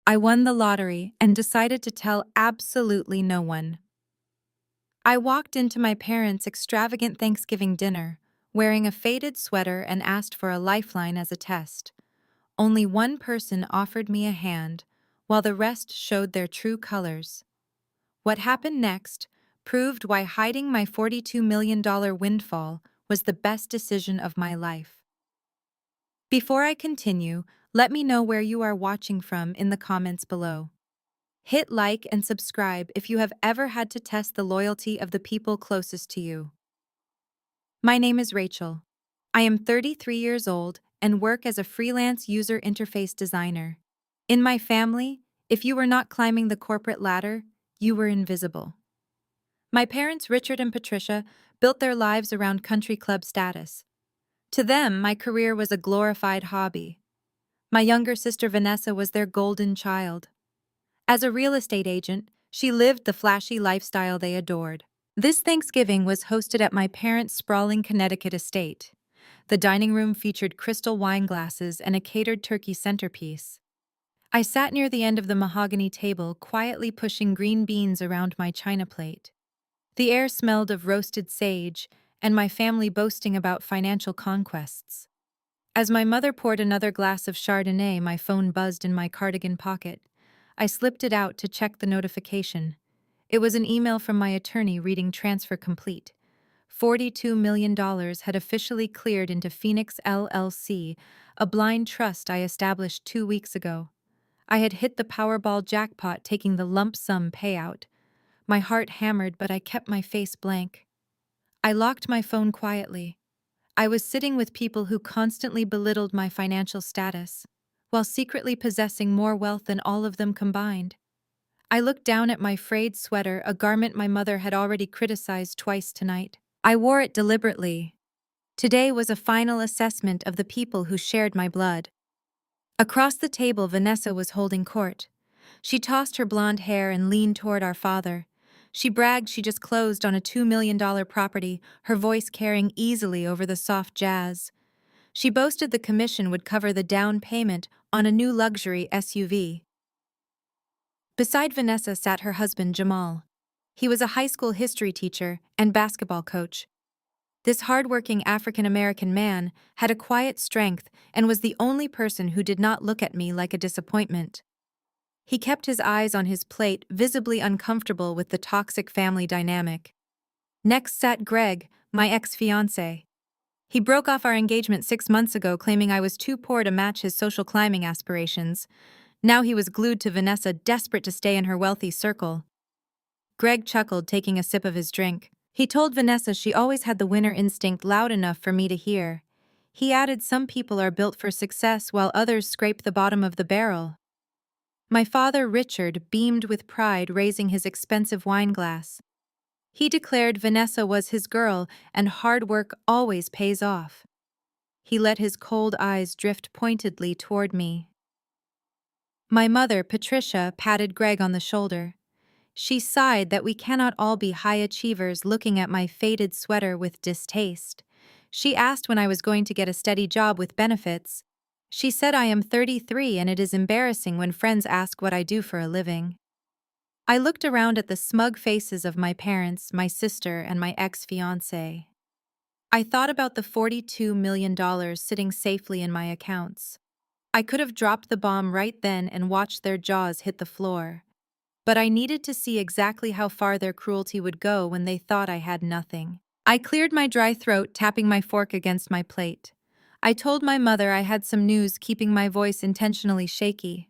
I won the lottery and decided to tell absolutely no one. I walked into my parents' extravagant Thanksgiving dinner, wearing a faded sweater and asked for a lifeline as a test. Only one person offered me a hand, while the rest showed their true colors. What happened next proved why hiding my $42 million windfall was the best decision of my life. Before I continue, let me know where you are watching from in the comments below. Hit like and subscribe if you have ever had to test the loyalty of the people closest to you. My name is Rachel. I am 33 years old and work as a freelance user interface designer. In my family, if you were not climbing the corporate ladder, you were invisible. My parents, Richard and Patricia, built their lives around country club status. To them, my career was a glorified hobby. My younger sister, Vanessa, was their golden child. As a real estate agent, she lived the flashy lifestyle they adored. This Thanksgiving was hosted at my parents' sprawling Connecticut estate. The dining room featured crystal wine glasses and a catered turkey centerpiece. I sat near the end of the mahogany table, quietly pushing green beans around my china plate. The air smelled of roasted sage, and my family boasting about financial conquests. As my mother poured another glass of Chardonnay, my phone buzzed in my cardigan pocket. I slipped it out to check the notification. It was an email from my attorney reading transfer complete. $42 million had officially cleared into Phoenix LLC, a blind trust I established 2 weeks ago. I had hit the Powerball jackpot, taking the lump sum payout. My heart hammered, but I kept my face blank. I locked my phone quietly. I was sitting with people who constantly belittled my financial status, while secretly possessing more wealth than all of them combined. I looked down at my frayed sweater, a garment my mother had already criticized twice tonight. I wore it deliberately. Today was a final assessment of the people who shared my blood. Across the table, Vanessa was holding court. She tossed her blonde hair and leaned toward our father. She bragged she just closed on a $2 million property, her voice carrying easily over the soft jazz. She boasted the commission would cover the down payment on a new luxury SUV. Beside Vanessa sat her husband, Jamal. He was a high school history teacher and basketball coach. This hard-working African-American man had a quiet strength and was the only person who did not look at me like a disappointment. He kept his eyes on his plate, visibly uncomfortable with the toxic family dynamic. Next sat Greg, my ex-fiancé. He broke off our engagement 6 months ago, claiming I was too poor to match his social climbing aspirations. Now he was glued to Vanessa, desperate to stay in her wealthy circle. Greg chuckled, taking a sip of his drink. He told Vanessa she always had the winner instinct loud enough for me to hear. He added, some people are built for success while others scrape the bottom of the barrel. My father, Richard, beamed with pride, raising his expensive wine glass. He declared Vanessa was his girl and hard work always pays off. He let his cold eyes drift pointedly toward me. My mother, Patricia, patted Greg on the shoulder. She sighed that we cannot all be high achievers, looking at my faded sweater with distaste. She asked when I was going to get a steady job with benefits. She said I am 33 and it is embarrassing when friends ask what I do for a living. I looked around at the smug faces of my parents, my sister, and my ex-fiancé. I thought about the $42 million sitting safely in my accounts. I could have dropped the bomb right then and watched their jaws hit the floor. But I needed to see exactly how far their cruelty would go when they thought I had nothing. I cleared my dry throat, tapping my fork against my plate. I told my mother I had some news, keeping my voice intentionally shaky.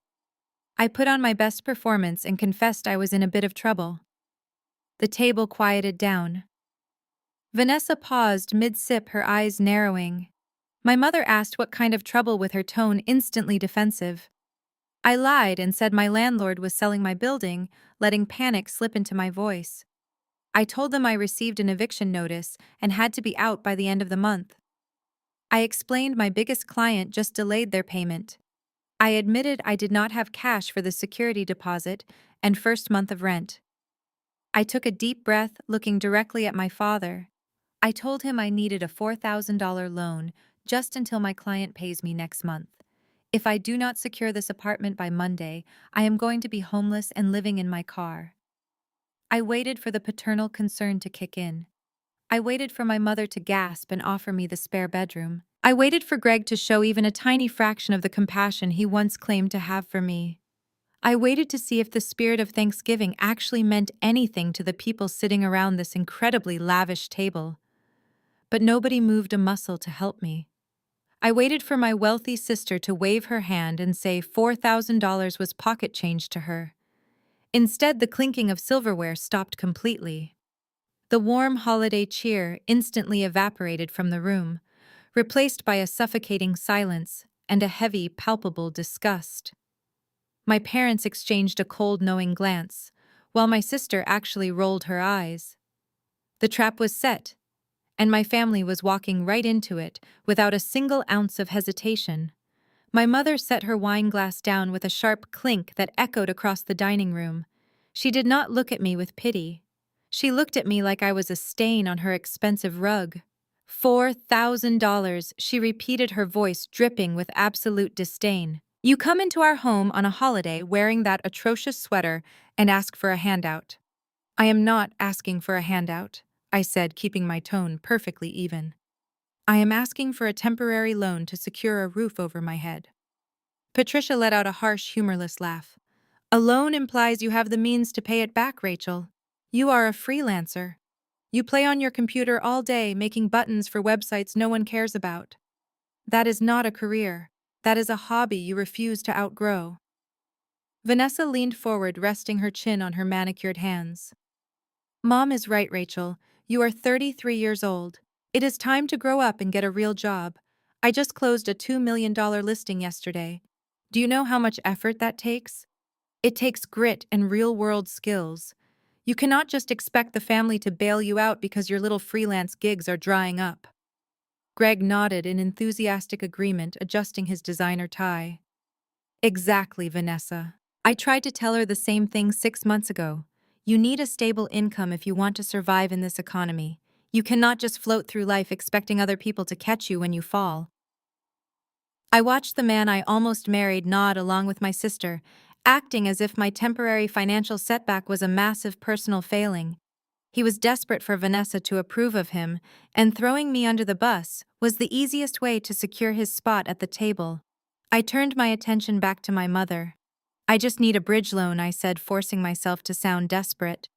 I put on my best performance and confessed I was in a bit of trouble. The table quieted down. Vanessa paused mid-sip, her eyes narrowing. My mother asked what kind of trouble, with her tone instantly defensive. I lied and said my landlord was selling my building, letting panic slip into my voice. I told them I received an eviction notice and had to be out by the end of the month. I explained my biggest client just delayed their payment. I admitted I did not have cash for the security deposit and first month of rent. I took a deep breath, looking directly at my father. I told him I needed a $4,000 loan just until my client pays me next month. If I do not secure this apartment by Monday, I am going to be homeless and living in my car. I waited for the paternal concern to kick in. I waited for my mother to gasp and offer me the spare bedroom. I waited for Greg to show even a tiny fraction of the compassion he once claimed to have for me. I waited to see if the spirit of Thanksgiving actually meant anything to the people sitting around this incredibly lavish table. But nobody moved a muscle to help me. I waited for my wealthy sister to wave her hand and say $4,000 was pocket change to her. Instead, the clinking of silverware stopped completely. The warm holiday cheer instantly evaporated from the room, replaced by a suffocating silence and a heavy, palpable disgust. My parents exchanged a cold, knowing glance, while my sister actually rolled her eyes. The trap was set, and my family was walking right into it without a single ounce of hesitation. My mother set her wine glass down with a sharp clink that echoed across the dining room. She did not look at me with pity. She looked at me like I was a stain on her expensive rug. $4,000, she repeated, her voice dripping with absolute disdain. You come into our home on a holiday wearing that atrocious sweater and ask for a handout. I am not asking for a handout, I said, keeping my tone perfectly even. I am asking for a temporary loan to secure a roof over my head. Patricia let out a harsh, humorless laugh. A loan implies you have the means to pay it back, Rachel. You are a freelancer. You play on your computer all day making buttons for websites no one cares about. That is not a career. That is a hobby you refuse to outgrow. Vanessa leaned forward, resting her chin on her manicured hands. Mom is right, Rachel. You are 33 years old. It is time to grow up and get a real job. I just closed a $2 million listing yesterday. Do you know how much effort that takes? It takes grit and real-world skills. You cannot just expect the family to bail you out because your little freelance gigs are drying up. Greg nodded in enthusiastic agreement, adjusting his designer tie. Exactly, Vanessa. I tried to tell her the same thing 6 months ago. You need a stable income if you want to survive in this economy. You cannot just float through life expecting other people to catch you when you fall. I watched the man I almost married nod along with my sister, acting as if my temporary financial setback was a massive personal failing. He was desperate for Vanessa to approve of him, and throwing me under the bus was the easiest way to secure his spot at the table. I turned my attention back to my mother. I just need a bridge loan, I said, forcing myself to sound desperate.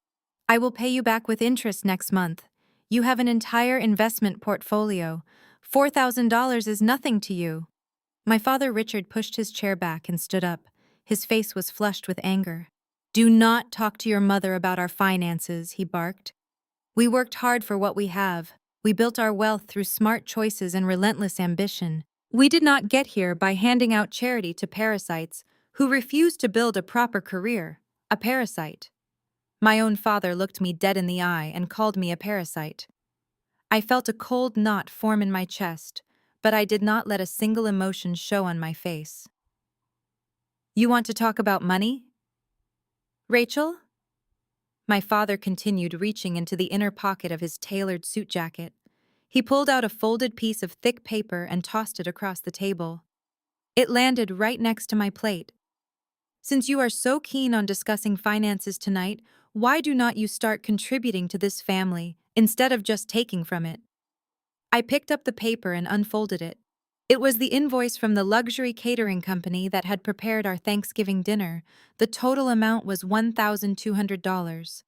I will pay you back with interest next month. You have an entire investment portfolio. $4,000 is nothing to you. My father Richard pushed his chair back and stood up. His face was flushed with anger. Do not talk to your mother about our finances, he barked. We worked hard for what we have. We built our wealth through smart choices and relentless ambition. We did not get here by handing out charity to parasites who refuse to build a proper career. A parasite. My own father looked me dead in the eye and called me a parasite. I felt a cold knot form in my chest, but I did not let a single emotion show on my face. You want to talk about money? Rachel? My father continued, reaching into the inner pocket of his tailored suit jacket. He pulled out a folded piece of thick paper and tossed it across the table. It landed right next to my plate. Since you are so keen on discussing finances tonight, why do not you start contributing to this family instead of just taking from it? I picked up the paper and unfolded it. It was the invoice from the luxury catering company that had prepared our Thanksgiving dinner. The total amount was $1,200.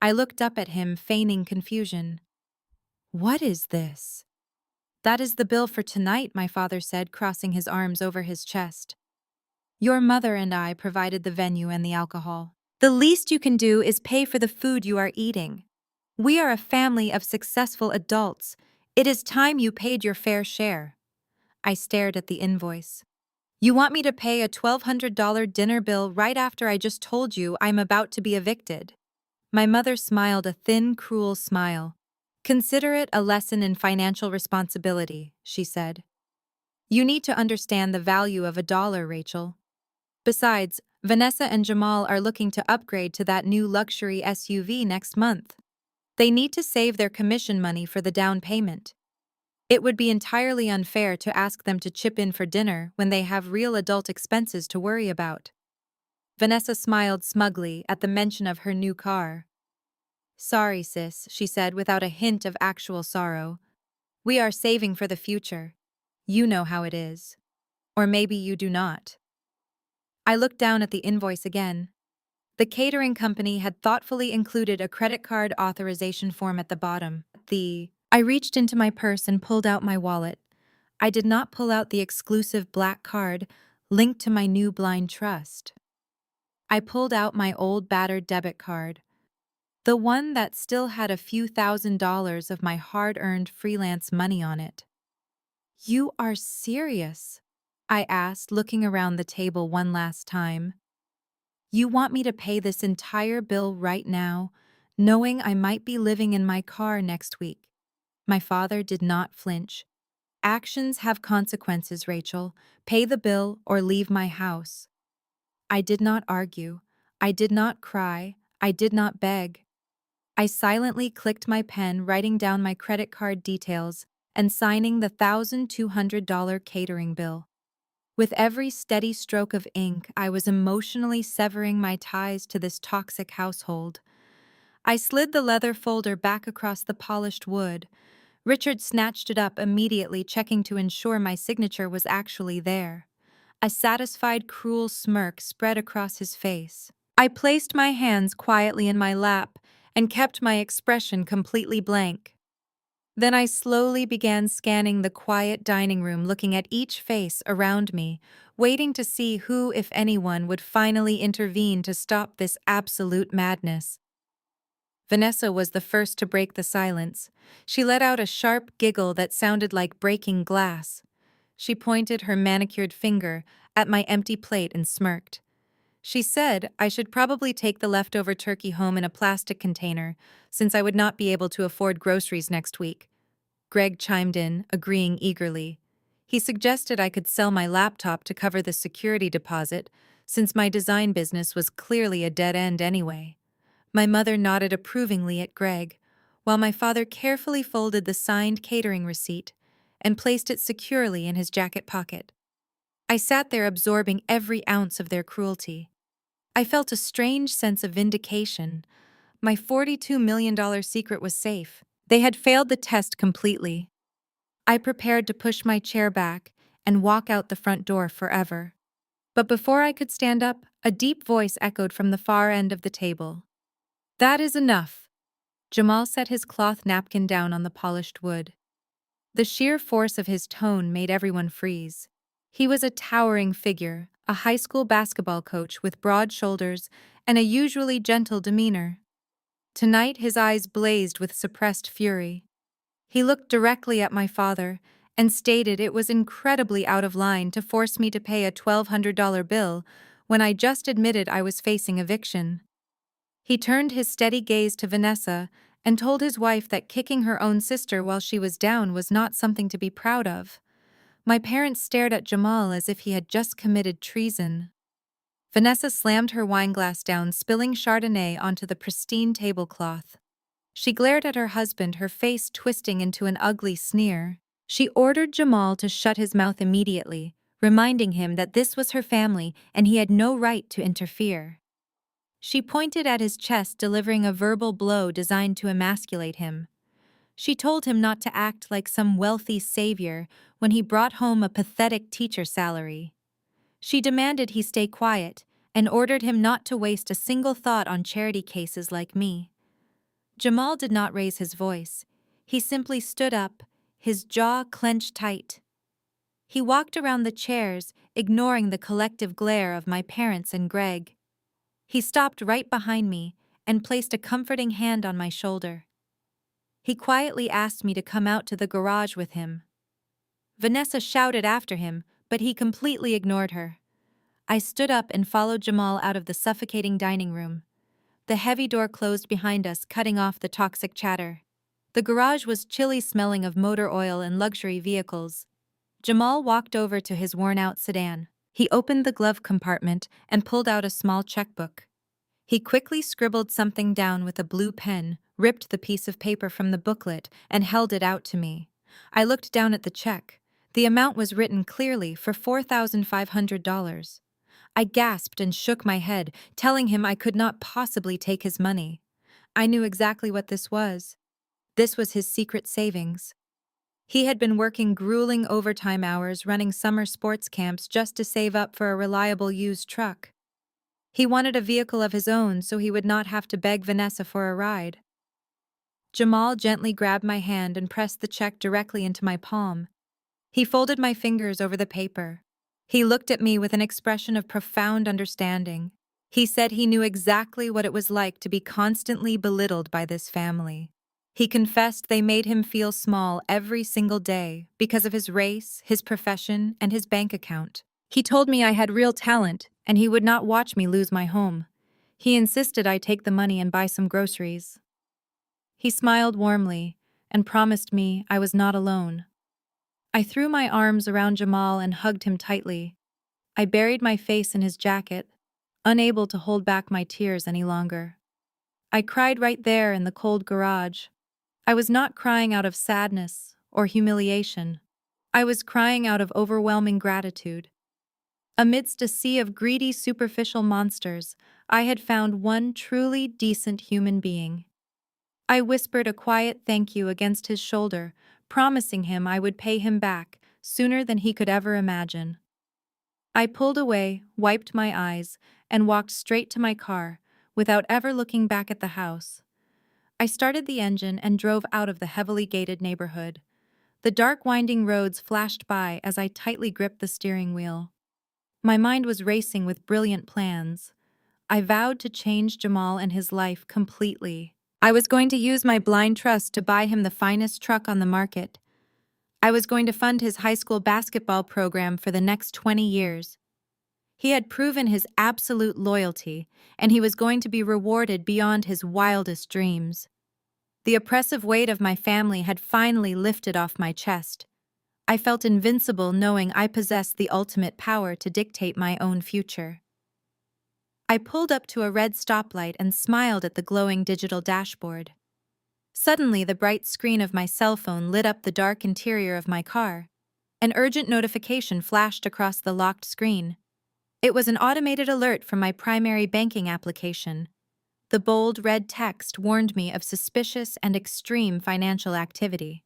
I looked up at him, feigning confusion. What is this? That is the bill for tonight, my father said, crossing his arms over his chest. Your mother and I provided the venue and the alcohol. The least you can do is pay for the food you are eating. We are a family of successful adults. It is time you paid your fair share. I stared at the invoice. You want me to pay a $1,200 dinner bill right after I just told you I'm about to be evicted? My mother smiled a thin, cruel smile. Consider it a lesson in financial responsibility, she said. You need to understand the value of a dollar, Rachel. Besides, Vanessa and Jamal are looking to upgrade to that new luxury SUV next month. They need to save their commission money for the down payment. It would be entirely unfair to ask them to chip in for dinner when they have real adult expenses to worry about. Vanessa smiled smugly at the mention of her new car. Sorry, sis, she said without a hint of actual sorrow. We are saving for the future. You know how it is. Or maybe you do not. I looked down at the invoice again. The catering company had thoughtfully included a credit card authorization form at the bottom. I reached into my purse and pulled out my wallet. I did not pull out the exclusive black card linked to my new blind trust. I pulled out my old battered debit card, the one that still had a few $1,000s of my hard-earned freelance money on it. You are serious? I asked, looking around the table one last time. You want me to pay this entire bill right now, knowing I might be living in my car next week? My father did not flinch. Actions have consequences, Rachel. Pay the bill or leave my house. I did not argue. I did not cry. I did not beg. I silently clicked my pen, writing down my credit card details and signing the $1,200 catering bill. With every steady stroke of ink, I was emotionally severing my ties to this toxic household. I slid the leather folder back across the polished wood. Richard snatched it up immediately, checking to ensure my signature was actually there. A satisfied, cruel smirk spread across his face. I placed my hands quietly in my lap and kept my expression completely blank. Then I slowly began scanning the quiet dining room, looking at each face around me, waiting to see who, if anyone, would finally intervene to stop this absolute madness. Vanessa was the first to break the silence. She let out a sharp giggle that sounded like breaking glass. She pointed her manicured finger at my empty plate and smirked. She said I should probably take the leftover turkey home in a plastic container, since I would not be able to afford groceries next week. Greg chimed in, agreeing eagerly. He suggested I could sell my laptop to cover the security deposit, since my design business was clearly a dead end anyway. My mother nodded approvingly at Greg, while my father carefully folded the signed catering receipt and placed it securely in his jacket pocket. I sat there absorbing every ounce of their cruelty. I felt a strange sense of vindication. My $42 million secret was safe. They had failed the test completely. I prepared to push my chair back and walk out the front door forever. But before I could stand up, a deep voice echoed from the far end of the table. That is enough. Jamal set his cloth napkin down on the polished wood. The sheer force of his tone made everyone freeze. He was a towering figure, a high school basketball coach with broad shoulders and a usually gentle demeanor. Tonight his eyes blazed with suppressed fury. He looked directly at my father and stated it was incredibly out of line to force me to pay a $1,200 bill when I just admitted I was facing eviction. He turned his steady gaze to Vanessa and told his wife that kicking her own sister while she was down was not something to be proud of. My parents stared at Jamal as if he had just committed treason. Vanessa slammed her wineglass down, spilling Chardonnay onto the pristine tablecloth. She glared at her husband, her face twisting into an ugly sneer. She ordered Jamal to shut his mouth immediately, reminding him that this was her family and he had no right to interfere. She pointed at his chest, delivering a verbal blow designed to emasculate him. She told him not to act like some wealthy savior when he brought home a pathetic teacher salary. She demanded he stay quiet and ordered him not to waste a single thought on charity cases like me. Jamal did not raise his voice. He simply stood up, his jaw clenched tight. He walked around the chairs, ignoring the collective glare of my parents and Greg. He stopped right behind me and placed a comforting hand on my shoulder. He quietly asked me to come out to the garage with him. Vanessa shouted after him, but he completely ignored her. I stood up and followed Jamal out of the suffocating dining room. The heavy door closed behind us, cutting off the toxic chatter. The garage was chilly, smelling of motor oil and luxury vehicles. Jamal walked over to his worn-out sedan. He opened the glove compartment and pulled out a small checkbook. He quickly scribbled something down with a blue pen, ripped the piece of paper from the booklet, and held it out to me. I looked down at the check. The amount was written clearly for $4,500. I gasped and shook my head, telling him I could not possibly take his money. I knew exactly what this was. This was his secret savings. He had been working grueling overtime hours running summer sports camps just to save up for a reliable used truck. He wanted a vehicle of his own so he would not have to beg Vanessa for a ride. Jamal gently grabbed my hand and pressed the check directly into my palm. He folded my fingers over the paper. He looked at me with an expression of profound understanding. He said he knew exactly what it was like to be constantly belittled by this family. He confessed they made him feel small every single day because of his race, his profession, and his bank account. He told me I had real talent, and he would not watch me lose my home. He insisted I take the money and buy some groceries. He smiled warmly and promised me I was not alone. I threw my arms around Jamal and hugged him tightly. I buried my face in his jacket, unable to hold back my tears any longer. I cried right there in the cold garage. I was not crying out of sadness or humiliation. I was crying out of overwhelming gratitude. Amidst a sea of greedy, superficial monsters, I had found one truly decent human being. I whispered a quiet thank you against his shoulder, promising him I would pay him back sooner than he could ever imagine. I pulled away, wiped my eyes, and walked straight to my car, without ever looking back at the house. I started the engine and drove out of the heavily gated neighborhood. The dark winding roads flashed by as I tightly gripped the steering wheel. My mind was racing with brilliant plans. I vowed to change Jamal and his life completely. I was going to use my blind trust to buy him the finest truck on the market. I was going to fund his high school basketball program for the next 20 years. He had proven his absolute loyalty, and he was going to be rewarded beyond his wildest dreams. The oppressive weight of my family had finally lifted off my chest. I felt invincible knowing I possessed the ultimate power to dictate my own future. I pulled up to a red stoplight and smiled at the glowing digital dashboard. Suddenly, the bright screen of my cell phone lit up the dark interior of my car. An urgent notification flashed across the locked screen. It was an automated alert from my primary banking application. The bold red text warned me of suspicious and extreme financial activity.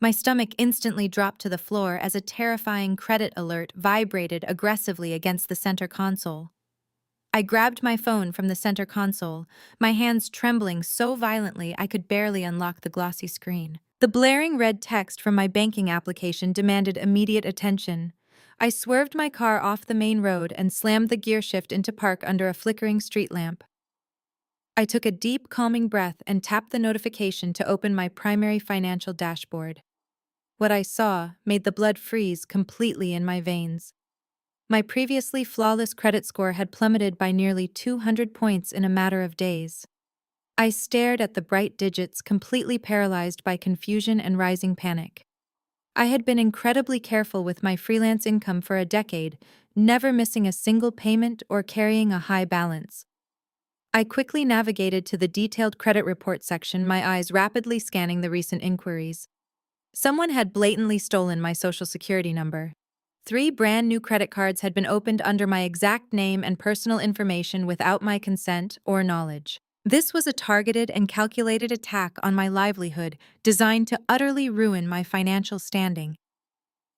My stomach instantly dropped to the floor as a terrifying credit alert vibrated aggressively against the center console. I grabbed my phone from the center console, my hands trembling so violently I could barely unlock the glossy screen. The blaring red text from my banking application demanded immediate attention. I swerved my car off the main road and slammed the gear shift into park under a flickering street lamp. I took a deep, calming breath and tapped the notification to open my primary financial dashboard. What I saw made the blood freeze completely in my veins. My previously flawless credit score had plummeted by nearly 200 points in a matter of days. I stared at the bright digits, completely paralyzed by confusion and rising panic. I had been incredibly careful with my freelance income for a decade, never missing a single payment or carrying a high balance. I quickly navigated to the detailed credit report section, my eyes rapidly scanning the recent inquiries. Someone had blatantly stolen my social security number. 3 brand new credit cards had been opened under my exact name and personal information without my consent or knowledge. This was a targeted and calculated attack on my livelihood, designed to utterly ruin my financial standing.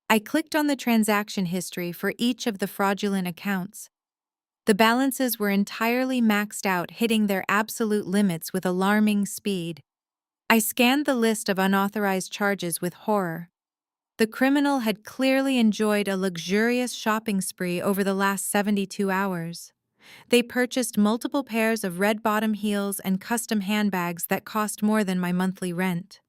I clicked on the transaction history for each of the fraudulent accounts. The balances were entirely maxed out, hitting their absolute limits with alarming speed. I scanned the list of unauthorized charges with horror. The criminal had clearly enjoyed a luxurious shopping spree over the last 72 hours. They purchased multiple pairs of red-bottom heels and custom handbags that cost more than my monthly rent.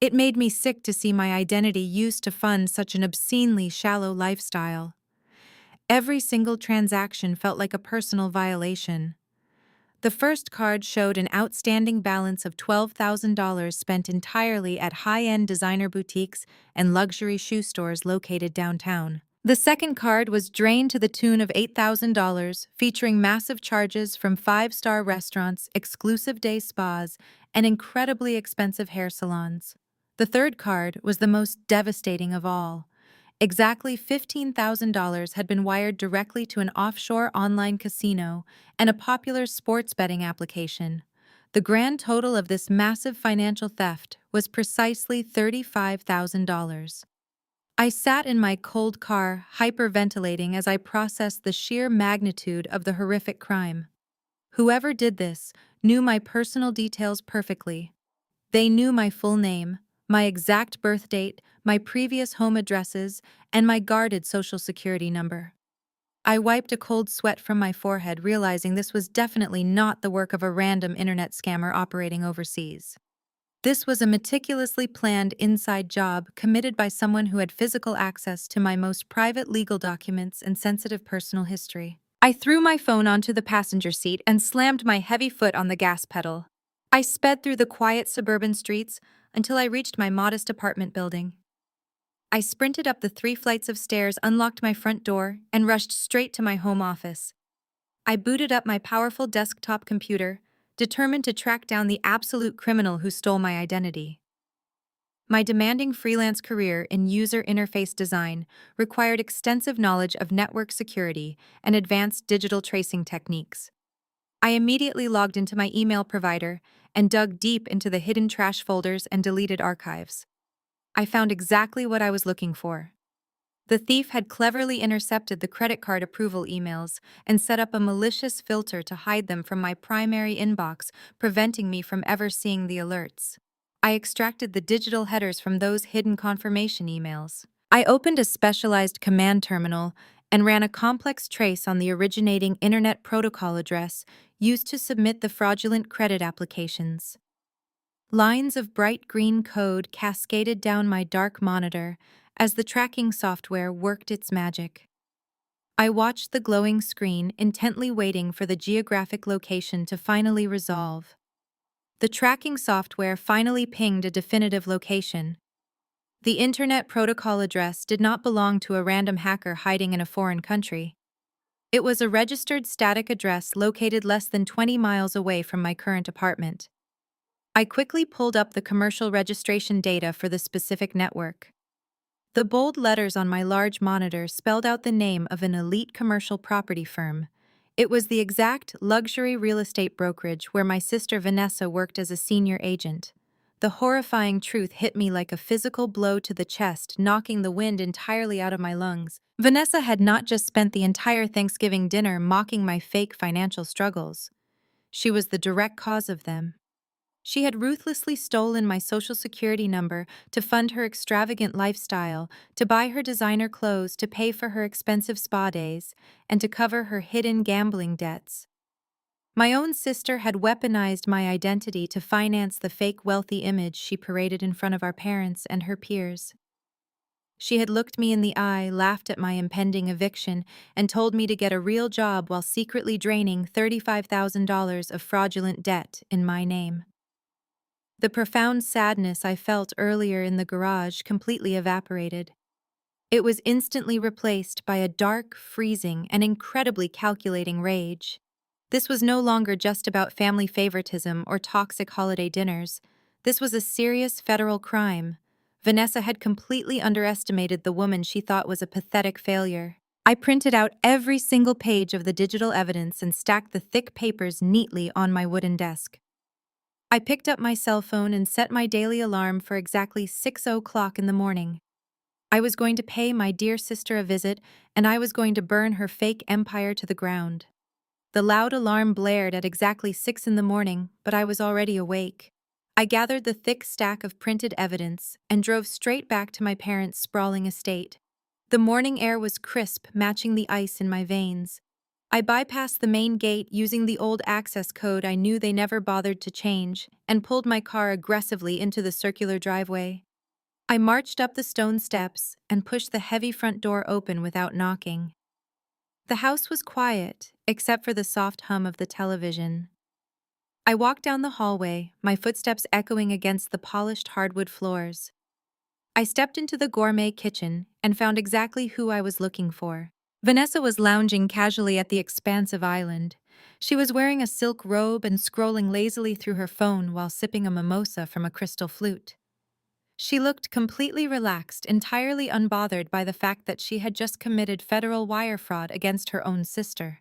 It made me sick to see my identity used to fund such an obscenely shallow lifestyle. Every single transaction felt like a personal violation. The first card showed an outstanding balance of $12,000 spent entirely at high-end designer boutiques and luxury shoe stores located downtown. The second card was drained to the tune of $8,000, featuring massive charges from 5-star restaurants, exclusive day spas, and incredibly expensive hair salons. The third card was the most devastating of all. Exactly $15,000 had been wired directly to an offshore online casino and a popular sports betting application. The grand total of this massive financial theft was precisely $35,000. I sat in my cold car, hyperventilating as I processed the sheer magnitude of the horrific crime. Whoever did this knew my personal details perfectly. They knew my full name, my exact birth date, my previous home addresses, and my guarded social security number. I wiped a cold sweat from my forehead, realizing this was definitely not the work of a random internet scammer operating overseas. This was a meticulously planned inside job committed by someone who had physical access to my most private legal documents and sensitive personal history. I threw my phone onto the passenger seat and slammed my heavy foot on the gas pedal. I sped through the quiet suburban streets until I reached my modest apartment building. I sprinted up the 3 flights of stairs, unlocked my front door, and rushed straight to my home office. I booted up my powerful desktop computer, determined to track down the absolute criminal who stole my identity. My demanding freelance career in user interface design required extensive knowledge of network security and advanced digital tracing techniques. I immediately logged into my email provider and dug deep into the hidden trash folders and deleted archives. I found exactly what I was looking for. The thief had cleverly intercepted the credit card approval emails and set up a malicious filter to hide them from my primary inbox, preventing me from ever seeing the alerts. I extracted the digital headers from those hidden confirmation emails. I opened a specialized command terminal and ran a complex trace on the originating Internet Protocol address used to submit the fraudulent credit applications. Lines of bright green code cascaded down my dark monitor as the tracking software worked its magic. I watched the glowing screen, intently waiting for the geographic location to finally resolve. The tracking software finally pinged a definitive location. The Internet Protocol address did not belong to a random hacker hiding in a foreign country. It was a registered static address located less than 20 miles away from my current apartment. I quickly pulled up the commercial registration data for the specific network. The bold letters on my large monitor spelled out the name of an elite commercial property firm. It was the exact luxury real estate brokerage where my sister Vanessa worked as a senior agent. The horrifying truth hit me like a physical blow to the chest, knocking the wind entirely out of my lungs. Vanessa had not just spent the entire Thanksgiving dinner mocking my fake financial struggles. She was the direct cause of them. She had ruthlessly stolen my social security number to fund her extravagant lifestyle, to buy her designer clothes, to pay for her expensive spa days, and to cover her hidden gambling debts. My own sister had weaponized my identity to finance the fake wealthy image she paraded in front of our parents and her peers. She had looked me in the eye, laughed at my impending eviction, and told me to get a real job while secretly draining $35,000 of fraudulent debt in my name. The profound sadness I felt earlier in the garage completely evaporated. It was instantly replaced by a dark, freezing, and incredibly calculating rage. This was no longer just about family favoritism or toxic holiday dinners. This was a serious federal crime. Vanessa had completely underestimated the woman she thought was a pathetic failure. I printed out every single page of the digital evidence and stacked the thick papers neatly on my wooden desk. I picked up my cell phone and set my daily alarm for exactly 6:00 in the morning. I was going to pay my dear sister a visit, and I was going to burn her fake empire to the ground. The loud alarm blared at exactly 6 in the morning, but I was already awake. I gathered the thick stack of printed evidence and drove straight back to my parents' sprawling estate. The morning air was crisp, matching the ice in my veins. I bypassed the main gate using the old access code I knew they never bothered to change, and pulled my car aggressively into the circular driveway. I marched up the stone steps and pushed the heavy front door open without knocking. The house was quiet, except for the soft hum of the television. I walked down the hallway, my footsteps echoing against the polished hardwood floors. I stepped into the gourmet kitchen and found exactly who I was looking for. Vanessa was lounging casually at the expansive island. She was wearing a silk robe and scrolling lazily through her phone while sipping a mimosa from a crystal flute. She looked completely relaxed, entirely unbothered by the fact that she had just committed federal wire fraud against her own sister.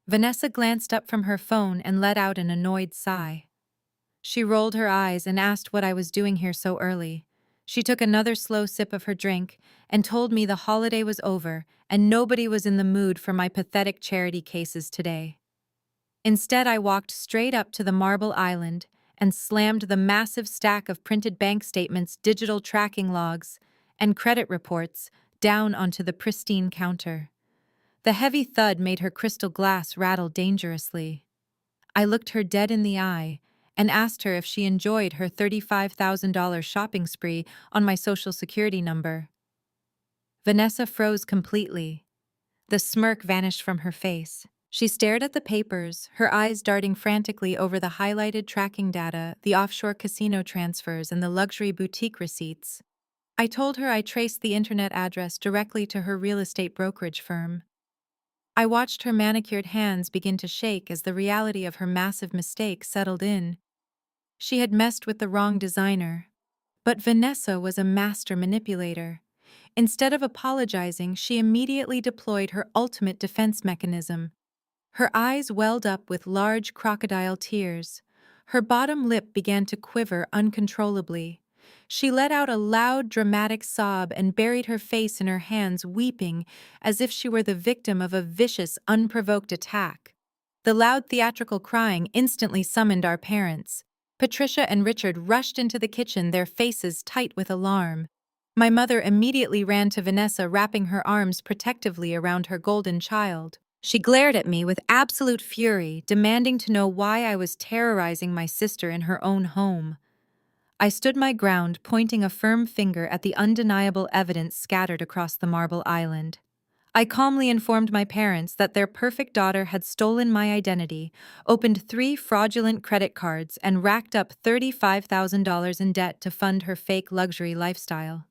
Vanessa glanced up from her phone and let out an annoyed sigh. She rolled her eyes and asked what I was doing here so early. She took another slow sip of her drink and told me the holiday was over and nobody was in the mood for my pathetic charity cases today. Instead, I walked straight up to the marble island and slammed the massive stack of printed bank statements, digital tracking logs, and credit reports down onto the pristine counter. The heavy thud made her crystal glass rattle dangerously. I looked her dead in the eye and asked her if she enjoyed her $35,000 shopping spree on my social security number. Vanessa froze completely. The smirk vanished from her face. She stared at the papers, her eyes darting frantically over the highlighted tracking data, the offshore casino transfers, and the luxury boutique receipts. I told her I traced the internet address directly to her real estate brokerage firm. I watched her manicured hands begin to shake as the reality of her massive mistake settled in. She had messed with the wrong designer. But Vanessa was a master manipulator. Instead of apologizing, she immediately deployed her ultimate defense mechanism. Her eyes welled up with large crocodile tears. Her bottom lip began to quiver uncontrollably. She let out a loud, dramatic sob and buried her face in her hands, weeping as if she were the victim of a vicious, unprovoked attack. The loud theatrical crying instantly summoned our parents. Patricia and Richard rushed into the kitchen, their faces tight with alarm. My mother immediately ran to Vanessa, wrapping her arms protectively around her golden child. She glared at me with absolute fury, demanding to know why I was terrorizing my sister in her own home. I stood my ground, pointing a firm finger at the undeniable evidence scattered across the marble island. I calmly informed my parents that their perfect daughter had stolen my identity, opened 3 fraudulent credit cards, and racked up $35,000 in debt to fund her fake luxury lifestyle.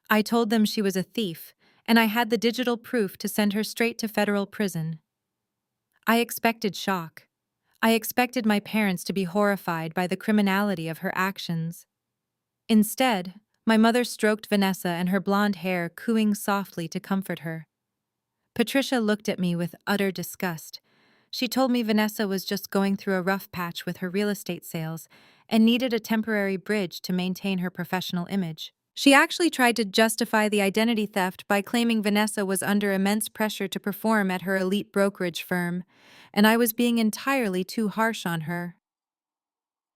I told them she was a thief, and I had the digital proof to send her straight to federal prison. I expected shock. I expected my parents to be horrified by the criminality of her actions. Instead, my mother stroked Vanessa and her blonde hair, cooing softly to comfort her. Patricia looked at me with utter disgust. She told me Vanessa was just going through a rough patch with her real estate sales and needed a temporary bridge to maintain her professional image. She actually tried to justify the identity theft by claiming Vanessa was under immense pressure to perform at her elite brokerage firm, and I was being entirely too harsh on her.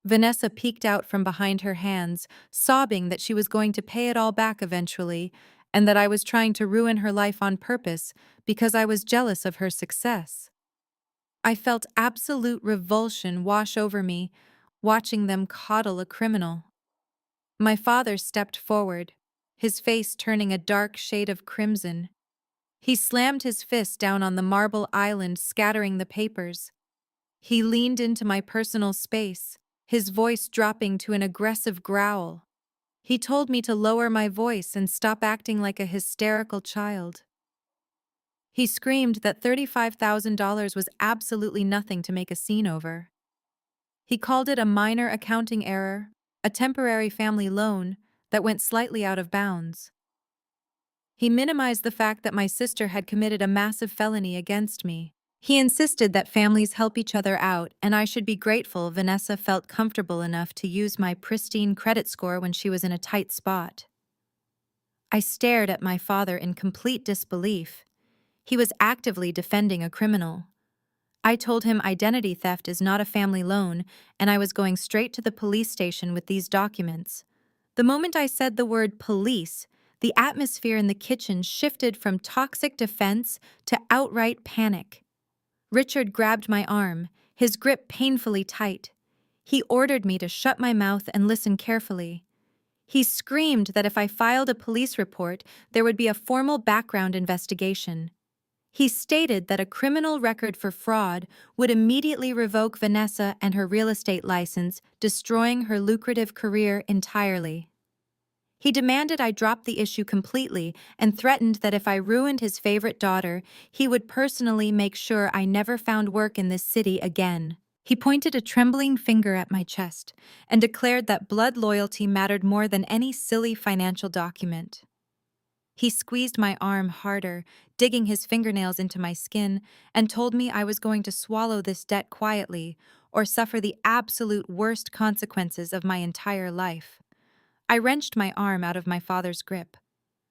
Vanessa peeked out from behind her hands, sobbing that she was going to pay it all back eventually, and that I was trying to ruin her life on purpose because I was jealous of her success. I felt absolute revulsion wash over me, watching them coddle a criminal. My father stepped forward, his face turning a dark shade of crimson. He slammed his fist down on the marble island, scattering the papers. He leaned into my personal space, his voice dropping to an aggressive growl. He told me to lower my voice and stop acting like a hysterical child. He screamed that $35,000 was absolutely nothing to make a scene over. He called it a minor accounting error, a temporary family loan that went slightly out of bounds. He minimized the fact that my sister had committed a massive felony against me. He insisted that families help each other out, and I should be grateful Vanessa felt comfortable enough to use my pristine credit score when she was in a tight spot. I stared at my father in complete disbelief. He was actively defending a criminal. I told him identity theft is not a family loan, and I was going straight to the police station with these documents. The moment I said the word police, the atmosphere in the kitchen shifted from toxic defense to outright panic. Richard grabbed my arm, his grip painfully tight. He ordered me to shut my mouth and listen carefully. He screamed that if I filed a police report, there would be a formal background investigation. He stated that a criminal record for fraud would immediately revoke Vanessa and her real estate license, destroying her lucrative career entirely. He demanded I drop the issue completely and threatened that if I ruined his favorite daughter, he would personally make sure I never found work in this city again. He pointed a trembling finger at my chest and declared that blood loyalty mattered more than any silly financial document. He squeezed my arm harder, digging his fingernails into my skin, and told me I was going to swallow this debt quietly or suffer the absolute worst consequences of my entire life. I wrenched my arm out of my father's grip.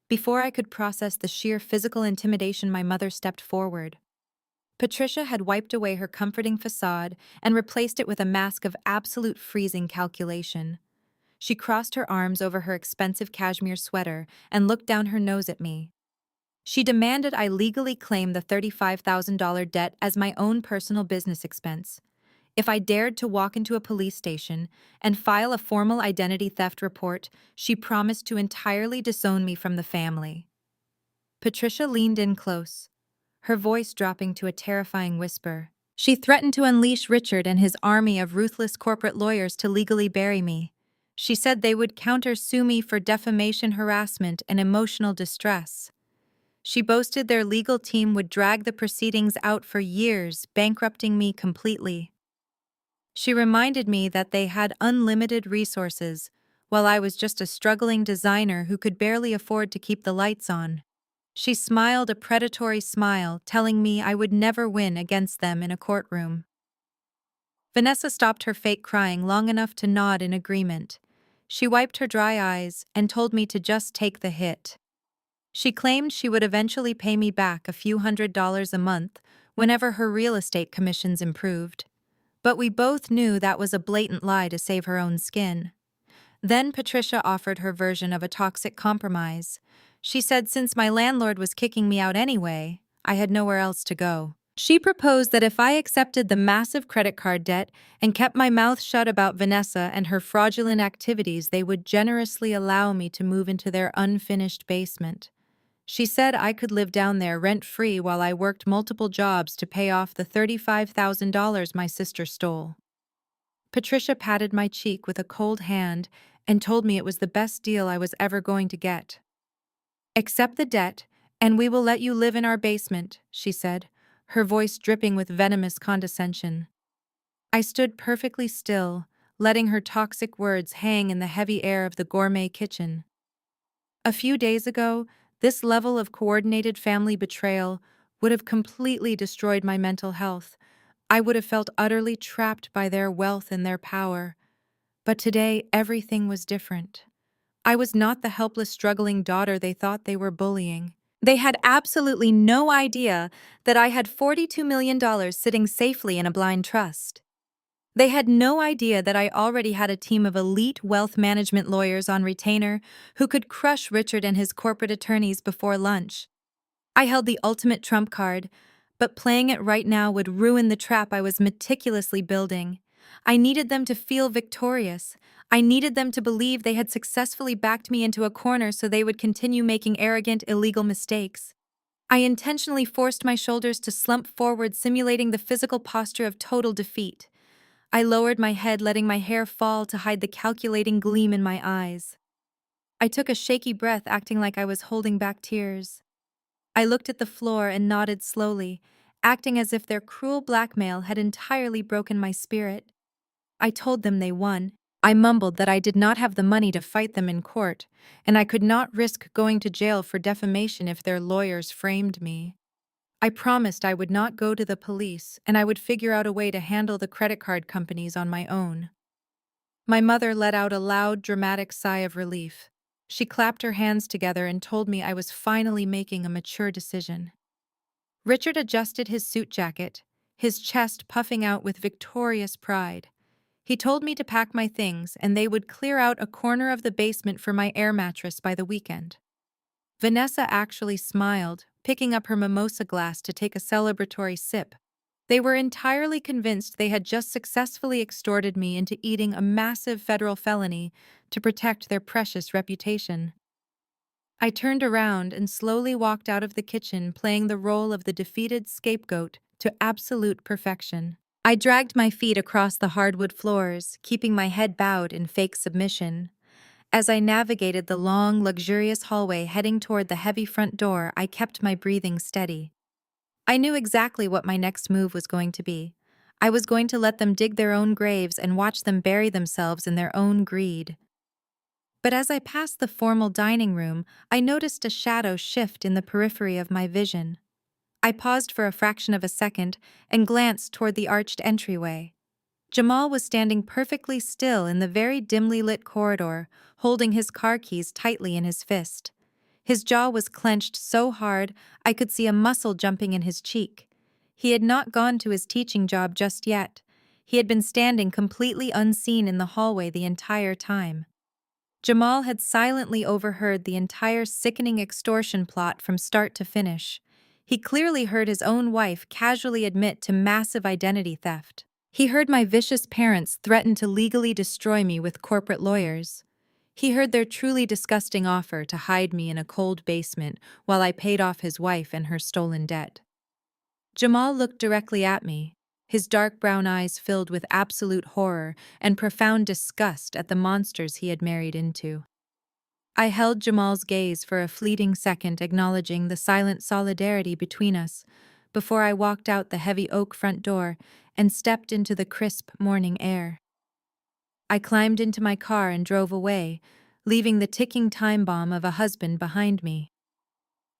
Before I could process the sheer physical intimidation, my mother stepped forward. Patricia had wiped away her comforting facade and replaced it with a mask of absolute freezing calculation. She crossed her arms over her expensive cashmere sweater and looked down her nose at me. She demanded I legally claim the $35,000 debt as my own personal business expense. If I dared to walk into a police station and file a formal identity theft report, she promised to entirely disown me from the family. Patricia leaned in close, her voice dropping to a terrifying whisper. She threatened to unleash Richard and his army of ruthless corporate lawyers to legally bury me. She said they would counter-sue me for defamation, harassment, and emotional distress. She boasted their legal team would drag the proceedings out for years, bankrupting me completely. She reminded me that they had unlimited resources, while I was just a struggling designer who could barely afford to keep the lights on. She smiled a predatory smile, telling me I would never win against them in a courtroom. Vanessa stopped her fake crying long enough to nod in agreement. She wiped her dry eyes and told me to just take the hit. She claimed she would eventually pay me back a few $100s a month whenever her real estate commissions improved. But we both knew that was a blatant lie to save her own skin. Then Patricia offered her version of a toxic compromise. She said since my landlord was kicking me out anyway, I had nowhere else to go. She proposed that if I accepted the massive credit card debt and kept my mouth shut about Vanessa and her fraudulent activities, they would generously allow me to move into their unfinished basement. She said I could live down there rent-free while I worked multiple jobs to pay off the $35,000 my sister stole. Patricia patted my cheek with a cold hand and told me it was the best deal I was ever going to get. "Accept the debt, and we will let you live in our basement," she said, her voice dripping with venomous condescension. I stood perfectly still, letting her toxic words hang in the heavy air of the gourmet kitchen. A few days ago, this level of coordinated family betrayal would have completely destroyed my mental health. I would have felt utterly trapped by their wealth and their power. But today, everything was different. I was not the helpless, struggling daughter they thought they were bullying. They had absolutely no idea that I had $42 million sitting safely in a blind trust. They had no idea that I already had a team of elite wealth management lawyers on retainer who could crush Richard and his corporate attorneys before lunch. I held the ultimate trump card, but playing it right now would ruin the trap I was meticulously building. I needed them to feel victorious. I needed them to believe they had successfully backed me into a corner so they would continue making arrogant, illegal mistakes. I intentionally forced my shoulders to slump forward, simulating the physical posture of total defeat. I lowered my head, letting my hair fall to hide the calculating gleam in my eyes. I took a shaky breath, acting like I was holding back tears. I looked at the floor and nodded slowly, acting as if their cruel blackmail had entirely broken my spirit. I told them they won. I mumbled that I did not have the money to fight them in court, and I could not risk going to jail for defamation if their lawyers framed me. I promised I would not go to the police, and I would figure out a way to handle the credit card companies on my own. My mother let out a loud, dramatic sigh of relief. She clapped her hands together and told me I was finally making a mature decision. Richard adjusted his suit jacket, his chest puffing out with victorious pride. He told me to pack my things and they would clear out a corner of the basement for my air mattress by the weekend. Vanessa actually smiled, picking up her mimosa glass to take a celebratory sip. They were entirely convinced they had just successfully extorted me into eating a massive federal felony to protect their precious reputation. I turned around and slowly walked out of the kitchen, playing the role of the defeated scapegoat to absolute perfection. I dragged my feet across the hardwood floors, keeping my head bowed in fake submission. As I navigated the long, luxurious hallway heading toward the heavy front door, I kept my breathing steady. I knew exactly what my next move was going to be. I was going to let them dig their own graves and watch them bury themselves in their own greed. But as I passed the formal dining room, I noticed a shadow shift in the periphery of my vision. I paused for a fraction of a second and glanced toward the arched entryway. Jamal was standing perfectly still in the very dimly lit corridor, holding his car keys tightly in his fist. His jaw was clenched so hard I could see a muscle jumping in his cheek. He had not gone to his teaching job just yet. He had been standing completely unseen in the hallway the entire time. Jamal had silently overheard the entire sickening extortion plot from start to finish. He clearly heard his own wife casually admit to massive identity theft. He heard my vicious parents threaten to legally destroy me with corporate lawyers. He heard their truly disgusting offer to hide me in a cold basement while I paid off his wife and her stolen debt. Jamal looked directly at me, his dark brown eyes filled with absolute horror and profound disgust at the monsters he had married into. I held Jamal's gaze for a fleeting second, acknowledging the silent solidarity between us, before I walked out the heavy oak front door and stepped into the crisp morning air. I climbed into my car and drove away, leaving the ticking time bomb of a husband behind me.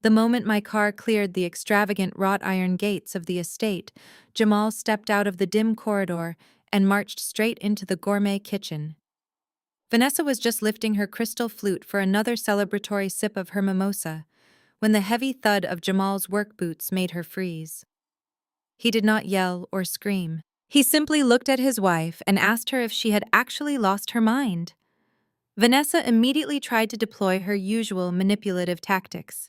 The moment my car cleared the extravagant wrought iron gates of the estate, Jamal stepped out of the dim corridor and marched straight into the gourmet kitchen. Vanessa was just lifting her crystal flute for another celebratory sip of her mimosa, when the heavy thud of Jamal's work boots made her freeze. He did not yell or scream. He simply looked at his wife and asked her if she had actually lost her mind. Vanessa immediately tried to deploy her usual manipulative tactics.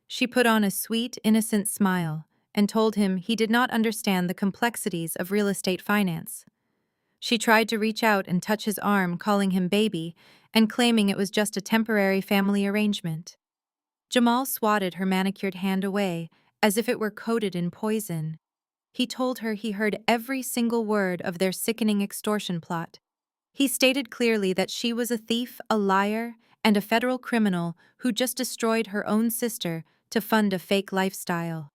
She put on a sweet, innocent smile and told him he did not understand the complexities of real estate finance. She tried to reach out and touch his arm, calling him baby, and claiming it was just a temporary family arrangement. Jamal swatted her manicured hand away, as if it were coated in poison. He told her he heard every single word of their sickening extortion plot. He stated clearly that she was a thief, a liar, and a federal criminal who just destroyed her own sister to fund a fake lifestyle.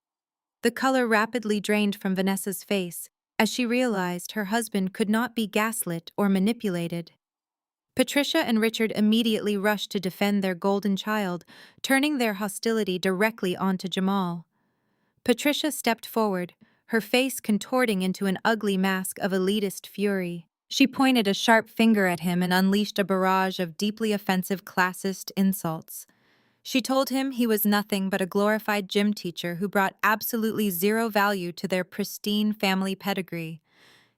The color rapidly drained from Vanessa's face as she realized her husband could not be gaslit or manipulated. Patricia and Richard immediately rushed to defend their golden child, turning their hostility directly onto Jamal. Patricia stepped forward, her face contorting into an ugly mask of elitist fury. She pointed a sharp finger at him and unleashed a barrage of deeply offensive classist insults. She told him he was nothing but a glorified gym teacher who brought absolutely zero value to their pristine family pedigree.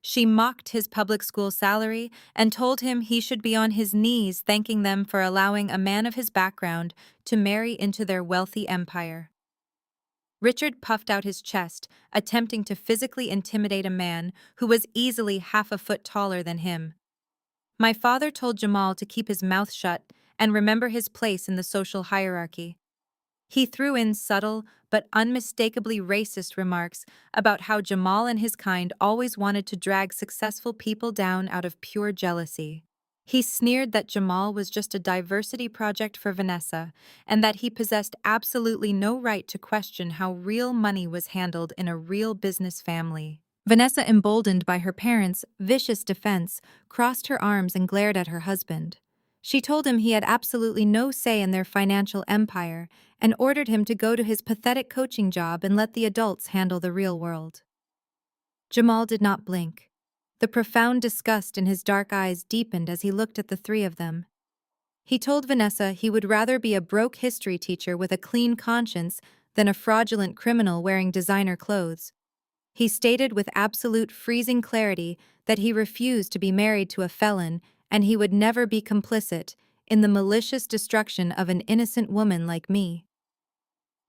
She mocked his public school salary and told him he should be on his knees thanking them for allowing a man of his background to marry into their wealthy empire. Richard puffed out his chest, attempting to physically intimidate a man who was easily half a foot taller than him. My father told Jamal to keep his mouth shut and remember his place in the social hierarchy. He threw in subtle but unmistakably racist remarks about how Jamal and his kind always wanted to drag successful people down out of pure jealousy. He sneered that Jamal was just a diversity project for Vanessa and that he possessed absolutely no right to question how real money was handled in a real business family. Vanessa, emboldened by her parents' vicious defense, crossed her arms and glared at her husband. She told him he had absolutely no say in their financial empire and ordered him to go to his pathetic coaching job and let the adults handle the real world. Jamal did not blink. The profound disgust in his dark eyes deepened as he looked at the three of them. He told Vanessa he would rather be a broke history teacher with a clean conscience than a fraudulent criminal wearing designer clothes. He stated with absolute freezing clarity that he refused to be married to a felon and he would never be complicit in the malicious destruction of an innocent woman like me.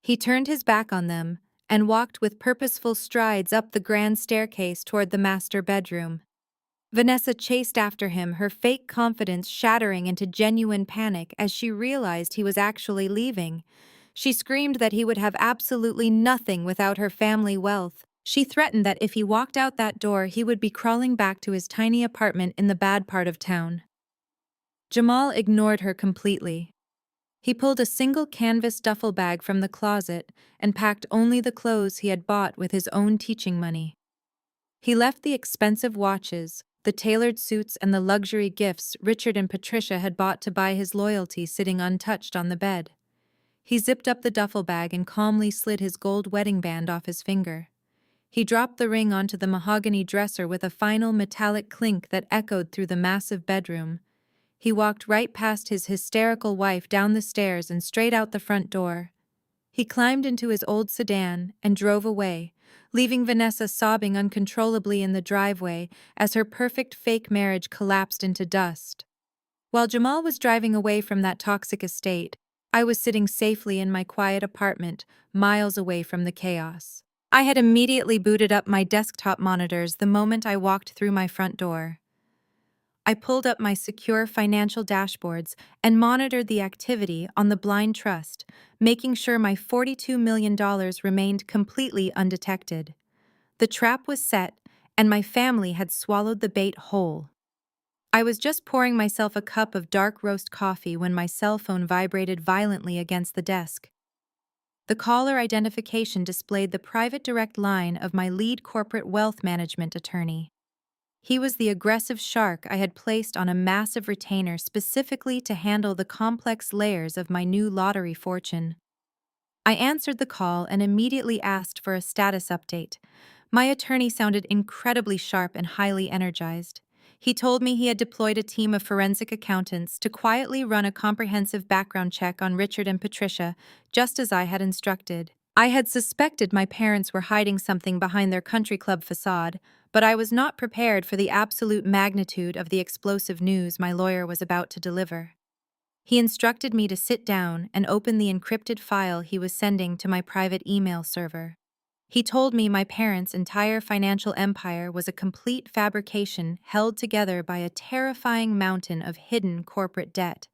He turned his back on them and walked with purposeful strides up the grand staircase toward the master bedroom. Vanessa chased after him, her fake confidence shattering into genuine panic as she realized he was actually leaving. She screamed that he would have absolutely nothing without her family wealth. She threatened that if he walked out that door, he would be crawling back to his tiny apartment in the bad part of town. Jamal ignored her completely. He pulled a single canvas duffel bag from the closet and packed only the clothes he had bought with his own teaching money. He left the expensive watches, the tailored suits, and the luxury gifts Richard and Patricia had bought to buy his loyalty sitting untouched on the bed. He zipped up the duffel bag and calmly slid his gold wedding band off his finger. He dropped the ring onto the mahogany dresser with a final metallic clink that echoed through the massive bedroom. He walked right past his hysterical wife down the stairs and straight out the front door. He climbed into his old sedan and drove away, leaving Vanessa sobbing uncontrollably in the driveway as her perfect fake marriage collapsed into dust. While Jamal was driving away from that toxic estate, I was sitting safely in my quiet apartment, miles away from the chaos. I had immediately booted up my desktop monitors the moment I walked through my front door. I pulled up my secure financial dashboards and monitored the activity on the blind trust, making sure my $42 million remained completely undetected. The trap was set, and my family had swallowed the bait whole. I was just pouring myself a cup of dark roast coffee when my cell phone vibrated violently against the desk. The caller identification displayed the private direct line of my lead corporate wealth management attorney. He was the aggressive shark I had placed on a massive retainer specifically to handle the complex layers of my new lottery fortune. I answered the call and immediately asked for a status update. My attorney sounded incredibly sharp and highly energized. He told me he had deployed a team of forensic accountants to quietly run a comprehensive background check on Richard and Patricia, just as I had instructed. I had suspected my parents were hiding something behind their country club facade, but I was not prepared for the absolute magnitude of the explosive news my lawyer was about to deliver. He instructed me to sit down and open the encrypted file he was sending to my private email server. He told me my parents' entire financial empire was a complete fabrication held together by a terrifying mountain of hidden corporate debt.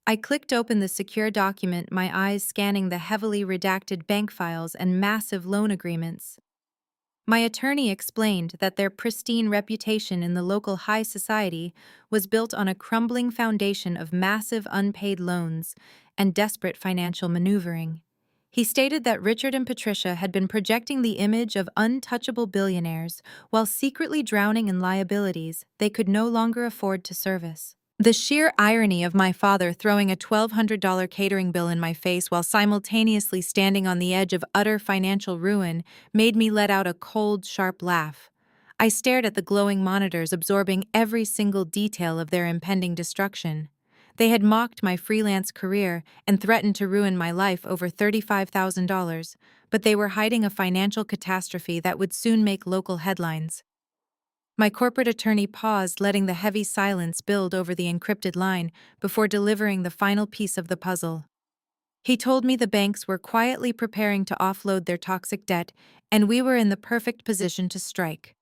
I clicked open the secure document, my eyes scanning the heavily redacted bank files and massive loan agreements. My attorney explained that their pristine reputation in the local high society was built on a crumbling foundation of massive unpaid loans and desperate financial maneuvering. He stated that Richard and Patricia had been projecting the image of untouchable billionaires while secretly drowning in liabilities they could no longer afford to service. The sheer irony of my father throwing a $1,200 catering bill in my face while simultaneously standing on the edge of utter financial ruin made me let out a cold, sharp laugh. I stared at the glowing monitors, absorbing every single detail of their impending destruction. They had mocked my freelance career and threatened to ruin my life over $35,000, but they were hiding a financial catastrophe that would soon make local headlines. My corporate attorney paused, letting the heavy silence build over the encrypted line before delivering the final piece of the puzzle. He told me the banks were quietly preparing to offload their toxic debt, and we were in the perfect position to strike.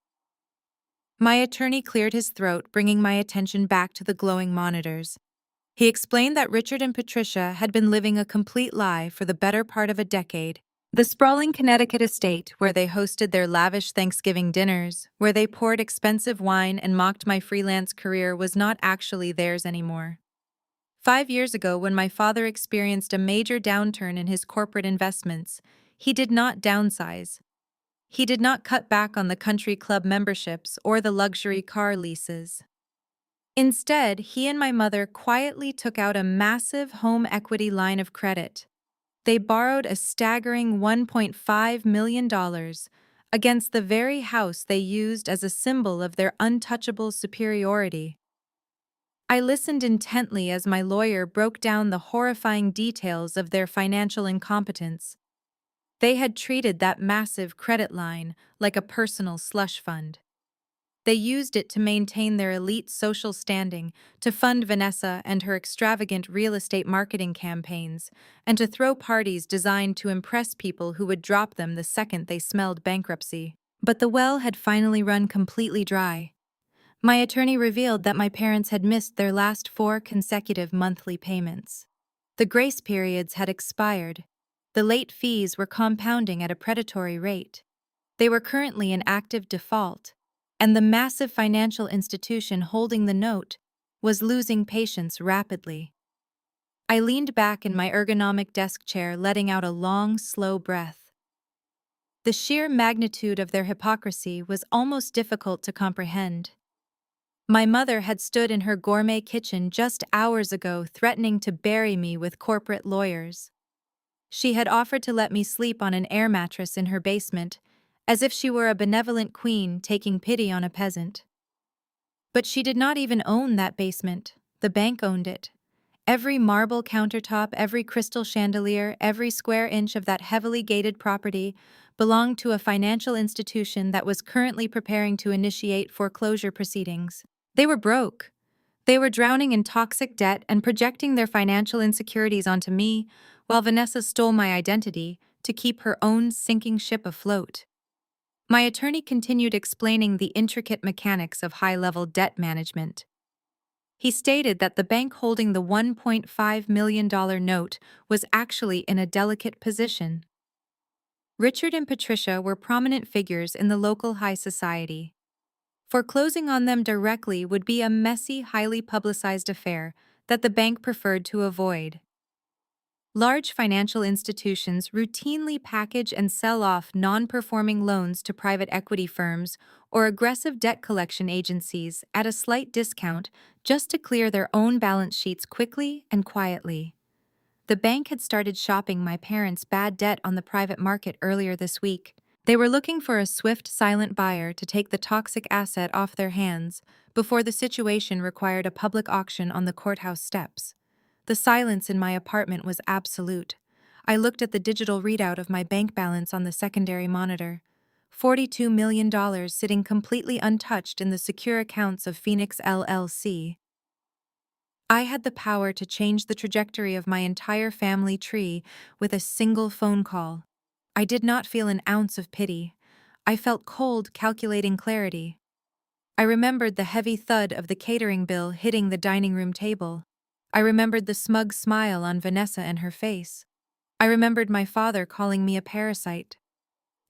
My attorney cleared his throat, bringing my attention back to the glowing monitors. He explained that Richard and Patricia had been living a complete lie for the better part of a decade. The sprawling Connecticut estate, where they hosted their lavish Thanksgiving dinners, where they poured expensive wine and mocked my freelance career, was not actually theirs anymore. 5 years ago, when my father experienced a major downturn in his corporate investments, he did not downsize. He did not cut back on the country club memberships or the luxury car leases. Instead, he and my mother quietly took out a massive home equity line of credit. They borrowed a staggering $1.5 million against the very house they used as a symbol of their untouchable superiority. I listened intently as my lawyer broke down the horrifying details of their financial incompetence. They had treated that massive credit line like a personal slush fund. They used it to maintain their elite social standing, to fund Vanessa and her extravagant real estate marketing campaigns, and to throw parties designed to impress people who would drop them the second they smelled bankruptcy. But the well had finally run completely dry. My attorney revealed that my parents had missed their last 4 consecutive monthly payments. The grace periods had expired. The late fees were compounding at a predatory rate. They were currently in active default, and the massive financial institution holding the note was losing patience rapidly. I leaned back in my ergonomic desk chair, letting out a long, slow breath. The sheer magnitude of their hypocrisy was almost difficult to comprehend. My mother had stood in her gourmet kitchen just hours ago threatening to bury me with corporate lawyers. She had offered to let me sleep on an air mattress in her basement, as if she were a benevolent queen taking pity on a peasant. But she did not even own that basement. The bank owned it. Every marble countertop, every crystal chandelier, every square inch of that heavily gated property belonged to a financial institution that was currently preparing to initiate foreclosure proceedings. They were broke. They were drowning in toxic debt and projecting their financial insecurities onto me, while Vanessa stole my identity to keep her own sinking ship afloat. My attorney continued explaining the intricate mechanics of high-level debt management. He stated that the bank holding the $1.5 million note was actually in a delicate position. Richard and Patricia were prominent figures in the local high society. Foreclosing on them directly would be a messy, highly publicized affair that the bank preferred to avoid. Large financial institutions routinely package and sell off non-performing loans to private equity firms or aggressive debt collection agencies at a slight discount just to clear their own balance sheets quickly and quietly. The bank had started shopping my parents' bad debt on the private market earlier this week. They were looking for a swift, silent buyer to take the toxic asset off their hands before the situation required a public auction on the courthouse steps. The silence in my apartment was absolute. I looked at the digital readout of my bank balance on the secondary monitor. $42 million sitting completely untouched in the secure accounts of Phoenix LLC. I had the power to change the trajectory of my entire family tree with a single phone call. I did not feel an ounce of pity. I felt cold, calculating clarity. I remembered the heavy thud of the catering bill hitting the dining room table. I remembered the smug smile on Vanessa and her face. I remembered my father calling me a parasite.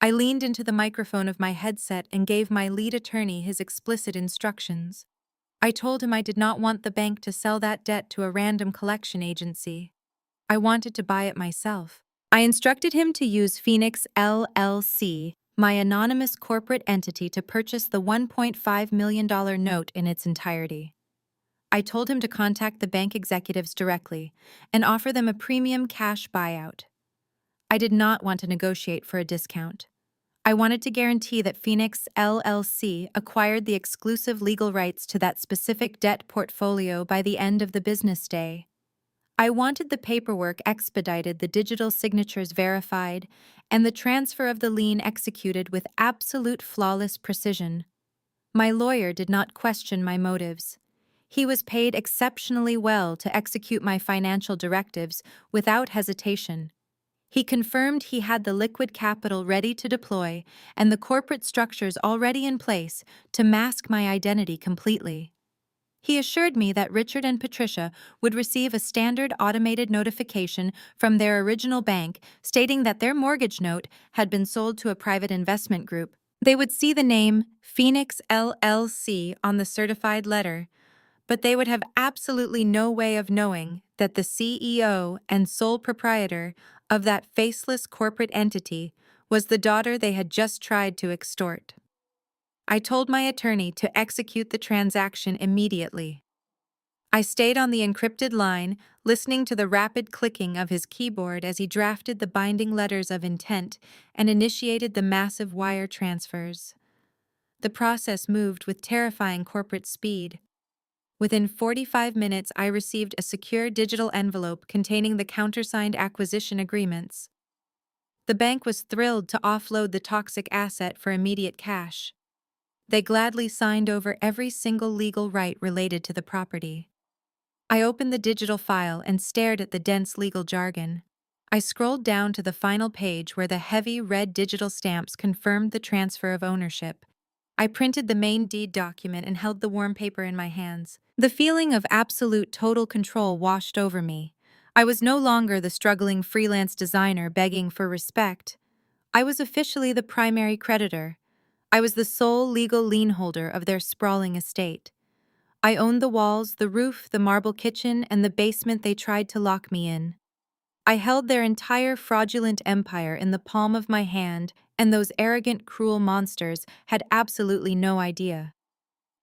I leaned into the microphone of my headset and gave my lead attorney his explicit instructions. I told him I did not want the bank to sell that debt to a random collection agency. I wanted to buy it myself. I instructed him to use Phoenix LLC, my anonymous corporate entity, to purchase the $1.5 million note in its entirety. I told him to contact the bank executives directly and offer them a premium cash buyout. I did not want to negotiate for a discount. I wanted to guarantee that Phoenix LLC acquired the exclusive legal rights to that specific debt portfolio by the end of the business day. I wanted the paperwork expedited, the digital signatures verified, and the transfer of the lien executed with absolute flawless precision. My lawyer did not question my motives. He was paid exceptionally well to execute my financial directives without hesitation. He confirmed he had the liquid capital ready to deploy and the corporate structures already in place to mask my identity completely. He assured me that Richard and Patricia would receive a standard automated notification from their original bank stating that their mortgage note had been sold to a private investment group. They would see the name Phoenix LLC on the certified letter, but they would have absolutely no way of knowing that the CEO and sole proprietor of that faceless corporate entity was the daughter they had just tried to extort. I told my attorney to execute the transaction immediately. I stayed on the encrypted line, listening to the rapid clicking of his keyboard as he drafted the binding letters of intent and initiated the massive wire transfers. The process moved with terrifying corporate speed. Within 45 minutes, I received a secure digital envelope containing the countersigned acquisition agreements. The bank was thrilled to offload the toxic asset for immediate cash. They gladly signed over every single legal right related to the property. I opened the digital file and stared at the dense legal jargon. I scrolled down to the final page where the heavy red digital stamps confirmed the transfer of ownership. I printed the main deed document and held the warm paper in my hands. The feeling of absolute total control washed over me. I was no longer the struggling freelance designer begging for respect. I was officially the primary creditor. I was the sole legal lien holder of their sprawling estate. I owned the walls, the roof, the marble kitchen, and the basement they tried to lock me in. I held their entire fraudulent empire in the palm of my hand and those arrogant, cruel monsters had absolutely no idea.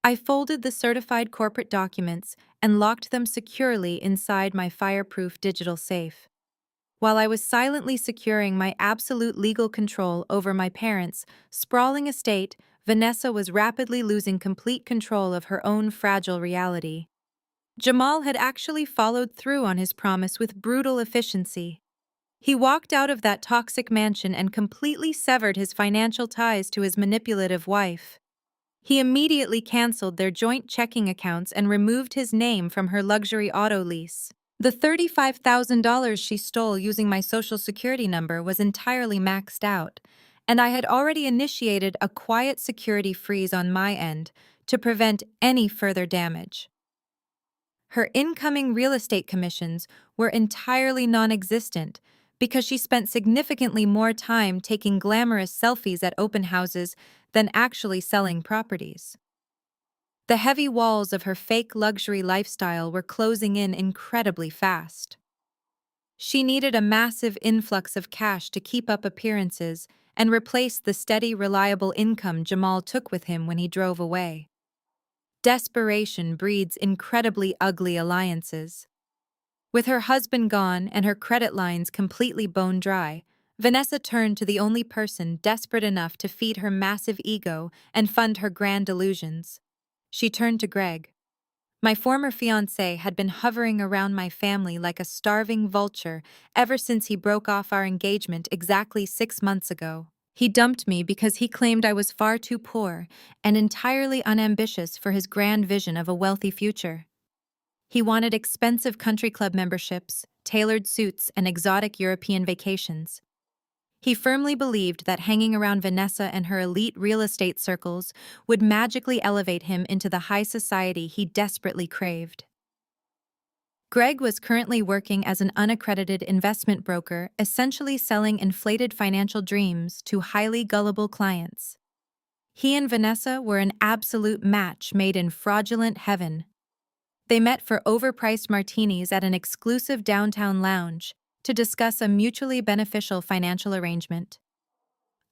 I folded the certified corporate documents and locked them securely inside my fireproof digital safe. While I was silently securing my absolute legal control over my parents' sprawling estate, Vanessa was rapidly losing complete control of her own fragile reality. Jamal had actually followed through on his promise with brutal efficiency. He walked out of that toxic mansion and completely severed his financial ties to his manipulative wife. He immediately canceled their joint checking accounts and removed his name from her luxury auto lease. The $35,000 she stole using my social security number was entirely maxed out, and I had already initiated a quiet security freeze on my end to prevent any further damage. Her incoming real estate commissions were entirely non-existent because she spent significantly more time taking glamorous selfies at open houses than actually selling properties. The heavy walls of her fake luxury lifestyle were closing in incredibly fast. She needed a massive influx of cash to keep up appearances and replace the steady, reliable income Jamal took with him when he drove away. Desperation breeds incredibly ugly alliances. With her husband gone and her credit lines completely bone dry, Vanessa turned to the only person desperate enough to feed her massive ego and fund her grand delusions. She turned to Greg. My former fiancé had been hovering around my family like a starving vulture ever since he broke off our engagement exactly 6 months ago. He dumped me because he claimed I was far too poor and entirely unambitious for his grand vision of a wealthy future. He wanted expensive country club memberships, tailored suits, and exotic European vacations. He firmly believed that hanging around Vanessa and her elite real estate circles would magically elevate him into the high society he desperately craved. Greg was currently working as an unaccredited investment broker, essentially selling inflated financial dreams to highly gullible clients. He and Vanessa were an absolute match made in fraudulent heaven. They met for overpriced martinis at an exclusive downtown lounge to discuss a mutually beneficial financial arrangement.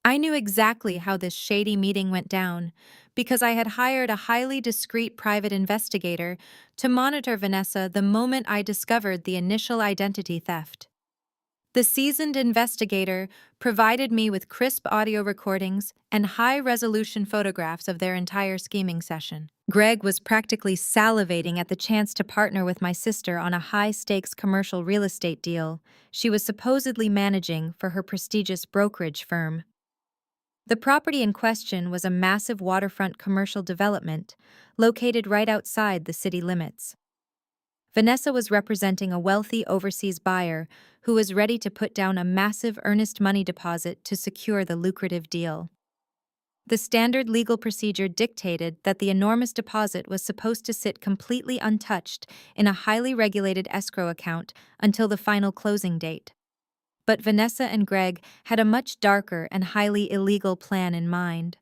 I knew exactly how this shady meeting went down because I had hired a highly discreet private investigator to monitor Vanessa the moment I discovered the initial identity theft. The seasoned investigator provided me with crisp audio recordings and high-resolution photographs of their entire scheming session. Greg was practically salivating at the chance to partner with my sister on a high-stakes commercial real estate deal she was supposedly managing for her prestigious brokerage firm. The property in question was a massive waterfront commercial development located right outside the city limits. Vanessa was representing a wealthy overseas buyer who was ready to put down a massive earnest money deposit to secure the lucrative deal. The standard legal procedure dictated that the enormous deposit was supposed to sit completely untouched in a highly regulated escrow account until the final closing date. But Vanessa and Greg had a much darker and highly illegal plan in mind.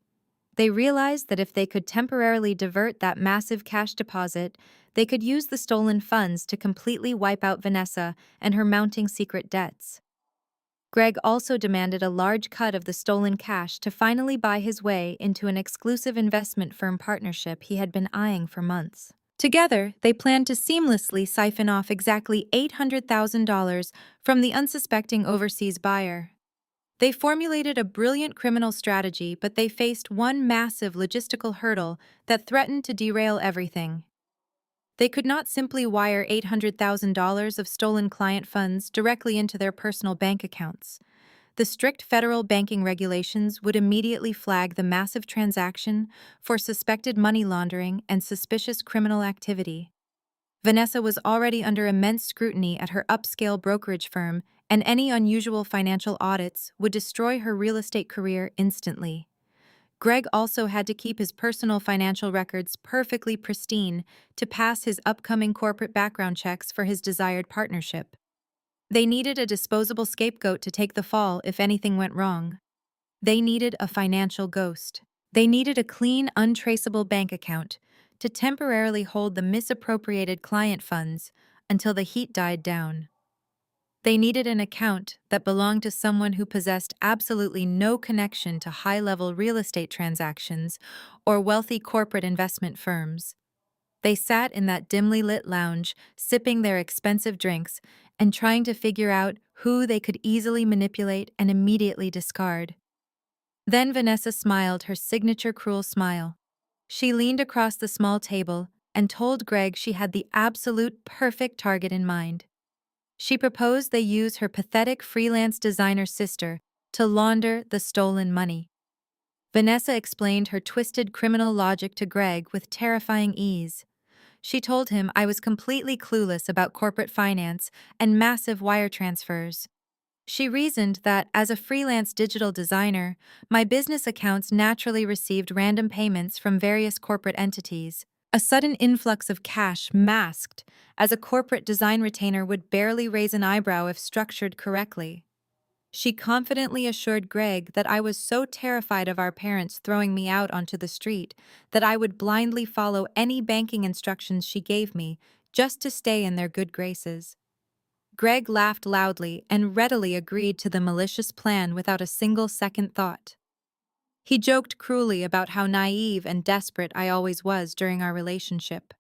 They realized that if they could temporarily divert that massive cash deposit, they could use the stolen funds to completely wipe out Vanessa and her mounting secret debts. Greg also demanded a large cut of the stolen cash to finally buy his way into an exclusive investment firm partnership he had been eyeing for months. Together, they planned to seamlessly siphon off exactly $800,000 from the unsuspecting overseas buyer. They formulated a brilliant criminal strategy, but they faced one massive logistical hurdle that threatened to derail everything. They could not simply wire $800,000 of stolen client funds directly into their personal bank accounts. The strict federal banking regulations would immediately flag the massive transaction for suspected money laundering and suspicious criminal activity. Vanessa was already under immense scrutiny at her upscale brokerage firm, and any unusual financial audits would destroy her real estate career instantly. Greg also had to keep his personal financial records perfectly pristine to pass his upcoming corporate background checks for his desired partnership. They needed a disposable scapegoat to take the fall if anything went wrong. They needed a financial ghost. They needed a clean, untraceable bank account to temporarily hold the misappropriated client funds until the heat died down. They needed an account that belonged to someone who possessed absolutely no connection to high-level real estate transactions or wealthy corporate investment firms. They sat in that dimly lit lounge, sipping their expensive drinks and trying to figure out who they could easily manipulate and immediately discard. Then Vanessa smiled her signature cruel smile. She leaned across the small table and told Greg she had the absolute perfect target in mind. She proposed they use her pathetic freelance designer sister to launder the stolen money. Vanessa explained her twisted criminal logic to Greg with terrifying ease. She told him I was completely clueless about corporate finance and massive wire transfers. She reasoned that, as a freelance digital designer, my business accounts naturally received random payments from various corporate entities. A sudden influx of cash masked, as a corporate design retainer would barely raise an eyebrow if structured correctly. She confidently assured Greg that I was so terrified of our parents throwing me out onto the street that I would blindly follow any banking instructions she gave me just to stay in their good graces. Greg laughed loudly and readily agreed to the malicious plan without a single second thought. He joked cruelly about how naive and desperate I always was during our relationship.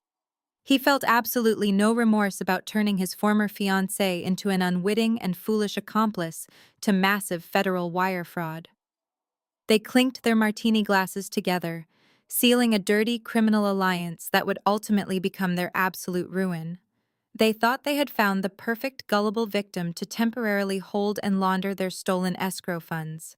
He felt absolutely no remorse about turning his former fiancée into an unwitting and foolish accomplice to massive federal wire fraud. They clinked their martini glasses together, sealing a dirty criminal alliance that would ultimately become their absolute ruin. They thought they had found the perfect gullible victim to temporarily hold and launder their stolen escrow funds.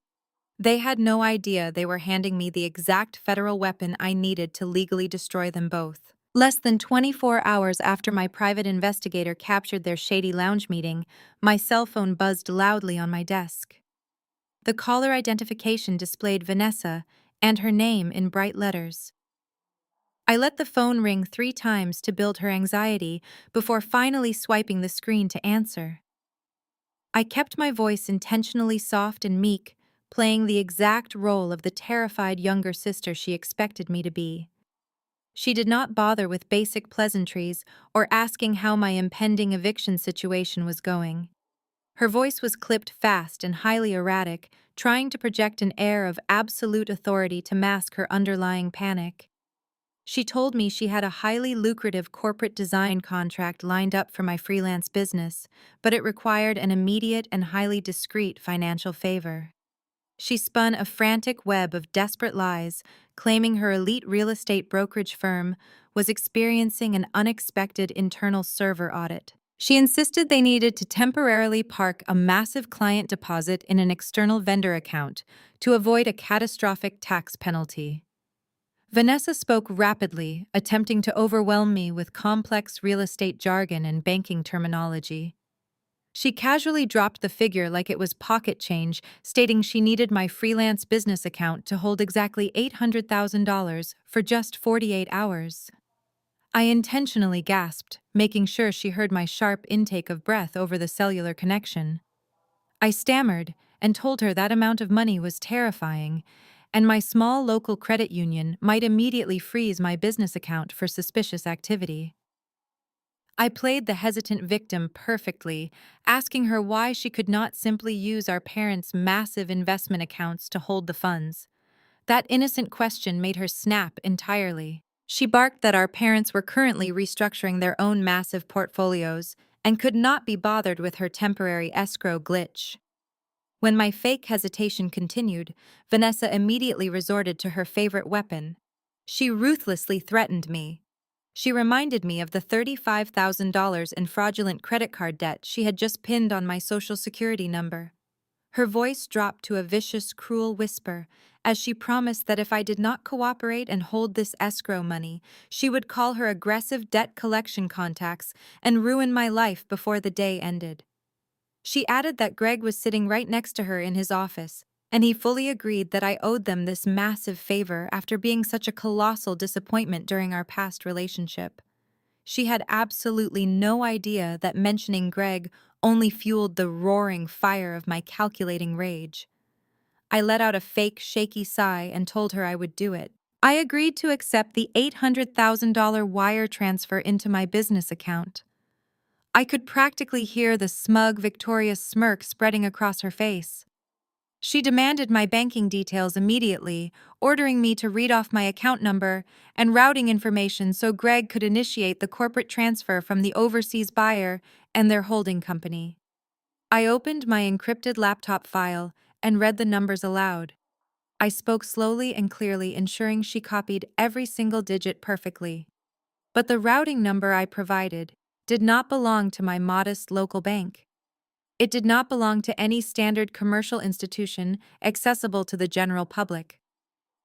They had no idea they were handing me the exact federal weapon I needed to legally destroy them both. Less than 24 hours after my private investigator captured their shady lounge meeting, my cell phone buzzed loudly on my desk. The caller identification displayed Vanessa and her name in bright letters. I let the phone ring 3 times to build her anxiety before finally swiping the screen to answer. I kept my voice intentionally soft and meek, playing the exact role of the terrified younger sister she expected me to be. She did not bother with basic pleasantries or asking how my impending eviction situation was going. Her voice was clipped fast and highly erratic, trying to project an air of absolute authority to mask her underlying panic. She told me she had a highly lucrative corporate design contract lined up for my freelance business, but it required an immediate and highly discreet financial favor. She spun a frantic web of desperate lies, claiming her elite real estate brokerage firm was experiencing an unexpected internal server audit. She insisted they needed to temporarily park a massive client deposit in an external vendor account to avoid a catastrophic tax penalty. Vanessa spoke rapidly, attempting to overwhelm me with complex real estate jargon and banking terminology. She casually dropped the figure like it was pocket change, stating she needed my freelance business account to hold exactly $800,000 for just 48 hours. I intentionally gasped, making sure she heard my sharp intake of breath over the cellular connection. I stammered and told her that amount of money was terrifying, and my small local credit union might immediately freeze my business account for suspicious activity. I played the hesitant victim perfectly, asking her why she could not simply use our parents' massive investment accounts to hold the funds. That innocent question made her snap entirely. She barked that our parents were currently restructuring their own massive portfolios and could not be bothered with her temporary escrow glitch. When my fake hesitation continued, Vanessa immediately resorted to her favorite weapon. She ruthlessly threatened me. She reminded me of the $35,000 in fraudulent credit card debt she had just pinned on my social security number. Her voice dropped to a vicious, cruel whisper as she promised that if I did not cooperate and hold this escrow money, she would call her aggressive debt collection contacts and ruin my life before the day ended. She added that Greg was sitting right next to her in his office, and he fully agreed that I owed them this massive favor after being such a colossal disappointment during our past relationship. She had absolutely no idea that mentioning Greg only fueled the roaring fire of my calculating rage. I let out a fake, shaky sigh and told her I would do it. I agreed to accept the $800,000 wire transfer into my business account. I could practically hear the smug, victorious smirk spreading across her face. She demanded my banking details immediately, ordering me to read off my account number and routing information so Greg could initiate the corporate transfer from the overseas buyer and their holding company. I opened my encrypted laptop file and read the numbers aloud. I spoke slowly and clearly, ensuring she copied every single digit perfectly. But the routing number I provided did not belong to my modest local bank. It did not belong to any standard commercial institution accessible to the general public.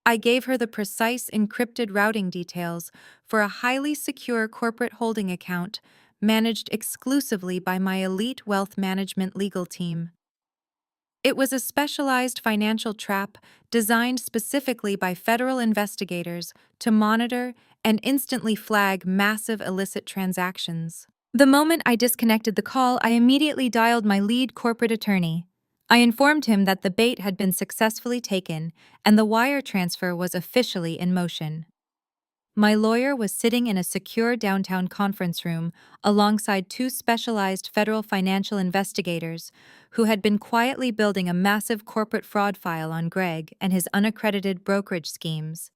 I gave her the precise encrypted routing details for a highly secure corporate holding account managed exclusively by my elite wealth management legal team. It was a specialized financial trap designed specifically by federal investigators to monitor and instantly flag massive illicit transactions. The moment I disconnected the call, I immediately dialed my lead corporate attorney. I informed him that the bait had been successfully taken and the wire transfer was officially in motion. My lawyer was sitting in a secure downtown conference room alongside two specialized federal financial investigators who had been quietly building a massive corporate fraud file on Greg and his unaccredited brokerage schemes.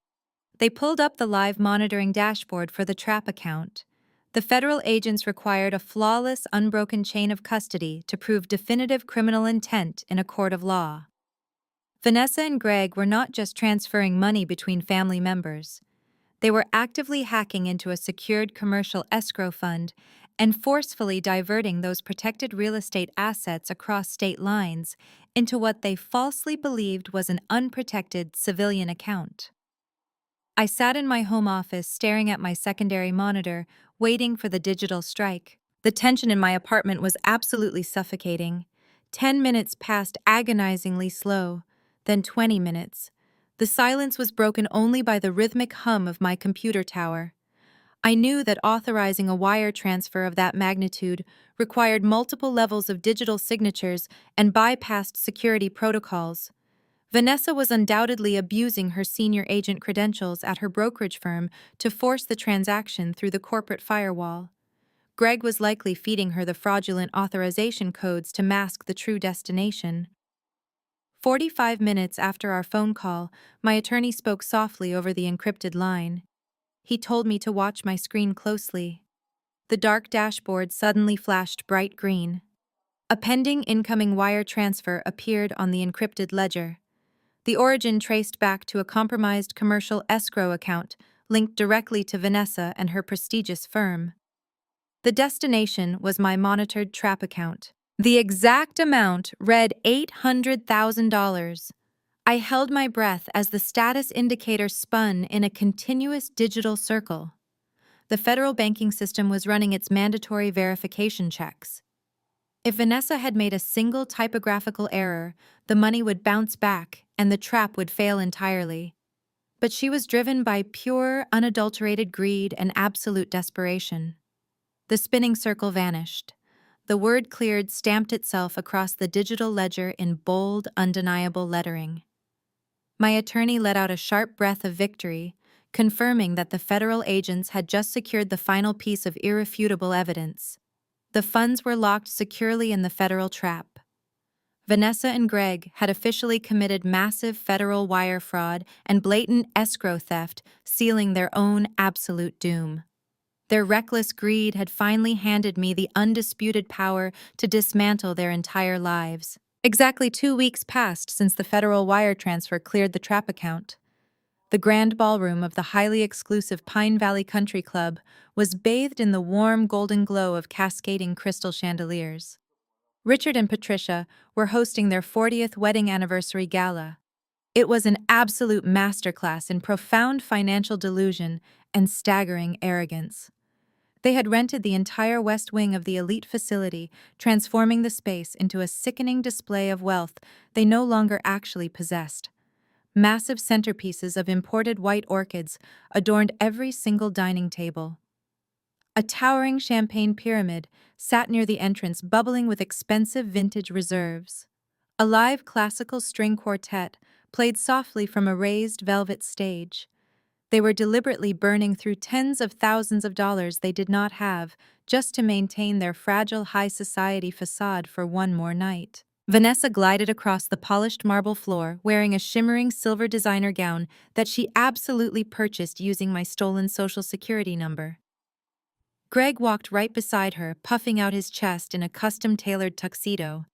They pulled up the live monitoring dashboard for the trap account. The federal agents required a flawless, unbroken chain of custody to prove definitive criminal intent in a court of law. Vanessa and Greg were not just transferring money between family members. They were actively hacking into a secured commercial escrow fund and forcefully diverting those protected real estate assets across state lines into what they falsely believed was an unprotected civilian account. I sat in my home office staring at my secondary monitor, waiting for the digital strike. The tension in my apartment was absolutely suffocating. 10 minutes passed agonizingly slow, then 20 minutes. The silence was broken only by the rhythmic hum of my computer tower. I knew that authorizing a wire transfer of that magnitude required multiple levels of digital signatures and bypassed security protocols. Vanessa was undoubtedly abusing her senior agent credentials at her brokerage firm to force the transaction through the corporate firewall. Greg was likely feeding her the fraudulent authorization codes to mask the true destination. 45 minutes after our phone call, my attorney spoke softly over the encrypted line. He told me to watch my screen closely. The dark dashboard suddenly flashed bright green. A pending incoming wire transfer appeared on the encrypted ledger. The origin traced back to a compromised commercial escrow account linked directly to Vanessa and her prestigious firm. The destination was my monitored trap account. The exact amount read $800,000. I held my breath as the status indicator spun in a continuous digital circle. The federal banking system was running its mandatory verification checks. If Vanessa had made a single typographical error, the money would bounce back and the trap would fail entirely. But she was driven by pure, unadulterated greed and absolute desperation. The spinning circle vanished. The word cleared stamped itself across the digital ledger in bold, undeniable lettering. My attorney let out a sharp breath of victory, confirming that the federal agents had just secured the final piece of irrefutable evidence. The funds were locked securely in the federal trap. Vanessa and Greg had officially committed massive federal wire fraud and blatant escrow theft, sealing their own absolute doom. Their reckless greed had finally handed me the undisputed power to dismantle their entire lives. Exactly 2 weeks passed since the federal wire transfer cleared the trap account. The grand ballroom of the highly exclusive Pine Valley Country Club was bathed in the warm golden glow of cascading crystal chandeliers. Richard and Patricia were hosting their 40th wedding anniversary gala. It was an absolute masterclass in profound financial delusion and staggering arrogance. They had rented the entire west wing of the elite facility, transforming the space into a sickening display of wealth they no longer actually possessed. Massive centerpieces of imported white orchids adorned every single dining table. A towering champagne pyramid sat near the entrance, bubbling with expensive vintage reserves. A live classical string quartet played softly from a raised velvet stage. They were deliberately burning through tens of thousands of dollars they did not have just to maintain their fragile high society facade for one more night. Vanessa glided across the polished marble floor wearing a shimmering silver designer gown that she absolutely purchased using my stolen social security number. Greg walked right beside her, puffing out his chest in a custom-tailored tuxedo.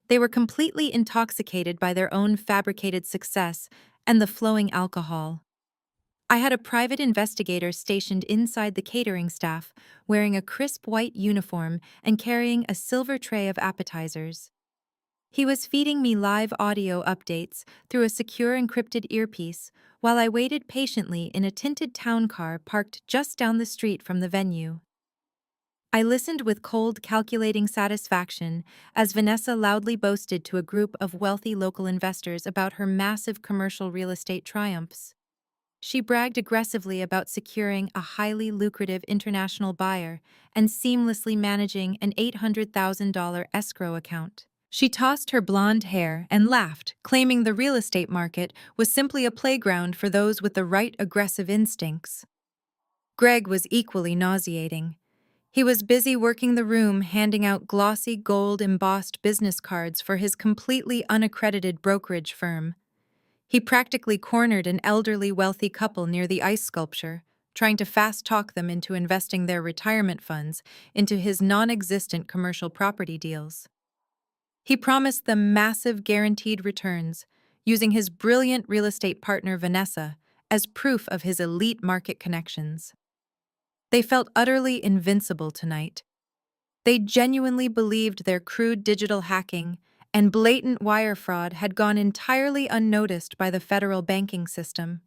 They were completely intoxicated by their own fabricated success and the flowing alcohol. I had a private investigator stationed inside the catering staff, wearing a crisp white uniform and carrying a silver tray of appetizers. He was feeding me live audio updates through a secure encrypted earpiece while I waited patiently in a tinted town car parked just down the street from the venue. I listened with cold, calculating satisfaction as Vanessa loudly boasted to a group of wealthy local investors about her massive commercial real estate triumphs. She bragged aggressively about securing a highly lucrative international buyer and seamlessly managing an $800,000 escrow account. She tossed her blonde hair and laughed, claiming the real estate market was simply a playground for those with the right aggressive instincts. Greg was equally nauseating. He was busy working the room handing out glossy gold-embossed business cards for his completely unaccredited brokerage firm. He practically cornered an elderly wealthy couple near the ice sculpture, trying to fast-talk them into investing their retirement funds into his non-existent commercial property deals. He promised them massive guaranteed returns, using his brilliant real estate partner Vanessa as proof of his elite market connections. They felt utterly invincible tonight. They genuinely believed their crude digital hacking and blatant wire fraud had gone entirely unnoticed by the federal banking system.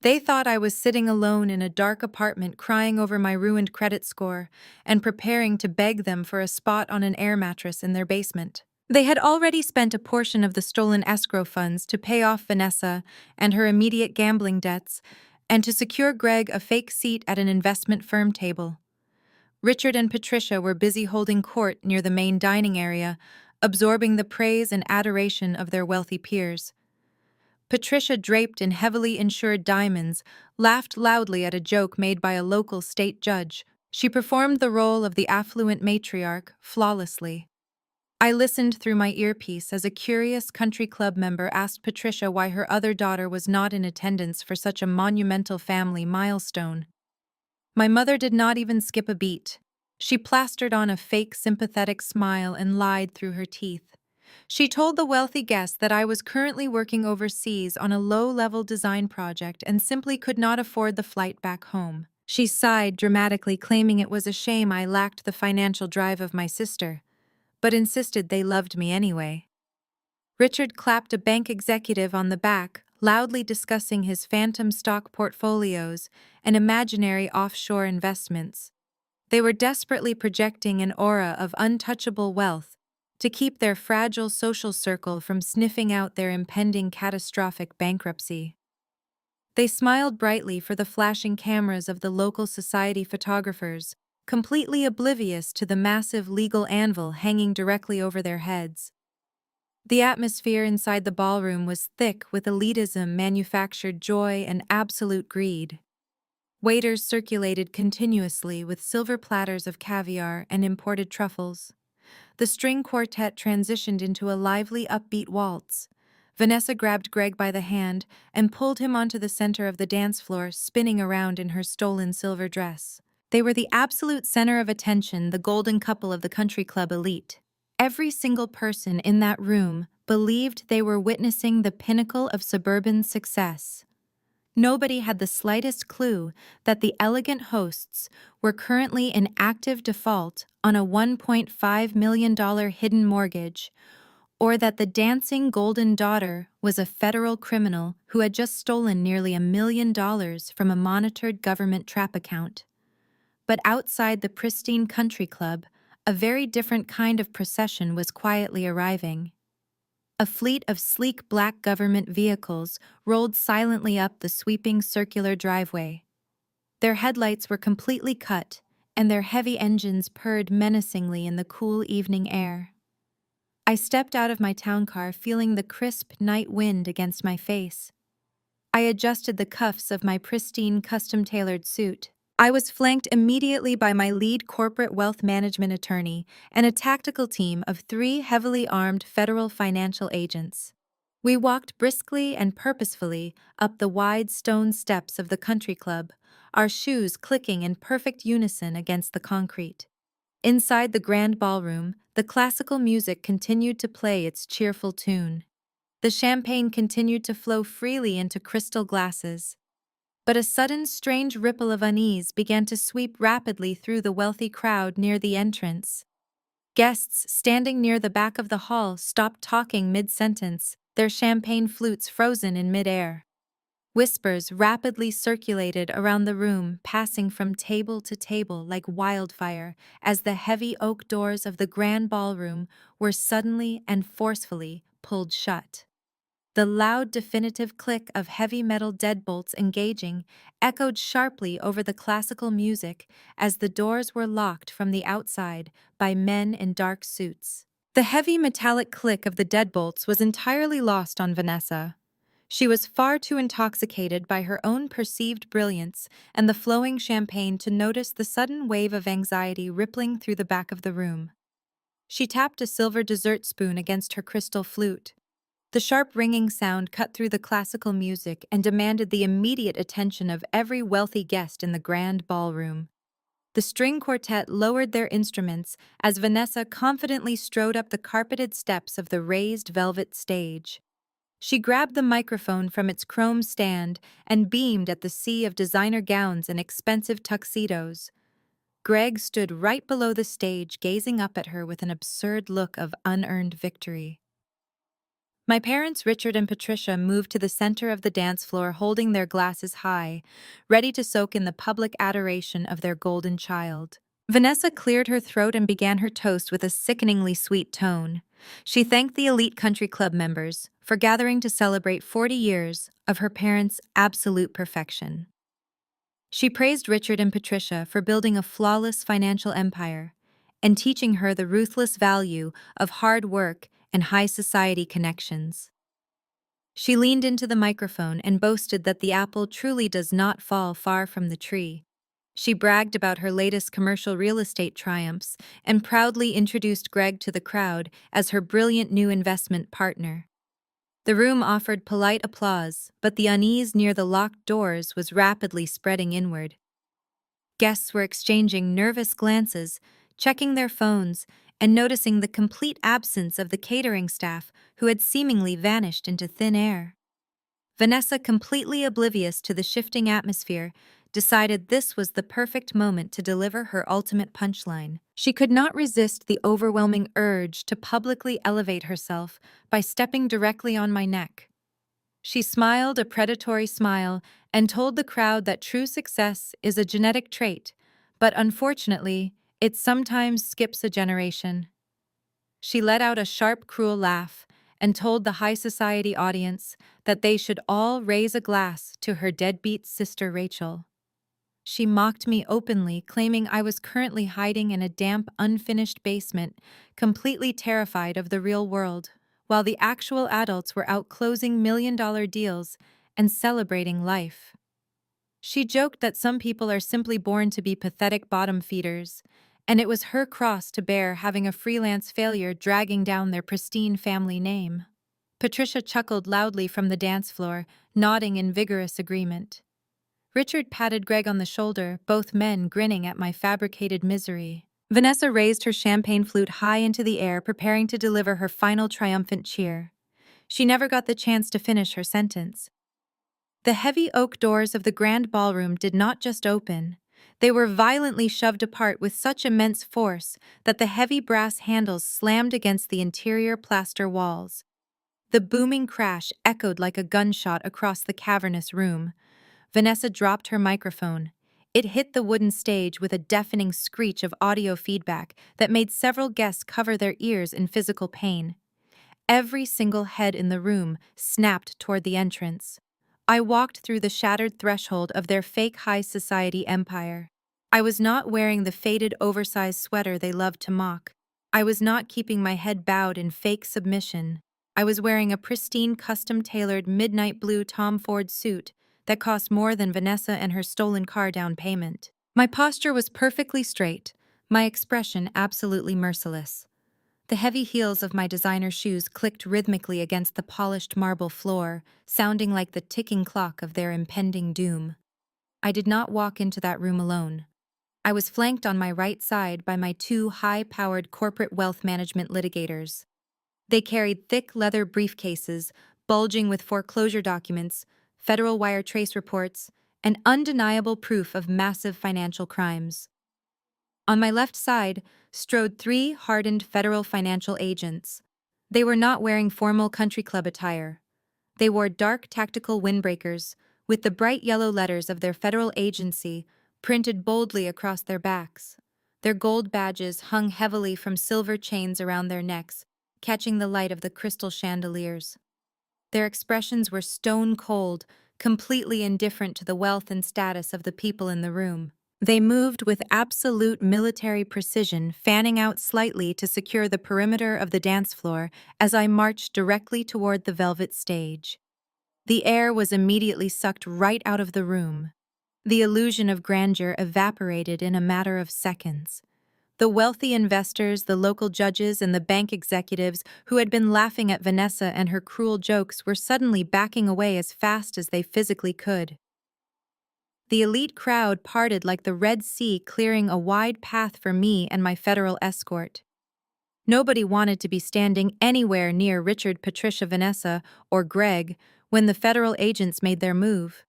They thought I was sitting alone in a dark apartment crying over my ruined credit score and preparing to beg them for a spot on an air mattress in their basement. They had already spent a portion of the stolen escrow funds to pay off Vanessa and her immediate gambling debts and to secure Greg a fake seat at an investment firm table. Richard and Patricia were busy holding court near the main dining area, absorbing the praise and adoration of their wealthy peers. Patricia, draped in heavily insured diamonds, laughed loudly at a joke made by a local state judge. She performed the role of the affluent matriarch flawlessly. I listened through my earpiece as a curious country club member asked Patricia why her other daughter was not in attendance for such a monumental family milestone. My mother did not even skip a beat. She plastered on a fake sympathetic smile and lied through her teeth. She told the wealthy guest that I was currently working overseas on a low-level design project and simply could not afford the flight back home. She sighed dramatically, claiming it was a shame I lacked the financial drive of my sister, but insisted they loved me anyway. Richard clapped a bank executive on the back, loudly discussing his phantom stock portfolios and imaginary offshore investments. They were desperately projecting an aura of untouchable wealth to keep their fragile social circle from sniffing out their impending catastrophic bankruptcy. They smiled brightly for the flashing cameras of the local society photographers, completely oblivious to the massive legal anvil hanging directly over their heads. The atmosphere inside the ballroom was thick with elitism, manufactured joy, and absolute greed. Waiters circulated continuously with silver platters of caviar and imported truffles. The string quartet transitioned into a lively, upbeat waltz. Vanessa grabbed Greg by the hand and pulled him onto the center of the dance floor, spinning around in her stolen silver dress. They were the absolute center of attention, the golden couple of the country club elite. Every single person in that room believed they were witnessing the pinnacle of suburban success. Nobody had the slightest clue that the elegant hosts were currently in active default on a $1.5 million hidden mortgage, or that the dancing golden daughter was a federal criminal who had just stolen nearly $1 million from a monitored government trap account. But outside the pristine country club, a very different kind of procession was quietly arriving. A fleet of sleek black government vehicles rolled silently up the sweeping circular driveway. Their headlights were completely cut, and their heavy engines purred menacingly in the cool evening air. I stepped out of my town car feeling the crisp night wind against my face. I adjusted the cuffs of my pristine, custom-tailored suit. I was flanked immediately by my lead corporate wealth management attorney and a tactical team of 3 heavily armed federal financial agents. We walked briskly and purposefully up the wide stone steps of the country club, our shoes clicking in perfect unison against the concrete. Inside the grand ballroom, the classical music continued to play its cheerful tune. The champagne continued to flow freely into crystal glasses. But a sudden strange ripple of unease began to sweep rapidly through the wealthy crowd near the entrance. Guests standing near the back of the hall stopped talking mid-sentence, their champagne flutes frozen in mid-air. Whispers rapidly circulated around the room, passing from table to table like wildfire, as the heavy oak doors of the grand ballroom were suddenly and forcefully pulled shut. The loud, definitive click of heavy metal deadbolts engaging echoed sharply over the classical music as the doors were locked from the outside by men in dark suits. The heavy metallic click of the deadbolts was entirely lost on Vanessa. She was far too intoxicated by her own perceived brilliance and the flowing champagne to notice the sudden wave of anxiety rippling through the back of the room. She tapped a silver dessert spoon against her crystal flute. The sharp ringing sound cut through the classical music and demanded the immediate attention of every wealthy guest in the grand ballroom. The string quartet lowered their instruments as Vanessa confidently strode up the carpeted steps of the raised velvet stage. She grabbed the microphone from its chrome stand and beamed at the sea of designer gowns and expensive tuxedos. Greg stood right below the stage, gazing up at her with an absurd look of unearned victory. My parents, Richard and Patricia, moved to the center of the dance floor holding their glasses high, ready to soak in the public adoration of their golden child. Vanessa cleared her throat and began her toast with a sickeningly sweet tone. She thanked the elite country club members for gathering to celebrate 40 years of her parents' absolute perfection. She praised Richard and Patricia for building a flawless financial empire and teaching her the ruthless value of hard work and high society connections. She leaned into the microphone and boasted that the apple truly does not fall far from the tree. She bragged about her latest commercial real estate triumphs and proudly introduced Greg to the crowd as her brilliant new investment partner. The room offered polite applause, but the unease near the locked doors was rapidly spreading inward. Guests were exchanging nervous glances, checking their phones, and noticing the complete absence of the catering staff who had seemingly vanished into thin air. Vanessa, completely oblivious to the shifting atmosphere, decided this was the perfect moment to deliver her ultimate punchline. She could not resist the overwhelming urge to publicly elevate herself by stepping directly on my neck. She smiled a predatory smile and told the crowd that true success is a genetic trait, but unfortunately, it sometimes skips a generation. She let out a sharp, cruel laugh and told the high society audience that they should all raise a glass to her deadbeat sister Rachel. She mocked me openly, claiming I was currently hiding in a damp, unfinished basement, completely terrified of the real world, while the actual adults were out closing million-dollar deals and celebrating life. She joked that some people are simply born to be pathetic bottom feeders, and it was her cross to bear having a freelance failure dragging down their pristine family name. Patricia chuckled loudly from the dance floor, nodding in vigorous agreement. Richard patted Greg on the shoulder, both men grinning at my fabricated misery. Vanessa raised her champagne flute high into the air, preparing to deliver her final triumphant cheer. She never got the chance to finish her sentence. The heavy oak doors of the grand ballroom did not just open. They were violently shoved apart with such immense force that the heavy brass handles slammed against the interior plaster walls. The booming crash echoed like a gunshot across the cavernous room. Vanessa dropped her microphone. It hit the wooden stage with a deafening screech of audio feedback that made several guests cover their ears in physical pain. Every single head in the room snapped toward the entrance. I walked through the shattered threshold of their fake high society empire. I was not wearing the faded oversized sweater they loved to mock. I was not keeping my head bowed in fake submission. I was wearing a pristine, custom-tailored midnight blue Tom Ford suit that cost more than Vanessa and her stolen car down payment. My posture was perfectly straight, my expression absolutely merciless. The heavy heels of my designer shoes clicked rhythmically against the polished marble floor, sounding like the ticking clock of their impending doom. I did not walk into that room alone. I was flanked on my right side by my two high-powered corporate wealth management litigators. They carried thick leather briefcases, bulging with foreclosure documents, federal wire trace reports, and undeniable proof of massive financial crimes. On my left side strode three hardened federal financial agents. They were not wearing formal country club attire. They wore dark tactical windbreakers, with the bright yellow letters of their federal agency printed boldly across their backs. Their gold badges hung heavily from silver chains around their necks, catching the light of the crystal chandeliers. Their expressions were stone cold, completely indifferent to the wealth and status of the people in the room. They moved with absolute military precision, fanning out slightly to secure the perimeter of the dance floor as I marched directly toward the velvet stage. The air was immediately sucked right out of the room. The illusion of grandeur evaporated in a matter of seconds. The wealthy investors, the local judges, and the bank executives who had been laughing at Vanessa and her cruel jokes were suddenly backing away as fast as they physically could. The elite crowd parted like the Red Sea, clearing a wide path for me and my federal escort. Nobody wanted to be standing anywhere near Richard, Patricia, Vanessa, or Greg when the federal agents made their move.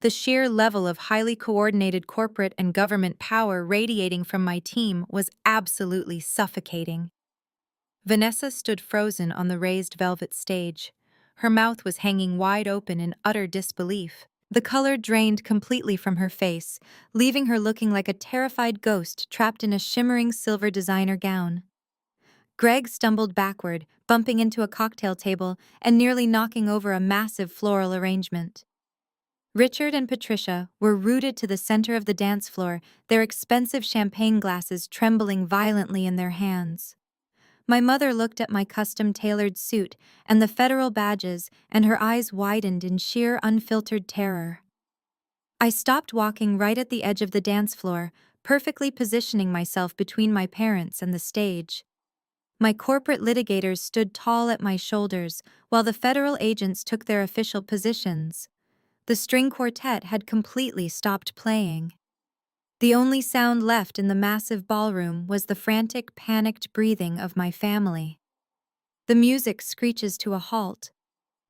The sheer level of highly coordinated corporate and government power radiating from my team was absolutely suffocating. Vanessa stood frozen on the raised velvet stage. Her mouth was hanging wide open in utter disbelief. The color drained completely from her face, leaving her looking like a terrified ghost trapped in a shimmering silver designer gown. Greg stumbled backward, bumping into a cocktail table and nearly knocking over a massive floral arrangement. Richard and Patricia were rooted to the center of the dance floor, their expensive champagne glasses trembling violently in their hands. My mother looked at my custom-tailored suit and the federal badges, and her eyes widened in sheer unfiltered terror. I stopped walking right at the edge of the dance floor, perfectly positioning myself between my parents and the stage. My corporate litigators stood tall at my shoulders, while the federal agents took their official positions. The string quartet had completely stopped playing. The only sound left in the massive ballroom was the frantic, panicked breathing of my family. The music screeches to a halt.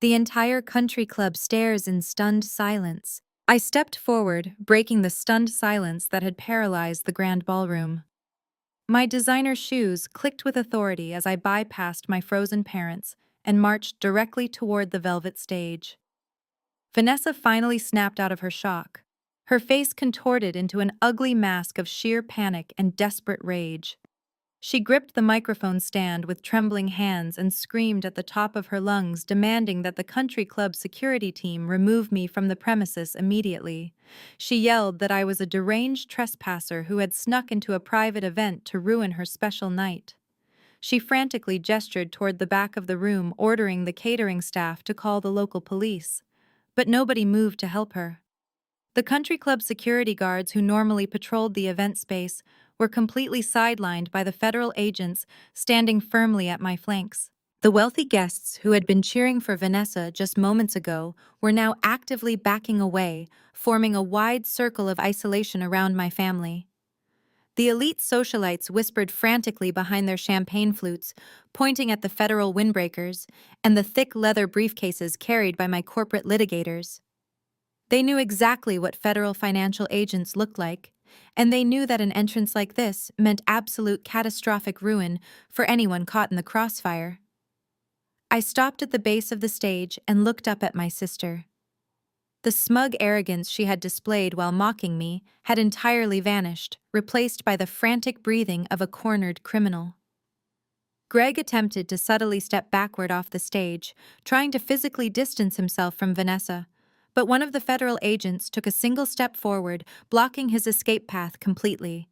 The entire country club stares in stunned silence. I stepped forward, breaking the stunned silence that had paralyzed the grand ballroom. My designer shoes clicked with authority as I bypassed my frozen parents and marched directly toward the velvet stage. Vanessa finally snapped out of her shock. Her face contorted into an ugly mask of sheer panic and desperate rage. She gripped the microphone stand with trembling hands and screamed at the top of her lungs, demanding that the country club security team remove me from the premises immediately. She yelled that I was a deranged trespasser who had snuck into a private event to ruin her special night. She frantically gestured toward the back of the room, ordering the catering staff to call the local police. But nobody moved to help her. The country club security guards who normally patrolled the event space were completely sidelined by the federal agents standing firmly at my flanks. The wealthy guests who had been cheering for Vanessa just moments ago were now actively backing away, forming a wide circle of isolation around my family. The elite socialites whispered frantically behind their champagne flutes, pointing at the federal windbreakers and the thick leather briefcases carried by my corporate litigators. They knew exactly what federal financial agents looked like, and they knew that an entrance like this meant absolute catastrophic ruin for anyone caught in the crossfire. I stopped at the base of the stage and looked up at my sister. The smug arrogance she had displayed while mocking me had entirely vanished, replaced by the frantic breathing of a cornered criminal. Greg attempted to subtly step backward off the stage, trying to physically distance himself from Vanessa. But one of the federal agents took a single step forward, blocking his escape path completely.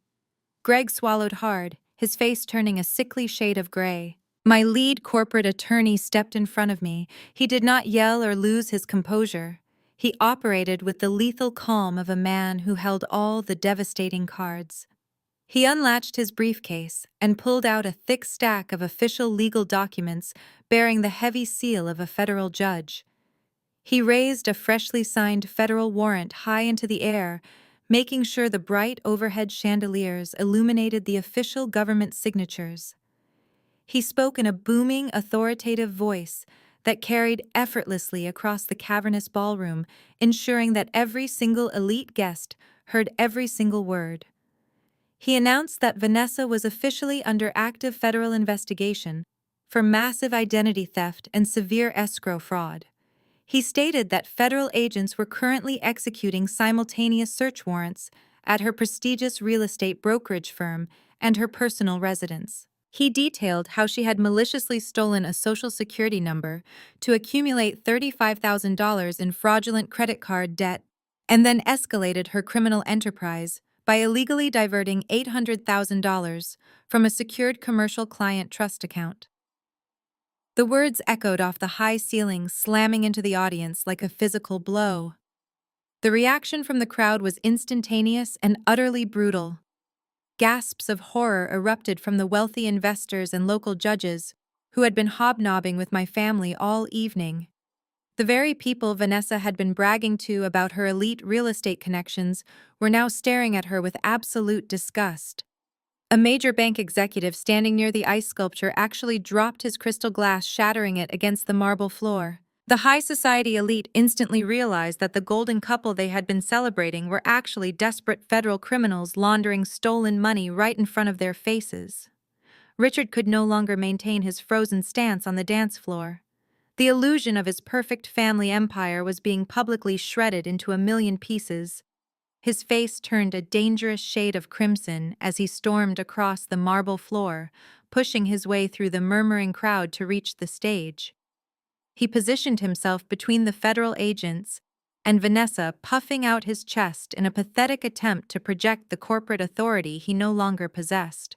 Greg swallowed hard, his face turning a sickly shade of gray. My lead corporate attorney stepped in front of me. He did not yell or lose his composure. He operated with the lethal calm of a man who held all the devastating cards. He unlatched his briefcase and pulled out a thick stack of official legal documents bearing the heavy seal of a federal judge. He raised a freshly signed federal warrant high into the air, making sure the bright overhead chandeliers illuminated the official government signatures. He spoke in a booming, authoritative voice that carried effortlessly across the cavernous ballroom, ensuring that every single elite guest heard every single word. He announced that Vanessa was officially under active federal investigation for massive identity theft and severe escrow fraud. He stated that federal agents were currently executing simultaneous search warrants at her prestigious real estate brokerage firm and her personal residence. He detailed how she had maliciously stolen a social security number to accumulate $35,000 in fraudulent credit card debt and then escalated her criminal enterprise by illegally diverting $800,000 from a secured commercial client trust account. The words echoed off the high ceiling, slamming into the audience like a physical blow. The reaction from the crowd was instantaneous and utterly brutal. Gasps of horror erupted from the wealthy investors and local judges who had been hobnobbing with my family all evening. The very people Vanessa had been bragging to about her elite real estate connections were now staring at her with absolute disgust. A major bank executive standing near the ice sculpture actually dropped his crystal glass, shattering it against the marble floor. The high society elite instantly realized that the golden couple they had been celebrating were actually desperate federal criminals laundering stolen money right in front of their faces. Richard could no longer maintain his frozen stance on the dance floor. The illusion of his perfect family empire was being publicly shredded into a million pieces. His face turned a dangerous shade of crimson as he stormed across the marble floor, pushing his way through the murmuring crowd to reach the stage. He positioned himself between the federal agents and Vanessa, puffing out his chest in a pathetic attempt to project the corporate authority he no longer possessed.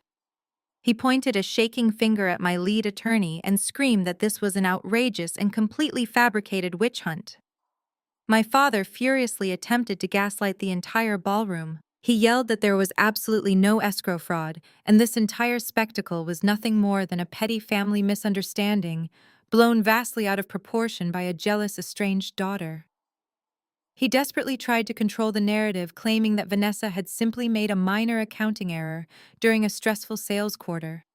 He pointed a shaking finger at my lead attorney and screamed that this was an outrageous and completely fabricated witch hunt. My father furiously attempted to gaslight the entire ballroom. He yelled that there was absolutely no escrow fraud, and this entire spectacle was nothing more than a petty family misunderstanding, blown vastly out of proportion by a jealous, estranged daughter. He desperately tried to control the narrative, claiming that Vanessa had simply made a minor accounting error during a stressful sales quarter.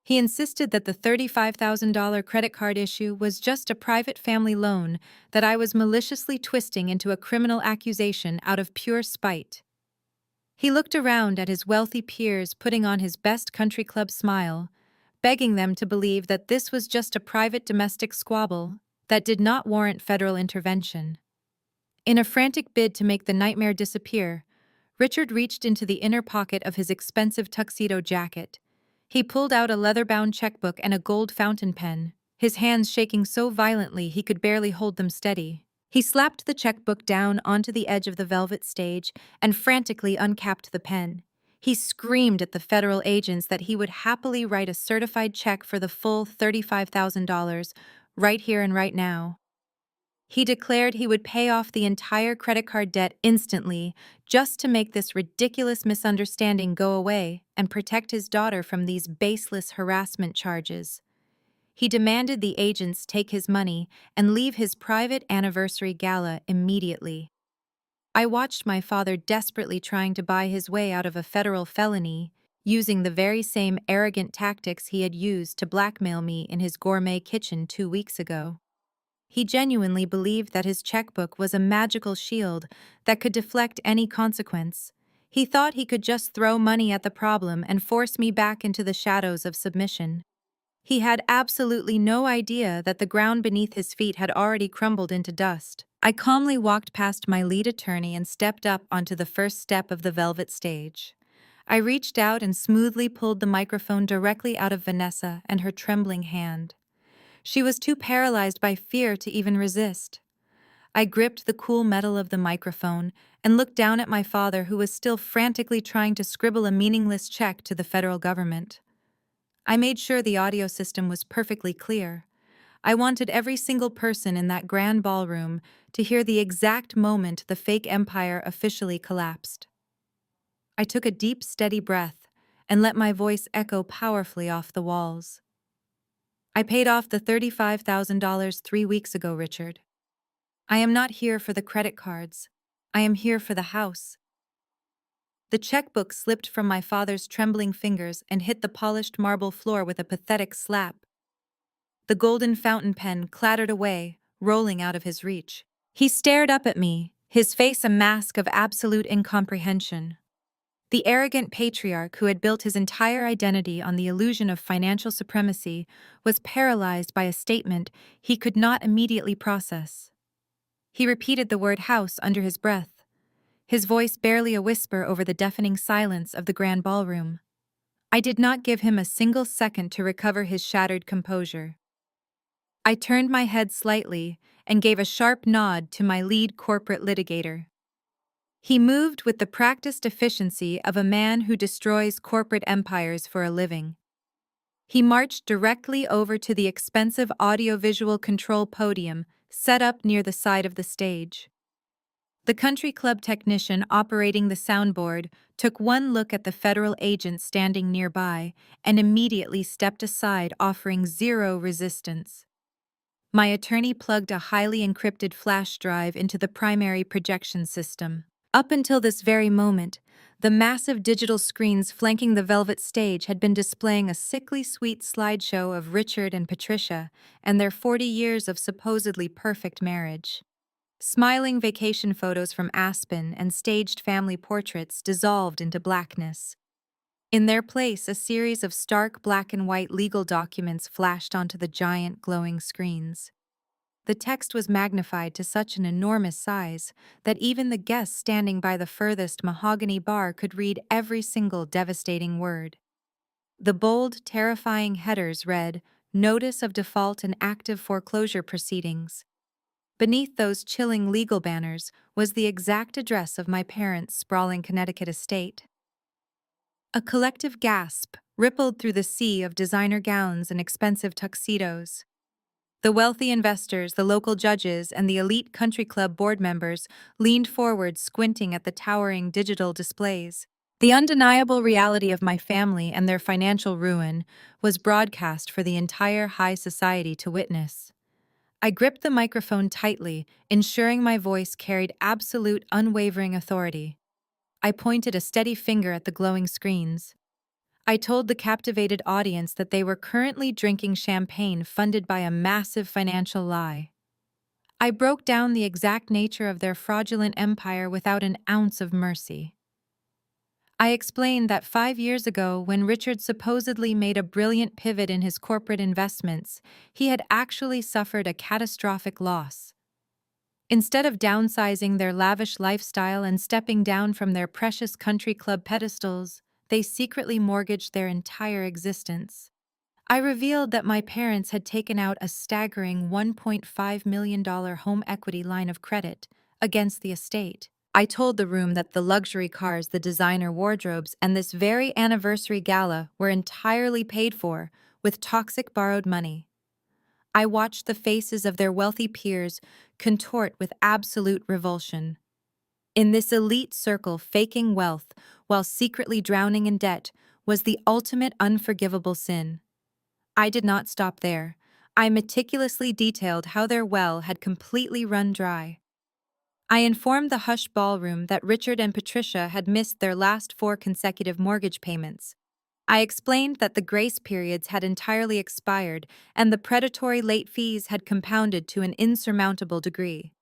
He insisted that the $35,000 credit card issue was just a private family loan that I was maliciously twisting into a criminal accusation out of pure spite. He looked around at his wealthy peers, putting on his best country club smile, begging them to believe that this was just a private domestic squabble that did not warrant federal intervention. In a frantic bid to make the nightmare disappear, Richard reached into the inner pocket of his expensive tuxedo jacket. He pulled out a leather-bound checkbook and a gold fountain pen, his hands shaking so violently he could barely hold them steady. He slapped the checkbook down onto the edge of the velvet stage and frantically uncapped the pen. He screamed at the federal agents that he would happily write a certified check for the full $35,000 right here and right now. He declared he would pay off the entire credit card debt instantly just to make this ridiculous misunderstanding go away and protect his daughter from these baseless harassment charges. He demanded the agents take his money and leave his private anniversary gala immediately. I watched my father desperately trying to buy his way out of a federal felony, using the very same arrogant tactics he had used to blackmail me in his gourmet kitchen 2 weeks ago. He genuinely believed that his checkbook was a magical shield that could deflect any consequence. He thought he could just throw money at the problem and force me back into the shadows of submission. He had absolutely no idea that the ground beneath his feet had already crumbled into dust. I calmly walked past my lead attorney and stepped up onto the first step of the velvet stage. I reached out and smoothly pulled the microphone directly out of Vanessa and her trembling hand. She was too paralyzed by fear to even resist. I gripped the cool metal of the microphone and looked down at my father, who was still frantically trying to scribble a meaningless check to the federal government. I made sure the audio system was perfectly clear. I wanted every single person in that grand ballroom to hear the exact moment the fake empire officially collapsed. I took a deep, steady breath and let my voice echo powerfully off the walls. I paid off the $35,000 3 weeks ago, Richard. I am not here for the credit cards. I am here for the house. The checkbook slipped from my father's trembling fingers and hit the polished marble floor with a pathetic slap. The golden fountain pen clattered away, rolling out of his reach. He stared up at me, his face a mask of absolute incomprehension. The arrogant patriarch who had built his entire identity on the illusion of financial supremacy was paralyzed by a statement he could not immediately process. He repeated the word house under his breath, his voice barely a whisper over the deafening silence of the grand ballroom. I did not give him a single second to recover his shattered composure. I turned my head slightly and gave a sharp nod to my lead corporate litigator. He moved with the practiced efficiency of a man who destroys corporate empires for a living. He marched directly over to the expensive audiovisual control podium set up near the side of the stage. The country club technician operating the soundboard took one look at the federal agent standing nearby and immediately stepped aside, offering zero resistance. My attorney plugged a highly encrypted flash drive into the primary projection system. Up until this very moment, the massive digital screens flanking the velvet stage had been displaying a sickly sweet slideshow of Richard and Patricia and their 40 years of supposedly perfect marriage. Smiling vacation photos from Aspen and staged family portraits dissolved into blackness. In their place, a series of stark black and white legal documents flashed onto the giant glowing screens. The text was magnified to such an enormous size that even the guest standing by the furthest mahogany bar could read every single devastating word. The bold, terrifying headers read, "Notice of Default and Active Foreclosure Proceedings." Beneath those chilling legal banners was the exact address of my parents' sprawling Connecticut estate. A collective gasp rippled through the sea of designer gowns and expensive tuxedos. The wealthy investors, the local judges, and the elite country club board members leaned forward, squinting at the towering digital displays. The undeniable reality of my family and their financial ruin was broadcast for the entire high society to witness. I gripped the microphone tightly, ensuring my voice carried absolute, unwavering authority. I pointed a steady finger at the glowing screens. I told the captivated audience that they were currently drinking champagne funded by a massive financial lie. I broke down the exact nature of their fraudulent empire without an ounce of mercy. I explained that 5 years ago, when Richard supposedly made a brilliant pivot in his corporate investments, he had actually suffered a catastrophic loss. Instead of downsizing their lavish lifestyle and stepping down from their precious country club pedestals, they secretly mortgaged their entire existence. I revealed that my parents had taken out a staggering $1.5 million home equity line of credit against the estate. I told the room that the luxury cars, the designer wardrobes, and this very anniversary gala were entirely paid for with toxic borrowed money. I watched the faces of their wealthy peers contort with absolute revulsion. In this elite circle, faking wealth while secretly drowning in debt was the ultimate unforgivable sin. I did not stop there. I meticulously detailed how their well had completely run dry. I informed the hushed ballroom that Richard and Patricia had missed their last 4 consecutive mortgage payments. I explained that the grace periods had entirely expired and the predatory late fees had compounded to an insurmountable degree.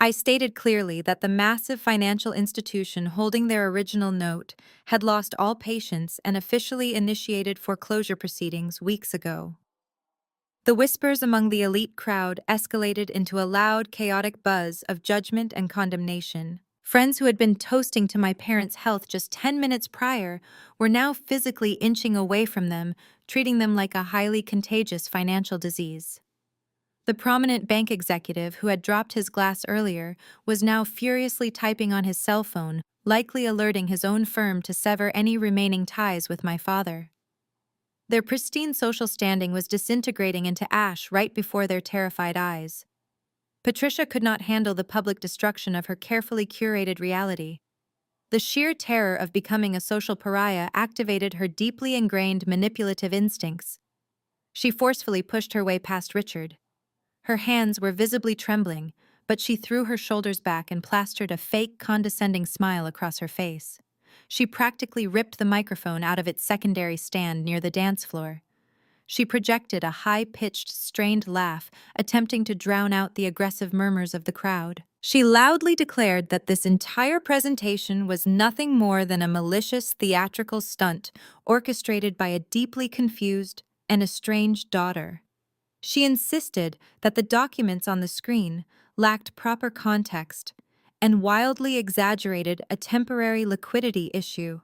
I stated clearly that the massive financial institution holding their original note had lost all patience and officially initiated foreclosure proceedings weeks ago. The whispers among the elite crowd escalated into a loud, chaotic buzz of judgment and condemnation. Friends who had been toasting to my parents' health just 10 minutes prior were now physically inching away from them, treating them like a highly contagious financial disease. The prominent bank executive who had dropped his glass earlier was now furiously typing on his cell phone, likely alerting his own firm to sever any remaining ties with my father. Their pristine social standing was disintegrating into ash right before their terrified eyes. Patricia could not handle the public destruction of her carefully curated reality. The sheer terror of becoming a social pariah activated her deeply ingrained manipulative instincts. She forcefully pushed her way past Richard. Her hands were visibly trembling, but she threw her shoulders back and plastered a fake, condescending smile across her face. She practically ripped the microphone out of its secondary stand near the dance floor. She projected a high-pitched, strained laugh, attempting to drown out the aggressive murmurs of the crowd. She loudly declared that this entire presentation was nothing more than a malicious theatrical stunt orchestrated by a deeply confused and estranged daughter. She insisted that the documents on the screen lacked proper context and wildly exaggerated a temporary liquidity issue.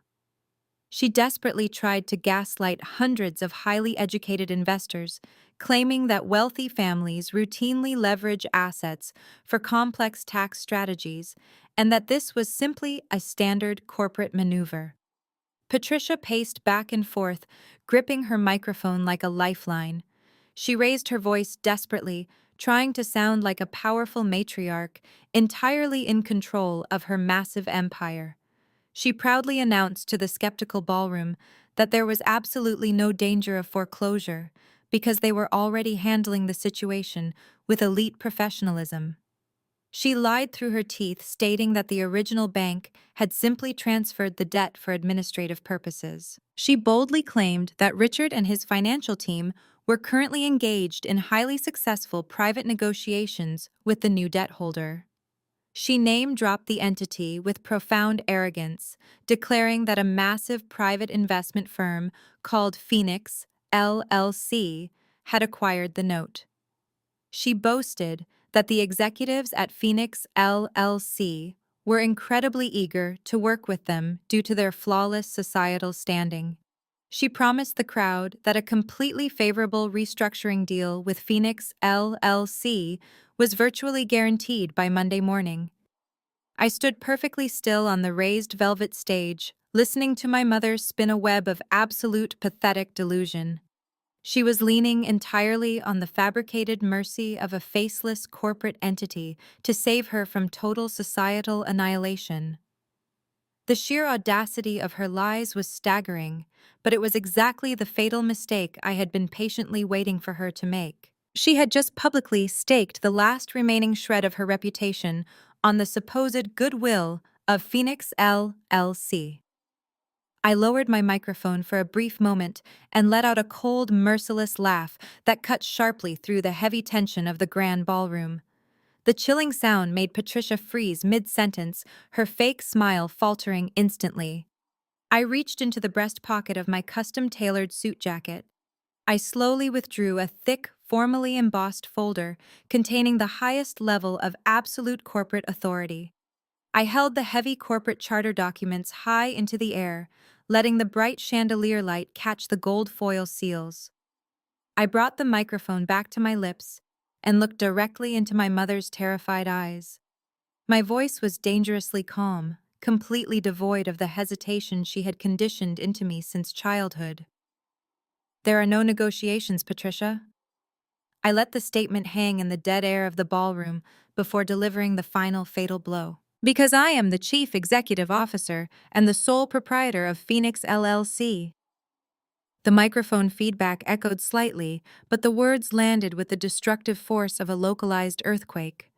She desperately tried to gaslight hundreds of highly educated investors, claiming that wealthy families routinely leverage assets for complex tax strategies and that this was simply a standard corporate maneuver. Patricia paced back and forth, gripping her microphone like a lifeline. She raised her voice desperately, trying to sound like a powerful matriarch, entirely in control of her massive empire. She proudly announced to the skeptical ballroom that there was absolutely no danger of foreclosure because they were already handling the situation with elite professionalism. She lied through her teeth, stating that the original bank had simply transferred the debt for administrative purposes. She boldly claimed that Richard and his financial team were currently engaged in highly successful private negotiations with the new debt holder. She name-dropped the entity with profound arrogance, declaring that a massive private investment firm called Phoenix, LLC, had acquired the note. She boasted that the executives at Phoenix, LLC, were incredibly eager to work with them due to their flawless societal standing. She promised the crowd that a completely favorable restructuring deal with Phoenix, LLC, was virtually guaranteed by Monday morning. I stood perfectly still on the raised velvet stage, listening to my mother spin a web of absolute pathetic delusion. She was leaning entirely on the fabricated mercy of a faceless corporate entity to save her from total societal annihilation. The sheer audacity of her lies was staggering, but it was exactly the fatal mistake I had been patiently waiting for her to make. She had just publicly staked the last remaining shred of her reputation on the supposed goodwill of Phoenix LLC. I lowered my microphone for a brief moment and let out a cold, merciless laugh that cut sharply through the heavy tension of the grand ballroom. The chilling sound made Patricia freeze mid-sentence, her fake smile faltering instantly. I reached into the breast pocket of my custom-tailored suit jacket. I slowly withdrew a thick, formally embossed folder containing the highest level of absolute corporate authority. I held the heavy corporate charter documents high into the air, letting the bright chandelier light catch the gold foil seals. I brought the microphone back to my lips and looked directly into my mother's terrified eyes. My voice was dangerously calm, completely devoid of the hesitation she had conditioned into me since childhood. There are no negotiations, Patricia. I let the statement hang in the dead air of the ballroom before delivering the final fatal blow. Because I am the chief executive officer and the sole proprietor of Phoenix LLC. The microphone feedback echoed slightly, but the words landed with the destructive force of a localized earthquake.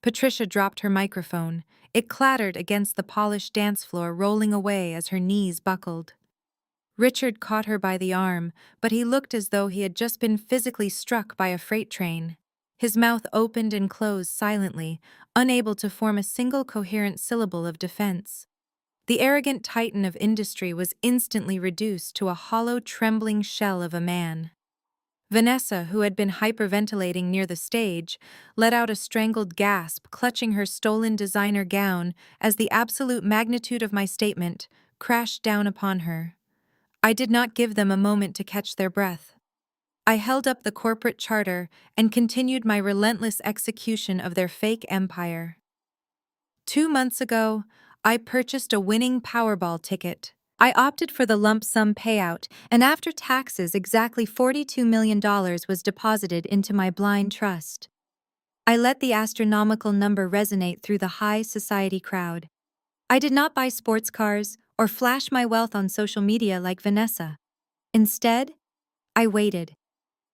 Patricia dropped her microphone. It clattered against the polished dance floor, rolling away as her knees buckled. Richard caught her by the arm, but he looked as though he had just been physically struck by a freight train. His mouth opened and closed silently, unable to form a single coherent syllable of defense. The arrogant titan of industry was instantly reduced to a hollow, trembling shell of a man. Vanessa, who had been hyperventilating near the stage, let out a strangled gasp, clutching her stolen designer gown as the absolute magnitude of my statement crashed down upon her. I did not give them a moment to catch their breath. I held up the corporate charter and continued my relentless execution of their fake empire. 2 months ago, I purchased a winning Powerball ticket, I opted for the lump sum payout, and after taxes, exactly $42 million was deposited into my blind trust. I let the astronomical number resonate through the high society crowd. I did not buy sports cars or flash my wealth on social media like Vanessa. Instead, I waited.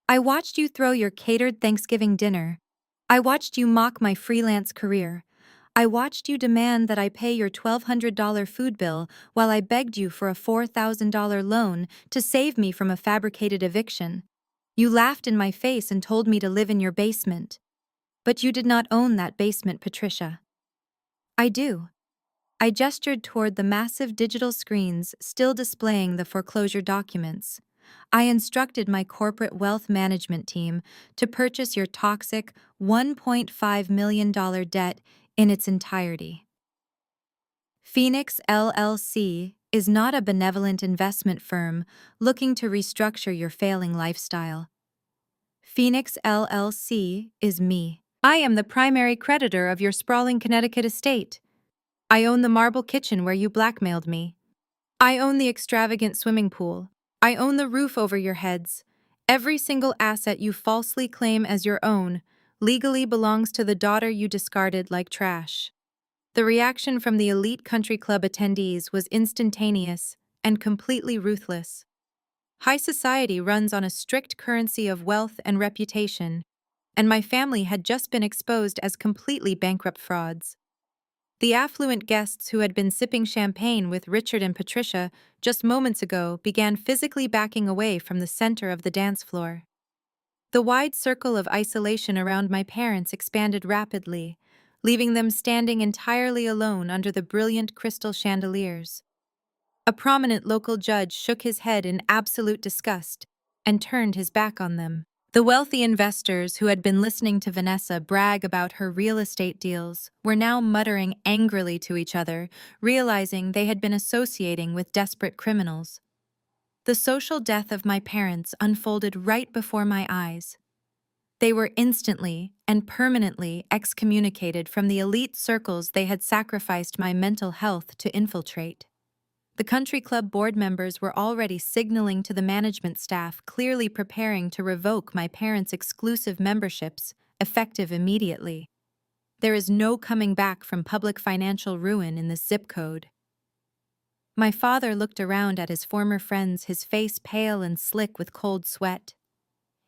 I watched you throw your catered Thanksgiving dinner. I watched you mock my freelance career. I watched you demand that I pay your $1,200 food bill while I begged you for a $4,000 loan to save me from a fabricated eviction. You laughed in my face and told me to live in your basement. But you did not own that basement, Patricia. I do. I gestured toward the massive digital screens still displaying the foreclosure documents. I instructed my corporate wealth management team to purchase your toxic $1.5 million debt in its entirety. Phoenix LLC is not a benevolent investment firm looking to restructure your failing lifestyle. Phoenix LLC is me. I am the primary creditor of your sprawling Connecticut estate. I own the marble kitchen where you blackmailed me. I own the extravagant swimming pool. I own the roof over your heads. Every single asset you falsely claim as your own legally belongs to the daughter you discarded like trash. The reaction from the elite country club attendees was instantaneous and completely ruthless. High society runs on a strict currency of wealth and reputation, and my family had just been exposed as completely bankrupt frauds. The affluent guests who had been sipping champagne with Richard and Patricia just moments ago began physically backing away from the center of the dance floor. The wide circle of isolation around my parents expanded rapidly, leaving them standing entirely alone under the brilliant crystal chandeliers. A prominent local judge shook his head in absolute disgust and turned his back on them. The wealthy investors who had been listening to Vanessa brag about her real estate deals were now muttering angrily to each other, realizing they had been associating with desperate criminals. The social death of my parents unfolded right before my eyes. They were instantly and permanently excommunicated from the elite circles they had sacrificed my mental health to infiltrate. The country club board members were already signaling to the management staff, clearly preparing to revoke my parents' exclusive memberships, effective immediately. There is no coming back from public financial ruin in this zip code. My father looked around at his former friends, his face pale and slick with cold sweat.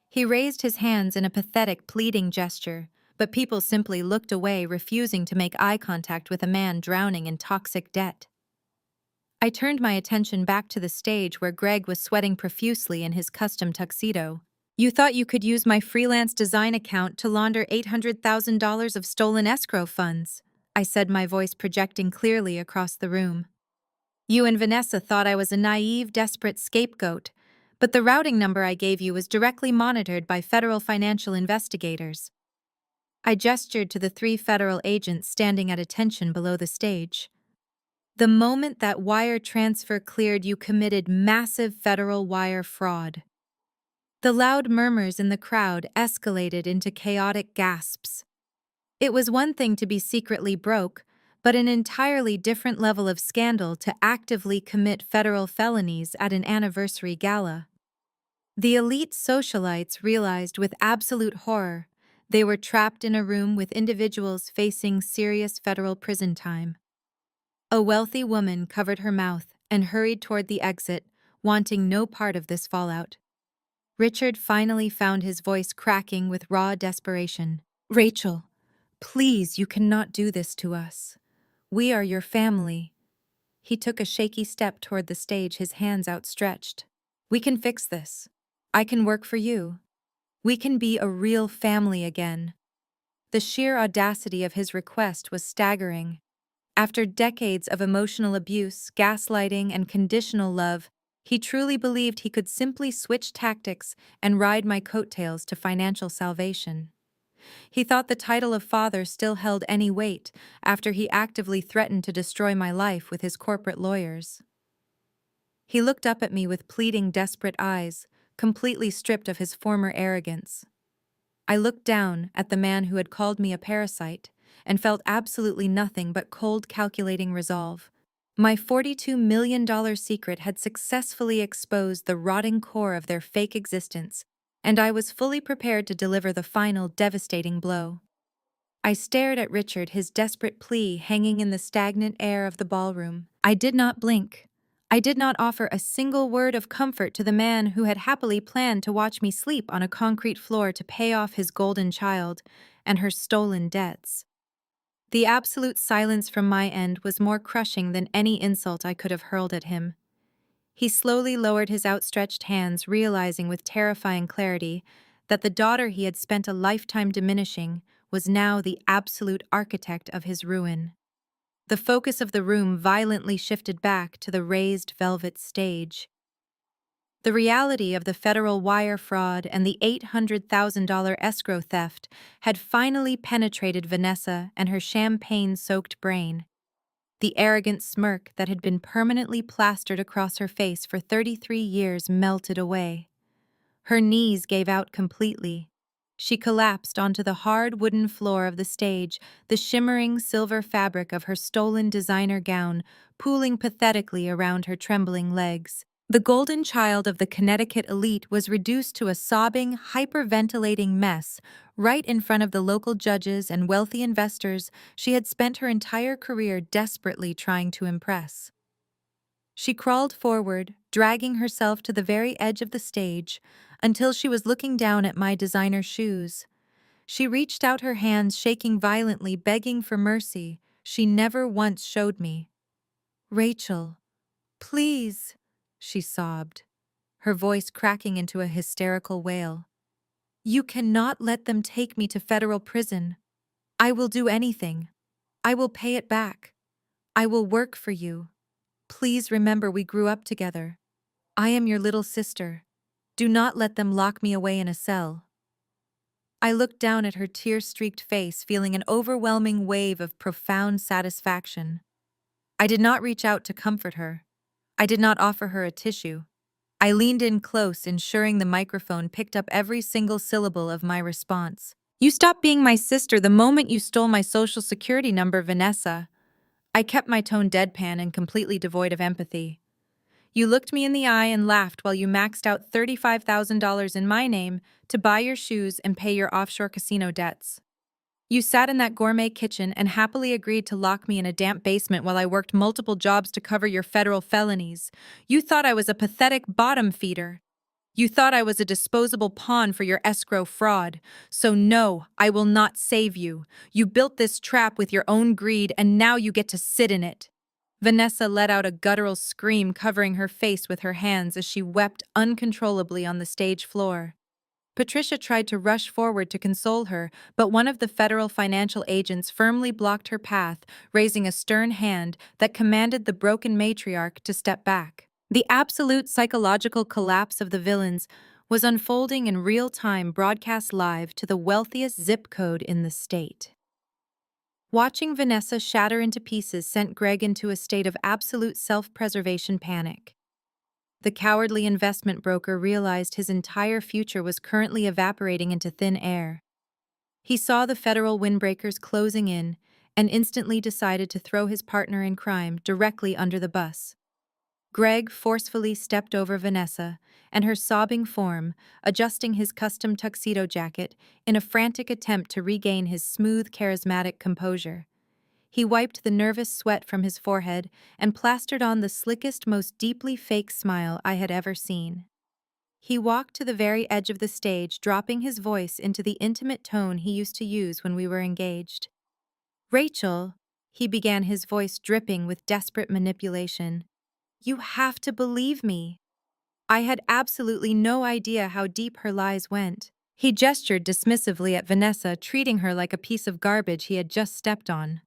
He raised his hands in a pathetic, pleading gesture, but people simply looked away, refusing to make eye contact with a man drowning in toxic debt. I turned my attention back to the stage where Greg was sweating profusely in his custom tuxedo. You thought you could use my freelance design account to launder $800,000 of stolen escrow funds, I said, my voice projecting clearly across the room. You and Vanessa thought I was a naive, desperate scapegoat, but the routing number I gave you was directly monitored by federal financial investigators. I gestured to the 3 federal agents standing at attention below the stage. The moment that wire transfer cleared, you committed massive federal wire fraud. The loud murmurs in the crowd escalated into chaotic gasps. It was one thing to be secretly broke, but an entirely different level of scandal to actively commit federal felonies at an anniversary gala. The elite socialites realized with absolute horror they were trapped in a room with individuals facing serious federal prison time. A wealthy woman covered her mouth and hurried toward the exit, wanting no part of this fallout. Richard finally found his voice cracking with raw desperation. Rachel, please, you cannot do this to us. We are your family. He took a shaky step toward the stage, his hands outstretched. We can fix this. I can work for you. We can be a real family again. The sheer audacity of his request was staggering. After decades of emotional abuse, gaslighting, and conditional love, he truly believed he could simply switch tactics and ride my coattails to financial salvation. He thought the title of father still held any weight after he actively threatened to destroy my life with his corporate lawyers. He looked up at me with pleading, desperate eyes, completely stripped of his former arrogance. I looked down at the man who had called me a parasite and felt absolutely nothing but cold, calculating resolve. My $42 million secret had successfully exposed the rotting core of their fake existence, and I was fully prepared to deliver the final devastating blow. I stared at Richard, his desperate plea hanging in the stagnant air of the ballroom. I did not blink. I did not offer a single word of comfort to the man who had happily planned to watch me sleep on a concrete floor to pay off his golden child and her stolen debts. The absolute silence from my end was more crushing than any insult I could have hurled at him. He slowly lowered his outstretched hands, realizing with terrifying clarity that the daughter he had spent a lifetime diminishing was now the absolute architect of his ruin. The focus of the room violently shifted back to the raised velvet stage. The reality of the federal wire fraud and the $800,000 escrow theft had finally penetrated Vanessa and her champagne-soaked brain. The arrogant smirk that had been permanently plastered across her face for 33 years melted away. Her knees gave out completely. She collapsed onto the hard wooden floor of the stage, the shimmering silver fabric of her stolen designer gown pooling pathetically around her trembling legs. The golden child of the Connecticut elite was reduced to a sobbing, hyperventilating mess right in front of the local judges and wealthy investors she had spent her entire career desperately trying to impress. She crawled forward, dragging herself to the very edge of the stage, until she was looking down at my designer shoes. She reached out her hands, shaking violently, begging for mercy. She never once showed me. "Rachel, please," she sobbed, her voice cracking into a hysterical wail. "You cannot let them take me to federal prison. I will do anything. I will pay it back. I will work for you. Please remember we grew up together. I am your little sister. Do not let them lock me away in a cell." I looked down at her tear-streaked face, feeling an overwhelming wave of profound satisfaction. I did not reach out to comfort her. I did not offer her a tissue. I leaned in close, ensuring the microphone picked up every single syllable of my response. "You stopped being my sister the moment you stole my social security number, Vanessa." I kept my tone deadpan and completely devoid of empathy. "You looked me in the eye and laughed while you maxed out $35,000 in my name to buy your shoes and pay your offshore casino debts. You sat in that gourmet kitchen and happily agreed to lock me in a damp basement while I worked multiple jobs to cover your federal felonies. You thought I was a pathetic bottom feeder. You thought I was a disposable pawn for your escrow fraud. So no, I will not save you. You built this trap with your own greed, and now you get to sit in it." Vanessa let out a guttural scream, covering her face with her hands as she wept uncontrollably on the stage floor. Patricia tried to rush forward to console her, but one of the federal financial agents firmly blocked her path, raising a stern hand that commanded the broken matriarch to step back. The absolute psychological collapse of the villains was unfolding in real time, broadcast live to the wealthiest zip code in the state. Watching Vanessa shatter into pieces sent Greg into a state of absolute self-preservation panic. The cowardly investment broker realized his entire future was currently evaporating into thin air. He saw the federal windbreakers closing in and instantly decided to throw his partner in crime directly under the bus. Greg forcefully stepped over Vanessa and her sobbing form, adjusting his custom tuxedo jacket in a frantic attempt to regain his smooth, charismatic composure. He wiped the nervous sweat from his forehead and plastered on the slickest, most deeply fake smile I had ever seen. He walked to the very edge of the stage, dropping his voice into the intimate tone he used to use when we were engaged. "Rachel," he began, his voice dripping with desperate manipulation, "you have to believe me." I had absolutely no idea how deep her lies went. He gestured dismissively at Vanessa, treating her like a piece of garbage he had just stepped on.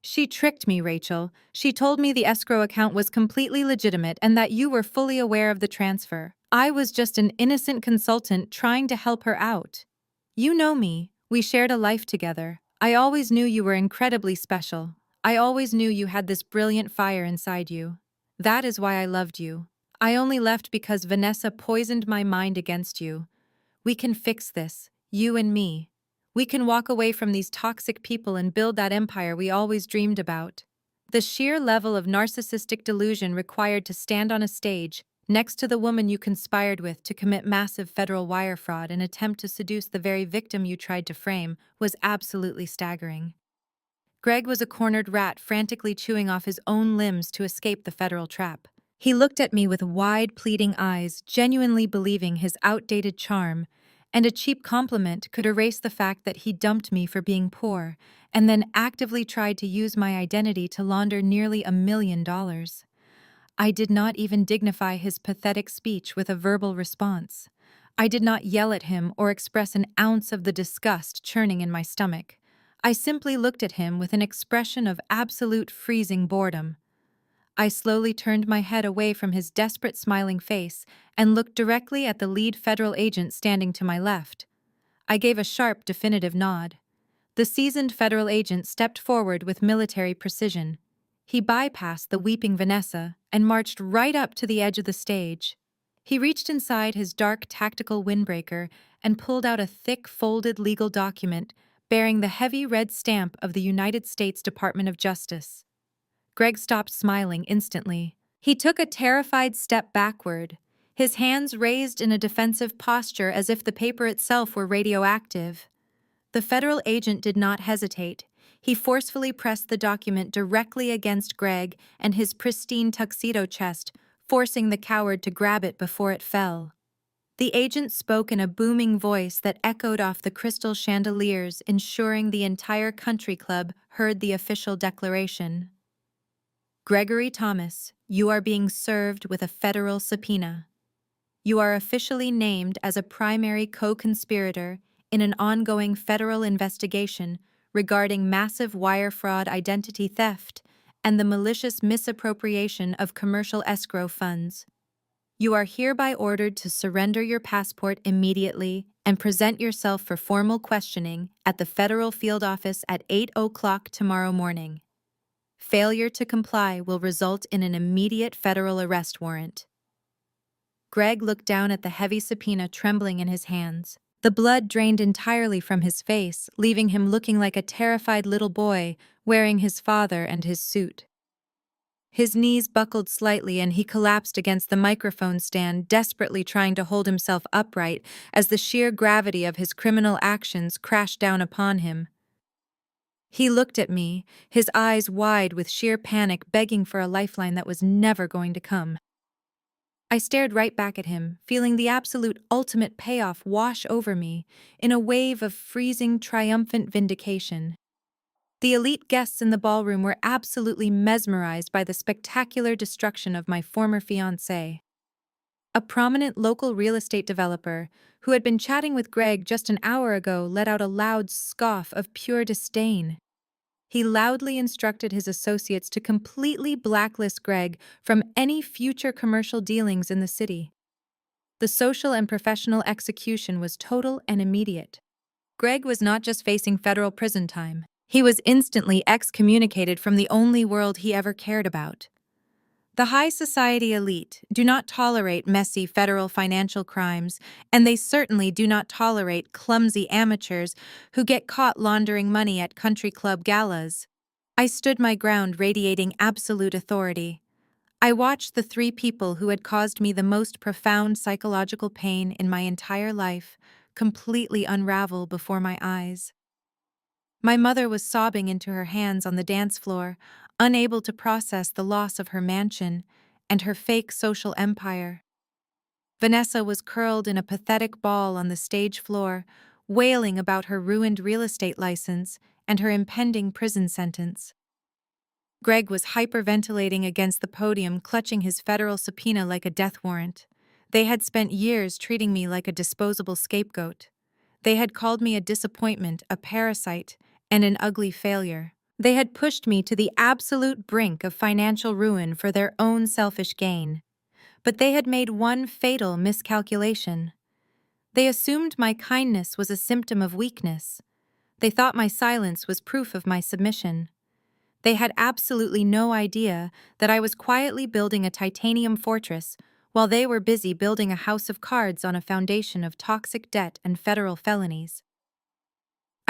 "She tricked me, Rachel. She told me the escrow account was completely legitimate and that you were fully aware of the transfer. I was just an innocent consultant trying to help her out. You know me. We shared a life together. I always knew you were incredibly special. I always knew you had this brilliant fire inside you. That is why I loved you. I only left because Vanessa poisoned my mind against you. We can fix this, you and me. We can walk away from these toxic people and build that empire we always dreamed about." The sheer level of narcissistic delusion required to stand on a stage next to the woman you conspired with to commit massive federal wire fraud and attempt to seduce the very victim you tried to frame was absolutely staggering. Greg was a cornered rat frantically chewing off his own limbs to escape the federal trap. He looked at me with wide, pleading eyes, genuinely believing his outdated charm and a cheap compliment could erase the fact that he dumped me for being poor and then actively tried to use my identity to launder nearly $1 million. I did not even dignify his pathetic speech with a verbal response. I did not yell at him or express an ounce of the disgust churning in my stomach. I simply looked at him with an expression of absolute freezing boredom. I slowly turned my head away from his desperate smiling face and looked directly at the lead federal agent standing to my left. I gave a sharp, definitive nod. The seasoned federal agent stepped forward with military precision. He bypassed the weeping Vanessa and marched right up to the edge of the stage. He reached inside his dark tactical windbreaker and pulled out a thick, folded legal document bearing the heavy red stamp of the United States Department of Justice. Greg stopped smiling instantly. He took a terrified step backward, his hands raised in a defensive posture as if the paper itself were radioactive. The federal agent did not hesitate. He forcefully pressed the document directly against Greg and his pristine tuxedo chest, forcing the coward to grab it before it fell. The agent spoke in a booming voice that echoed off the crystal chandeliers, ensuring the entire country club heard the official declaration. Gregory Thomas, you are being served with a federal subpoena. You are officially named as a primary co-conspirator in an ongoing federal investigation regarding massive wire fraud, identity theft, and the malicious misappropriation of commercial escrow funds. You are hereby ordered to surrender your passport immediately and present yourself for formal questioning at the federal field office at 8 o'clock tomorrow morning. Failure to comply will result in an immediate federal arrest warrant. Greg looked down at the heavy subpoena trembling in his hands. The blood drained entirely from his face, leaving him looking like a terrified little boy wearing his father and his suit. His knees buckled slightly and he collapsed against the microphone stand, desperately trying to hold himself upright as the sheer gravity of his criminal actions crashed down upon him. He looked at me, his eyes wide with sheer panic, begging for a lifeline that was never going to come. I stared right back at him, feeling the absolute ultimate payoff wash over me in a wave of freezing, triumphant vindication. The elite guests in the ballroom were absolutely mesmerized by the spectacular destruction of my former fiancé. A prominent local real estate developer, who had been chatting with Greg just an hour ago, let out a loud scoff of pure disdain. He loudly instructed his associates to completely blacklist Greg from any future commercial dealings in the city. The social and professional execution was total and immediate. Greg was not just facing federal prison time. He was instantly excommunicated from the only world he ever cared about. The high society elite do not tolerate messy federal financial crimes, and they certainly do not tolerate clumsy amateurs who get caught laundering money at country club galas. I stood my ground, radiating absolute authority. I watched the three people who had caused me the most profound psychological pain in my entire life completely unravel before my eyes. My mother was sobbing into her hands on the dance floor, unable to process the loss of her mansion and her fake social empire. Vanessa was curled in a pathetic ball on the stage floor, wailing about her ruined real estate license and her impending prison sentence. Greg was hyperventilating against the podium, clutching his federal subpoena like a death warrant. They had spent years treating me like a disposable scapegoat. They had called me a disappointment, a parasite, and an ugly failure. They had pushed me to the absolute brink of financial ruin for their own selfish gain. But they had made one fatal miscalculation. They assumed my kindness was a symptom of weakness. They thought my silence was proof of my submission. They had absolutely no idea that I was quietly building a titanium fortress while they were busy building a house of cards on a foundation of toxic debt and federal felonies.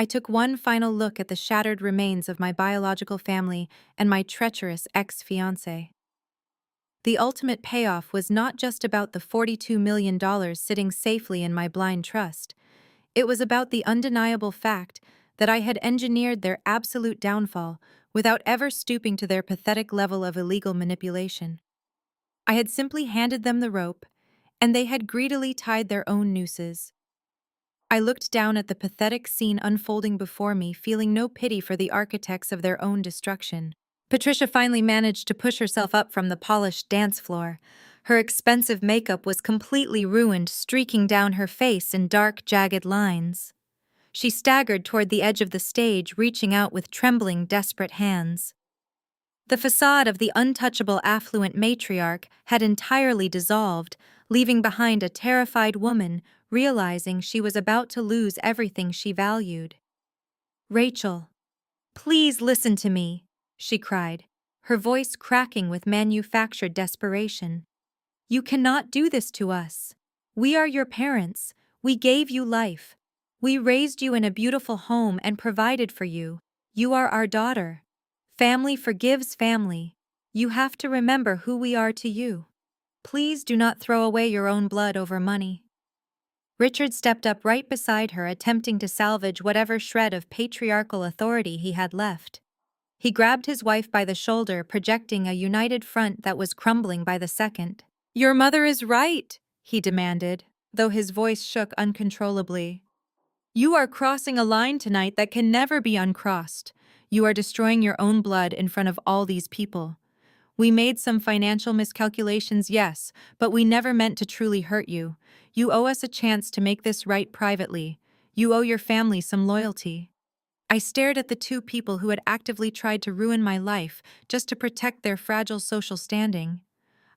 I took one final look at the shattered remains of my biological family and my treacherous ex-fiancé. The ultimate payoff was not just about the $42 million sitting safely in my blind trust. It was about the undeniable fact that I had engineered their absolute downfall without ever stooping to their pathetic level of illegal manipulation. I had simply handed them the rope, and they had greedily tied their own nooses. I looked down at the pathetic scene unfolding before me, feeling no pity for the architects of their own destruction. Patricia finally managed to push herself up from the polished dance floor. Her expensive makeup was completely ruined, streaking down her face in dark, jagged lines. She staggered toward the edge of the stage, reaching out with trembling, desperate hands. The facade of the untouchable affluent matriarch had entirely dissolved, leaving behind a terrified woman, realizing she was about to lose everything she valued. "Rachel, please listen to me," she cried, her voice cracking with manufactured desperation. "You cannot do this to us. We are your parents. We gave you life. We raised you in a beautiful home and provided for you. You are our daughter. Family forgives family. You have to remember who we are to you. Please do not throw away your own blood over money." Richard stepped up right beside her, attempting to salvage whatever shred of patriarchal authority he had left. He grabbed his wife by the shoulder, projecting a united front that was crumbling by the second. "Your mother is right," he demanded, though his voice shook uncontrollably. "You are crossing a line tonight that can never be uncrossed. You are destroying your own blood in front of all these people. We made some financial miscalculations, yes, but we never meant to truly hurt you. You owe us a chance to make this right privately. You owe your family some loyalty." I stared at the two people who had actively tried to ruin my life just to protect their fragile social standing.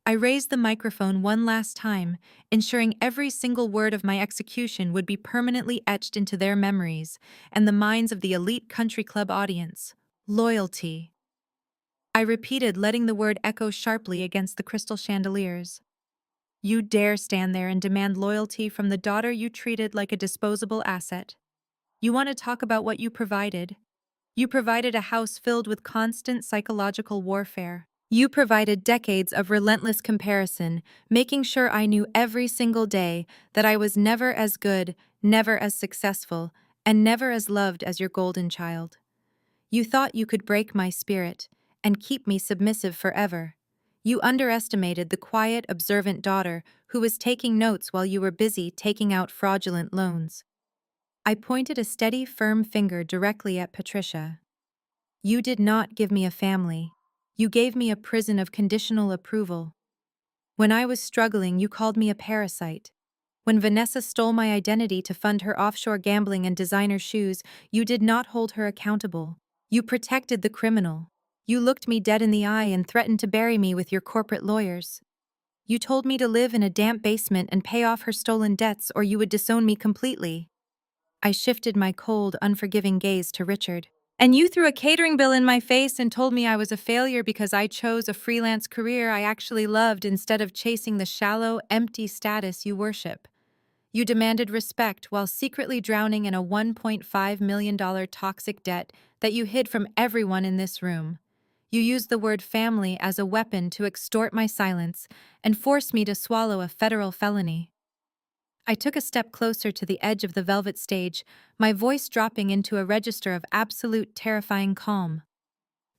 I raised the microphone one last time, ensuring every single word of my execution would be permanently etched into their memories and the minds of the elite country club audience. Loyalty. I repeated, letting the word echo sharply against the crystal chandeliers. You dare stand there and demand loyalty from the daughter you treated like a disposable asset. You want to talk about what you provided? You provided a house filled with constant psychological warfare. You provided decades of relentless comparison, making sure I knew every single day that I was never as good, never as successful, and never as loved as your golden child. You thought you could break my spirit and keep me submissive forever. You underestimated the quiet, observant daughter who was taking notes while you were busy taking out fraudulent loans. I pointed a steady, firm finger directly at Patricia. You did not give me a family. You gave me a prison of conditional approval. When I was struggling, you called me a parasite. When Vanessa stole my identity to fund her offshore gambling and designer shoes, you did not hold her accountable. You protected the criminal. You looked me dead in the eye and threatened to bury me with your corporate lawyers. You told me to live in a damp basement and pay off her stolen debts or you would disown me completely. I shifted my cold, unforgiving gaze to Richard. "And you threw a catering bill in my face and told me I was a failure because I chose a freelance career I actually loved instead of chasing the shallow, empty status you worship. You demanded respect while secretly drowning in a $1.5 million toxic debt that you hid from everyone in this room. You used the word family as a weapon to extort my silence and force me to swallow a federal felony." I took a step closer to the edge of the velvet stage, my voice dropping into a register of absolute terrifying calm.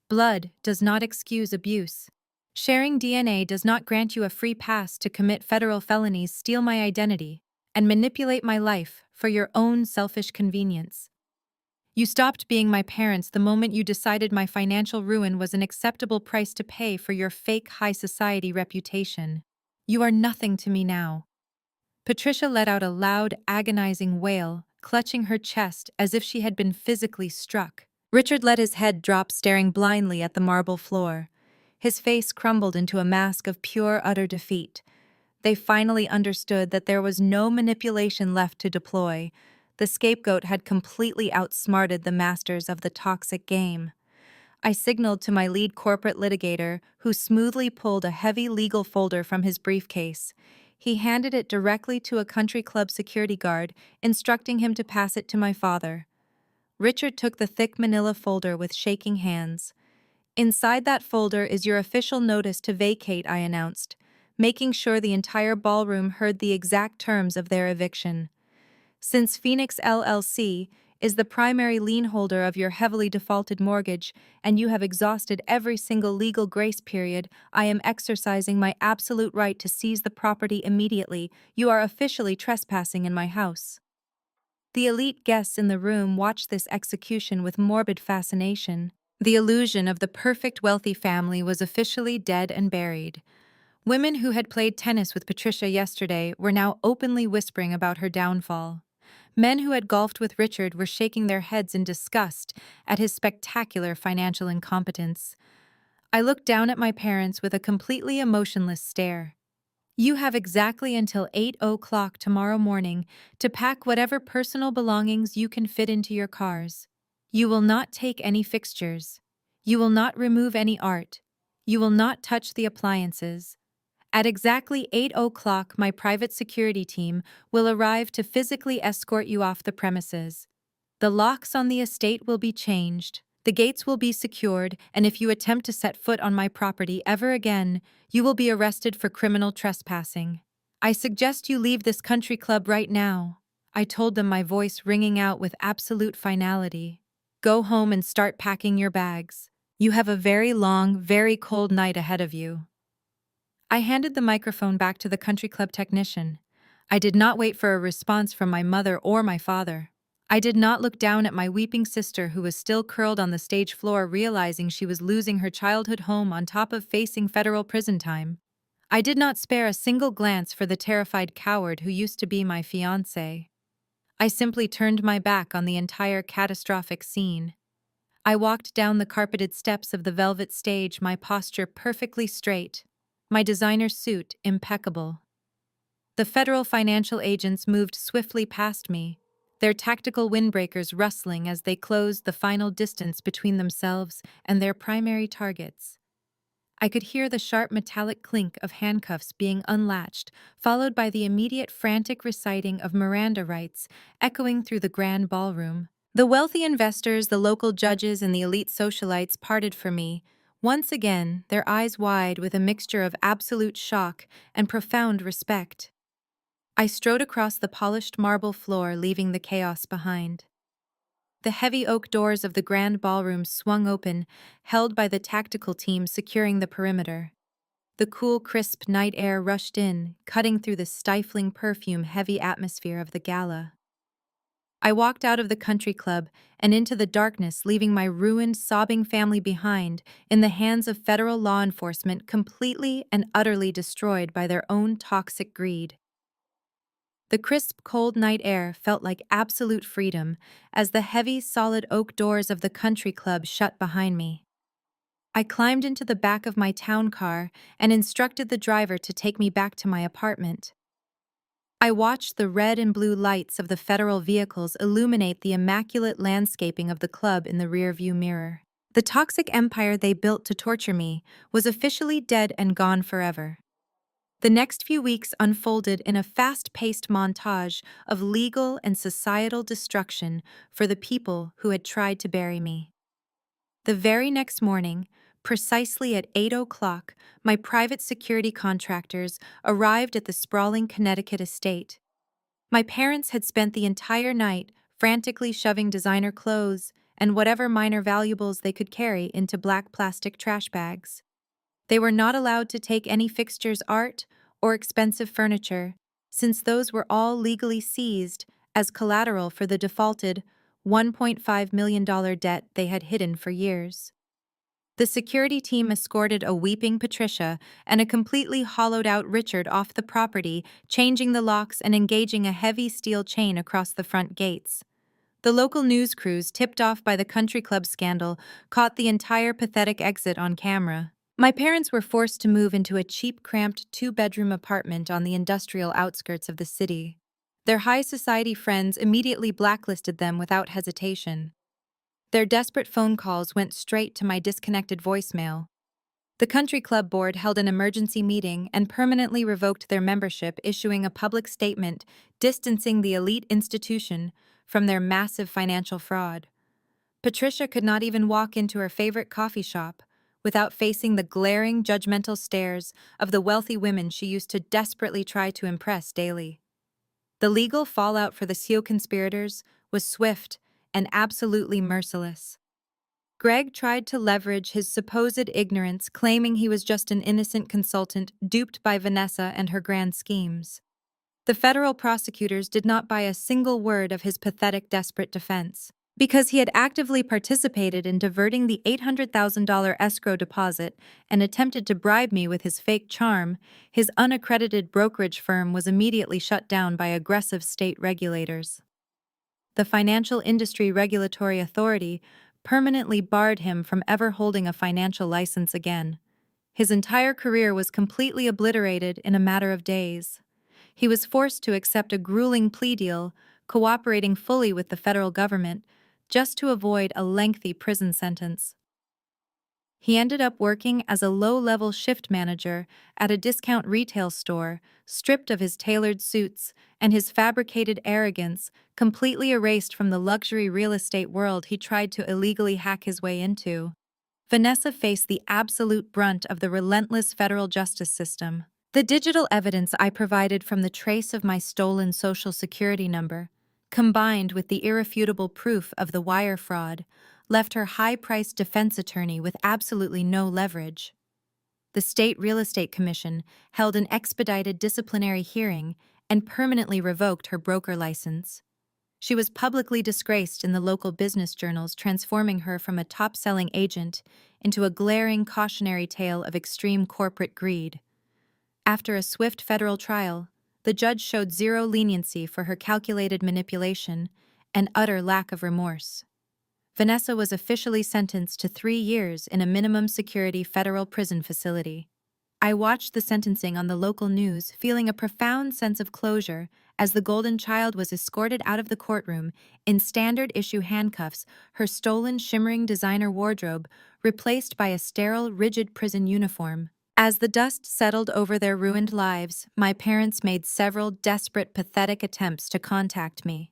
Blood does not excuse abuse. Sharing DNA does not grant you a free pass to commit federal felonies, steal my identity, and manipulate my life for your own selfish convenience. You stopped being my parents the moment you decided my financial ruin was an acceptable price to pay for your fake high society reputation. You are nothing to me now. Patricia let out a loud, agonizing wail, clutching her chest as if she had been physically struck. Richard let his head drop, staring blindly at the marble floor. His face crumbled into a mask of pure, utter defeat. They finally understood that there was no manipulation left to deploy. The scapegoat had completely outsmarted the masters of the toxic game. I signaled to my lead corporate litigator, who smoothly pulled a heavy legal folder from his briefcase. He handed it directly to a country club security guard, instructing him to pass it to my father. Richard took the thick manila folder with shaking hands. "Inside that folder is your official notice to vacate," I announced, making sure the entire ballroom heard the exact terms of their eviction. "Since Phoenix LLC is the primary lien holder of your heavily defaulted mortgage and you have exhausted every single legal grace period, I am exercising my absolute right to seize the property immediately. You are officially trespassing in my house." The elite guests in the room watched this execution with morbid fascination. The illusion of the perfect wealthy family was officially dead and buried. Women who had played tennis with Patricia yesterday were now openly whispering about her downfall. Men who had golfed with Richard were shaking their heads in disgust at his spectacular financial incompetence. I looked down at my parents with a completely emotionless stare. "You have exactly until 8 o'clock tomorrow morning to pack whatever personal belongings you can fit into your cars. You will not take any fixtures. You will not remove any art. You will not touch the appliances. At exactly 8 o'clock, my private security team will arrive to physically escort you off the premises. The locks on the estate will be changed, the gates will be secured, and if you attempt to set foot on my property ever again, you will be arrested for criminal trespassing. I suggest you leave this country club right now," I told them, my voice ringing out with absolute finality. "Go home and start packing your bags. You have a very long, very cold night ahead of you." I handed the microphone back to the country club technician. I did not wait for a response from my mother or my father. I did not look down at my weeping sister who was still curled on the stage floor, realizing she was losing her childhood home on top of facing federal prison time. I did not spare a single glance for the terrified coward who used to be my fiancé. I simply turned my back on the entire catastrophic scene. I walked down the carpeted steps of the velvet stage, my posture perfectly straight, my designer suit impeccable. The federal financial agents moved swiftly past me, their tactical windbreakers rustling as they closed the final distance between themselves and their primary targets. I could hear the sharp metallic clink of handcuffs being unlatched, followed by the immediate frantic reciting of Miranda rights echoing through the grand ballroom. The wealthy investors, the local judges, and the elite socialites parted for me, once again, their eyes wide with a mixture of absolute shock and profound respect. I strode across the polished marble floor, leaving the chaos behind. The heavy oak doors of the grand ballroom swung open, held by the tactical team securing the perimeter. The cool, crisp night air rushed in, cutting through the stifling perfume-heavy atmosphere of the gala. I walked out of the country club and into the darkness, leaving my ruined, sobbing family behind in the hands of federal law enforcement, completely and utterly destroyed by their own toxic greed. The crisp, cold night air felt like absolute freedom as the heavy, solid oak doors of the country club shut behind me. I climbed into the back of my town car and instructed the driver to take me back to my apartment. I watched the red and blue lights of the federal vehicles illuminate the immaculate landscaping of the club in the rearview mirror. The toxic empire they built to torture me was officially dead and gone forever. The next few weeks unfolded in a fast-paced montage of legal and societal destruction for the people who had tried to bury me. The very next morning, precisely at 8 o'clock, my private security contractors arrived at the sprawling Connecticut estate. My parents had spent the entire night frantically shoving designer clothes and whatever minor valuables they could carry into black plastic trash bags. They were not allowed to take any fixtures, art, or expensive furniture, since those were all legally seized as collateral for the defaulted $1.5 million debt they had hidden for years. The security team escorted a weeping Patricia and a completely hollowed-out Richard off the property, changing the locks and engaging a heavy steel chain across the front gates. The local news crews, tipped off by the country club scandal, caught the entire pathetic exit on camera. My parents were forced to move into a cheap, cramped two-bedroom apartment on the industrial outskirts of the city. Their high society friends immediately blacklisted them without hesitation. Their desperate phone calls went straight to my disconnected voicemail. The country club board held an emergency meeting and permanently revoked their membership, issuing a public statement distancing the elite institution from their massive financial fraud. Patricia could not even walk into her favorite coffee shop without facing the glaring, judgmental stares of the wealthy women she used to desperately try to impress daily. The legal fallout for the SEO conspirators was swift and absolutely merciless. Greg tried to leverage his supposed ignorance, claiming he was just an innocent consultant duped by Vanessa and her grand schemes. The federal prosecutors did not buy a single word of his pathetic, desperate defense. Because he had actively participated in diverting the $800,000 escrow deposit and attempted to bribe me with his fake charm, his unaccredited brokerage firm was immediately shut down by aggressive state regulators. The Financial Industry Regulatory Authority permanently barred him from ever holding a financial license again. His entire career was completely obliterated in a matter of days. He was forced to accept a grueling plea deal, cooperating fully with the federal government, just to avoid a lengthy prison sentence. He ended up working as a low-level shift manager at a discount retail store, stripped of his tailored suits and his fabricated arrogance, completely erased from the luxury real estate world he tried to illegally hack his way into. Vanessa faced the absolute brunt of the relentless federal justice system. The digital evidence I provided from the trace of my stolen Social Security number, combined with the irrefutable proof of the wire fraud, left her high-priced defense attorney with absolutely no leverage. The State Real Estate Commission held an expedited disciplinary hearing and permanently revoked her broker license. She was publicly disgraced in the local business journals, transforming her from a top-selling agent into a glaring cautionary tale of extreme corporate greed. After a swift federal trial, the judge showed zero leniency for her calculated manipulation and utter lack of remorse. Vanessa was officially sentenced to 3 years in a minimum security federal prison facility. I watched the sentencing on the local news, feeling a profound sense of closure as the golden child was escorted out of the courtroom in standard-issue handcuffs, her stolen shimmering designer wardrobe replaced by a sterile, rigid prison uniform. As the dust settled over their ruined lives, my parents made several desperate, pathetic attempts to contact me.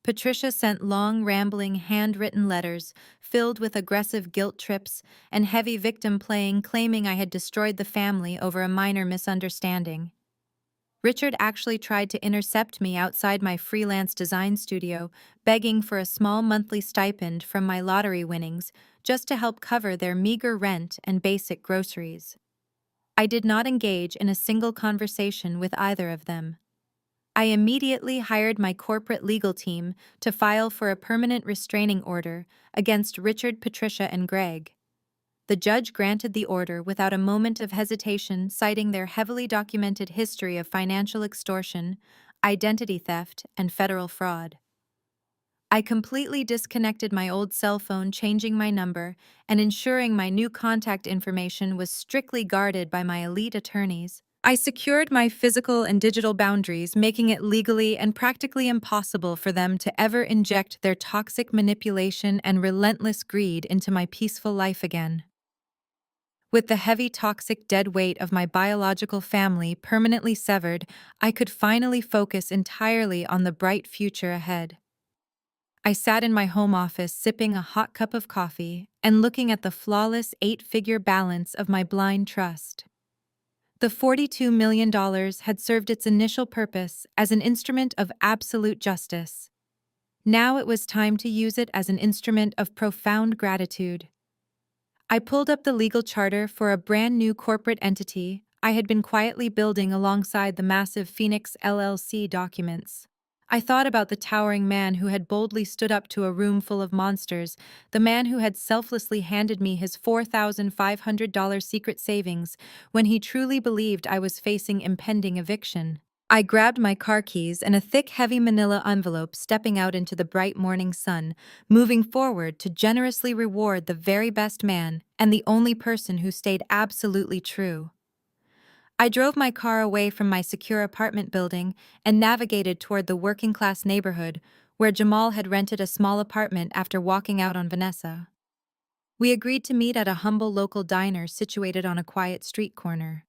Patricia sent long, rambling, handwritten letters filled with aggressive guilt trips and heavy victim playing, claiming I had destroyed the family over a minor misunderstanding. Richard actually tried to intercept me outside my freelance design studio, begging for a small monthly stipend from my lottery winnings just to help cover their meager rent and basic groceries. I did not engage in a single conversation with either of them. I immediately hired my corporate legal team to file for a permanent restraining order against Richard, Patricia, and Greg. The judge granted the order without a moment of hesitation, citing their heavily documented history of financial extortion, identity theft, and federal fraud. I completely disconnected my old cell phone, changing my number and ensuring my new contact information was strictly guarded by my elite attorneys. I secured my physical and digital boundaries, making it legally and practically impossible for them to ever inject their toxic manipulation and relentless greed into my peaceful life again. With the heavy toxic dead weight of my biological family permanently severed, I could finally focus entirely on the bright future ahead. I sat in my home office sipping a hot cup of coffee and looking at the flawless 8-figure balance of my blind trust. The $42 million had served its initial purpose as an instrument of absolute justice. Now it was time to use it as an instrument of profound gratitude. I pulled up the legal charter for a brand new corporate entity I had been quietly building alongside the massive Phoenix LLC documents. I thought about the towering man who had boldly stood up to a room full of monsters, the man who had selflessly handed me his $4,500 secret savings when he truly believed I was facing impending eviction. I grabbed my car keys and a thick, heavy manila envelope, stepping out into the bright morning sun, moving forward to generously reward the very best man and the only person who stayed absolutely true. I drove my car away from my secure apartment building and navigated toward the working-class neighborhood where Jamal had rented a small apartment after walking out on Vanessa. We agreed to meet at a humble local diner situated on a quiet street corner.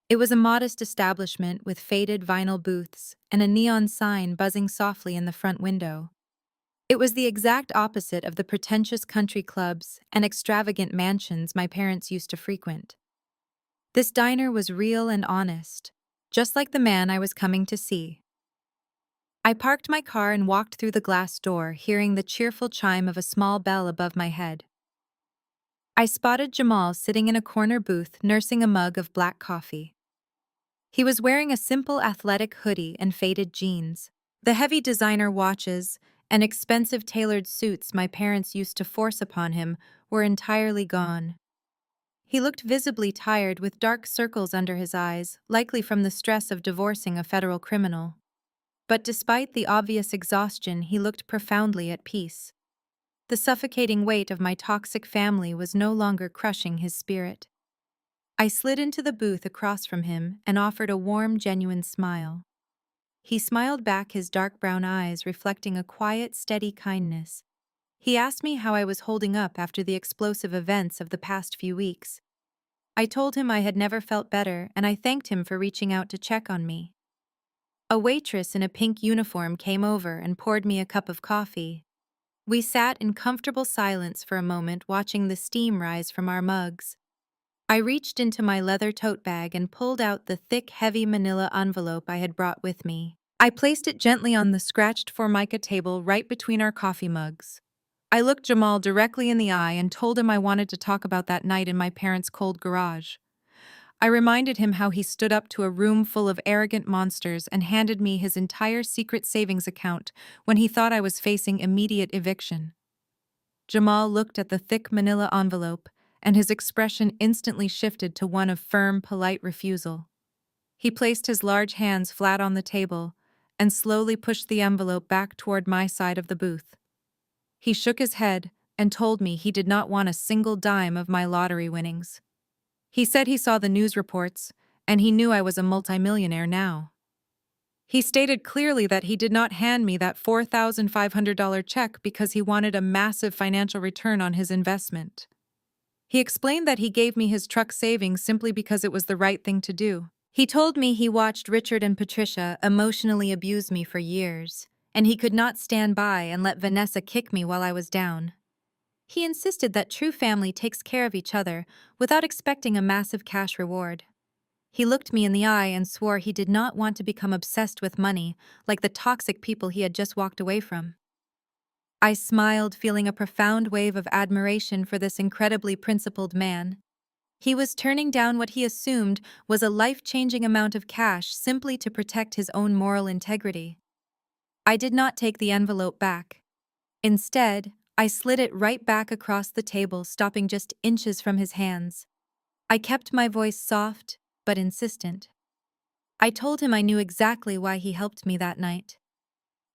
It was a modest establishment with faded vinyl booths and a neon sign buzzing softly in the front window. It was the exact opposite of the pretentious country clubs and extravagant mansions my parents used to frequent. This diner was real and honest, just like the man I was coming to see. I parked my car and walked through the glass door, hearing the cheerful chime of a small bell above my head. I spotted Jamal sitting in a corner booth nursing a mug of black coffee. He was wearing a simple athletic hoodie and faded jeans. The heavy designer watches and expensive tailored suits my parents used to force upon him were entirely gone. He looked visibly tired with dark circles under his eyes, likely from the stress of divorcing a federal criminal. But despite the obvious exhaustion, he looked profoundly at peace. The suffocating weight of my toxic family was no longer crushing his spirit. I slid into the booth across from him and offered a warm, genuine smile. He smiled back, his dark brown eyes reflecting a quiet, steady kindness. He asked me how I was holding up after the explosive events of the past few weeks. I told him I had never felt better, and I thanked him for reaching out to check on me. A waitress in a pink uniform came over and poured me a cup of coffee. We sat in comfortable silence for a moment, watching the steam rise from our mugs. I reached into my leather tote bag and pulled out the thick, heavy manila envelope I had brought with me. I placed it gently on the scratched formica table right between our coffee mugs. I looked Jamal directly in the eye and told him I wanted to talk about that night in my parents' cold garage. I reminded him how he stood up to a room full of arrogant monsters and handed me his entire secret savings account when he thought I was facing immediate eviction. Jamal looked at the thick manila envelope, and his expression instantly shifted to one of firm, polite refusal. He placed his large hands flat on the table and slowly pushed the envelope back toward my side of the booth. He shook his head and told me he did not want a single dime of my lottery winnings. He said he saw the news reports, and he knew I was a multimillionaire now. He stated clearly that he did not hand me that $4,500 check because he wanted a massive financial return on his investment. He explained that he gave me his truck savings simply because it was the right thing to do. He told me he watched Richard and Patricia emotionally abuse me for years, and he could not stand by and let Vanessa kick me while I was down. He insisted that true family takes care of each other without expecting a massive cash reward. He looked me in the eye and swore he did not want to become obsessed with money like the toxic people he had just walked away from. I smiled, feeling a profound wave of admiration for this incredibly principled man. He was turning down what he assumed was a life-changing amount of cash simply to protect his own moral integrity. I did not take the envelope back. Instead, I slid it right back across the table, stopping just inches from his hands. I kept my voice soft, but insistent. I told him I knew exactly why he helped me that night.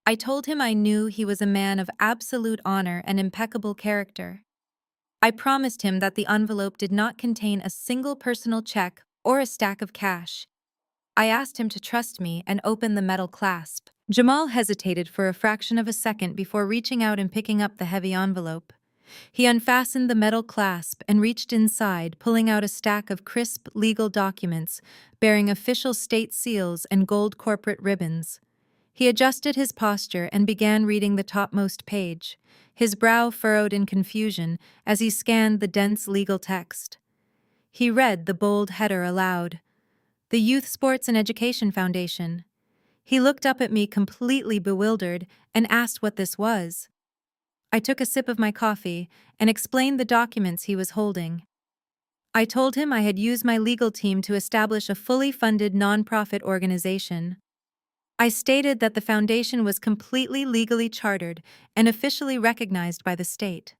I told him I knew he was a man of absolute honor and impeccable character. I promised him that the envelope did not contain a single personal check or a stack of cash. I asked him to trust me and open the metal clasp. Jamal hesitated for a fraction of a second before reaching out and picking up the heavy envelope. He unfastened the metal clasp and reached inside, pulling out a stack of crisp legal documents bearing official state seals and gold corporate ribbons. He adjusted his posture and began reading the topmost page, his brow furrowed in confusion as he scanned the dense legal text. He read the bold header aloud: "The Youth Sports and Education Foundation." He looked up at me completely bewildered and asked what this was. I took a sip of my coffee and explained the documents he was holding. I told him I had used my legal team to establish a fully funded nonprofit organization. I stated that the foundation was completely legally chartered and officially recognized by the state.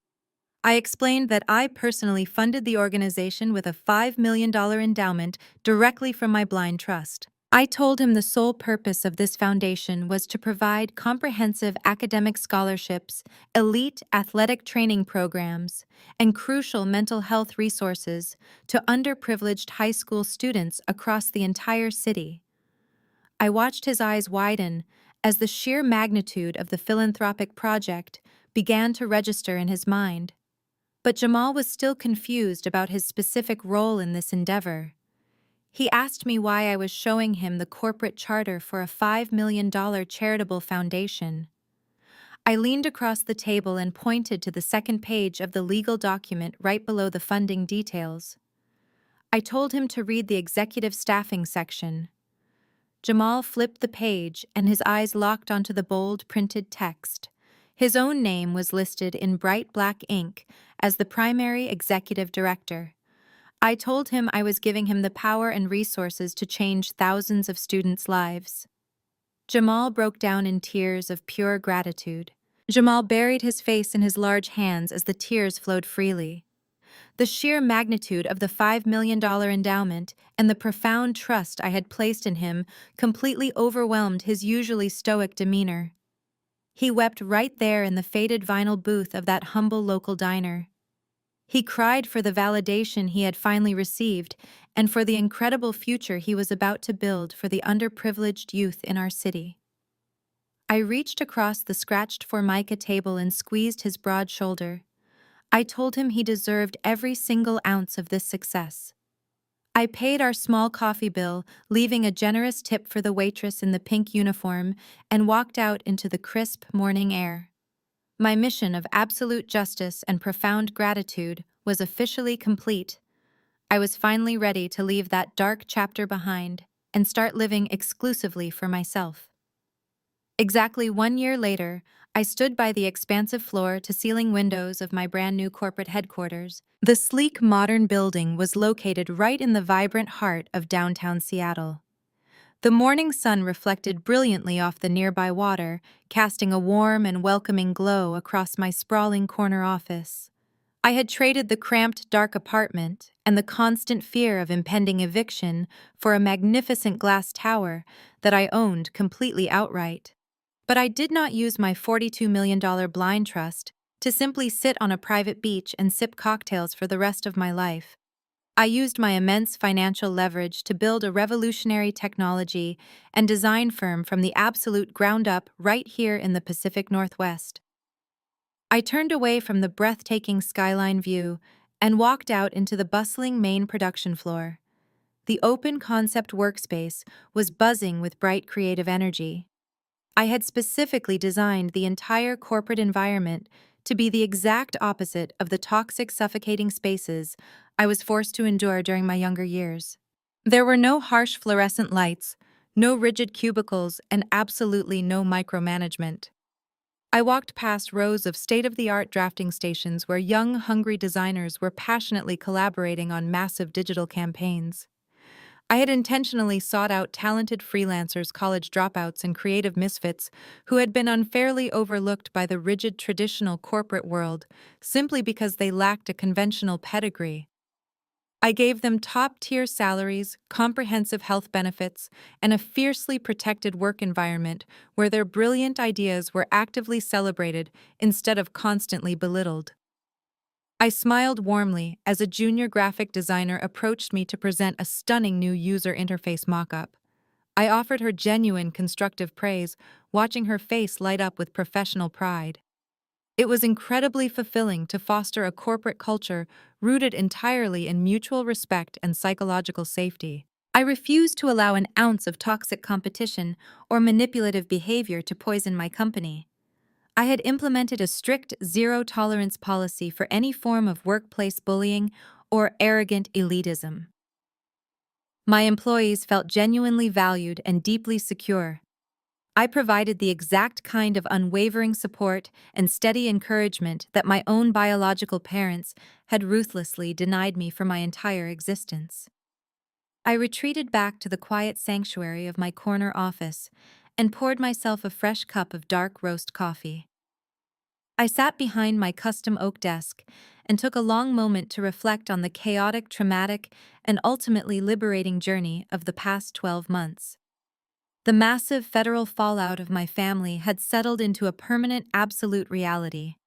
I explained that I personally funded the organization with a $5 million endowment directly from my blind trust. I told him the sole purpose of this foundation was to provide comprehensive academic scholarships, elite athletic training programs, and crucial mental health resources to underprivileged high school students across the entire city. I watched his eyes widen as the sheer magnitude of the philanthropic project began to register in his mind. But Jamal was still confused about his specific role in this endeavor. He asked me why I was showing him the corporate charter for a $5 million charitable foundation. I leaned across the table and pointed to the second page of the legal document right below the funding details. I told him to read the executive staffing section. Jamal flipped the page and his eyes locked onto the bold printed text. His own name was listed in bright black ink as the primary executive director. I told him I was giving him the power and resources to change thousands of students' lives. Jamal broke down in tears of pure gratitude. Jamal buried his face in his large hands as the tears flowed freely. The sheer magnitude of the $5 million endowment and the profound trust I had placed in him completely overwhelmed his usually stoic demeanor. He wept right there in the faded vinyl booth of that humble local diner. He cried for the validation he had finally received and for the incredible future he was about to build for the underprivileged youth in our city. I reached across the scratched formica table and squeezed his broad shoulder. I told him he deserved every single ounce of this success. I paid our small coffee bill, leaving a generous tip for the waitress in the pink uniform, and walked out into the crisp morning air. My mission of absolute justice and profound gratitude was officially complete. I was finally ready to leave that dark chapter behind and start living exclusively for myself. Exactly 1 year later, I stood by the expansive floor-to-ceiling windows of my brand-new corporate headquarters. The sleek, modern building was located right in the vibrant heart of downtown Seattle. The morning sun reflected brilliantly off the nearby water, casting a warm and welcoming glow across my sprawling corner office. I had traded the cramped, dark apartment and the constant fear of impending eviction for a magnificent glass tower that I owned completely outright. But I did not use my $42 million blind trust to simply sit on a private beach and sip cocktails for the rest of my life. I used my immense financial leverage to build a revolutionary technology and design firm from the absolute ground up right here in the Pacific Northwest. I turned away from the breathtaking skyline view and walked out into the bustling main production floor. The open concept workspace was buzzing with bright creative energy. I had specifically designed the entire corporate environment to be the exact opposite of the toxic, suffocating spaces I was forced to endure during my younger years. There were no harsh fluorescent lights, no rigid cubicles, and absolutely no micromanagement. I walked past rows of state-of-the-art drafting stations where young, hungry designers were passionately collaborating on massive digital campaigns. I had intentionally sought out talented freelancers, college dropouts, and creative misfits who had been unfairly overlooked by the rigid traditional corporate world simply because they lacked a conventional pedigree. I gave them top-tier salaries, comprehensive health benefits, and a fiercely protected work environment where their brilliant ideas were actively celebrated instead of constantly belittled. I smiled warmly as a junior graphic designer approached me to present a stunning new user interface mock-up. I offered her genuine constructive praise, watching her face light up with professional pride. It was incredibly fulfilling to foster a corporate culture rooted entirely in mutual respect and psychological safety. I refused to allow an ounce of toxic competition or manipulative behavior to poison my company. I had implemented a strict zero-tolerance policy for any form of workplace bullying or arrogant elitism. My employees felt genuinely valued and deeply secure. I provided the exact kind of unwavering support and steady encouragement that my own biological parents had ruthlessly denied me for my entire existence. I retreated back to the quiet sanctuary of my corner office and poured myself a fresh cup of dark roast coffee. I sat behind my custom oak desk and took a long moment to reflect on the chaotic, traumatic, and ultimately liberating journey of the past 12 months. The massive federal fallout of my family had settled into a permanent, absolute reality.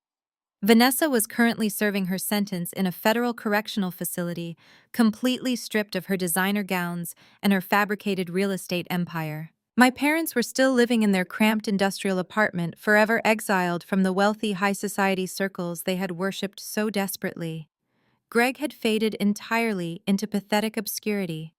Vanessa was currently serving her sentence in a federal correctional facility, completely stripped of her designer gowns and her fabricated real estate empire. My parents were still living in their cramped industrial apartment, forever exiled from the wealthy high society circles they had worshipped so desperately. Greg had faded entirely into pathetic obscurity.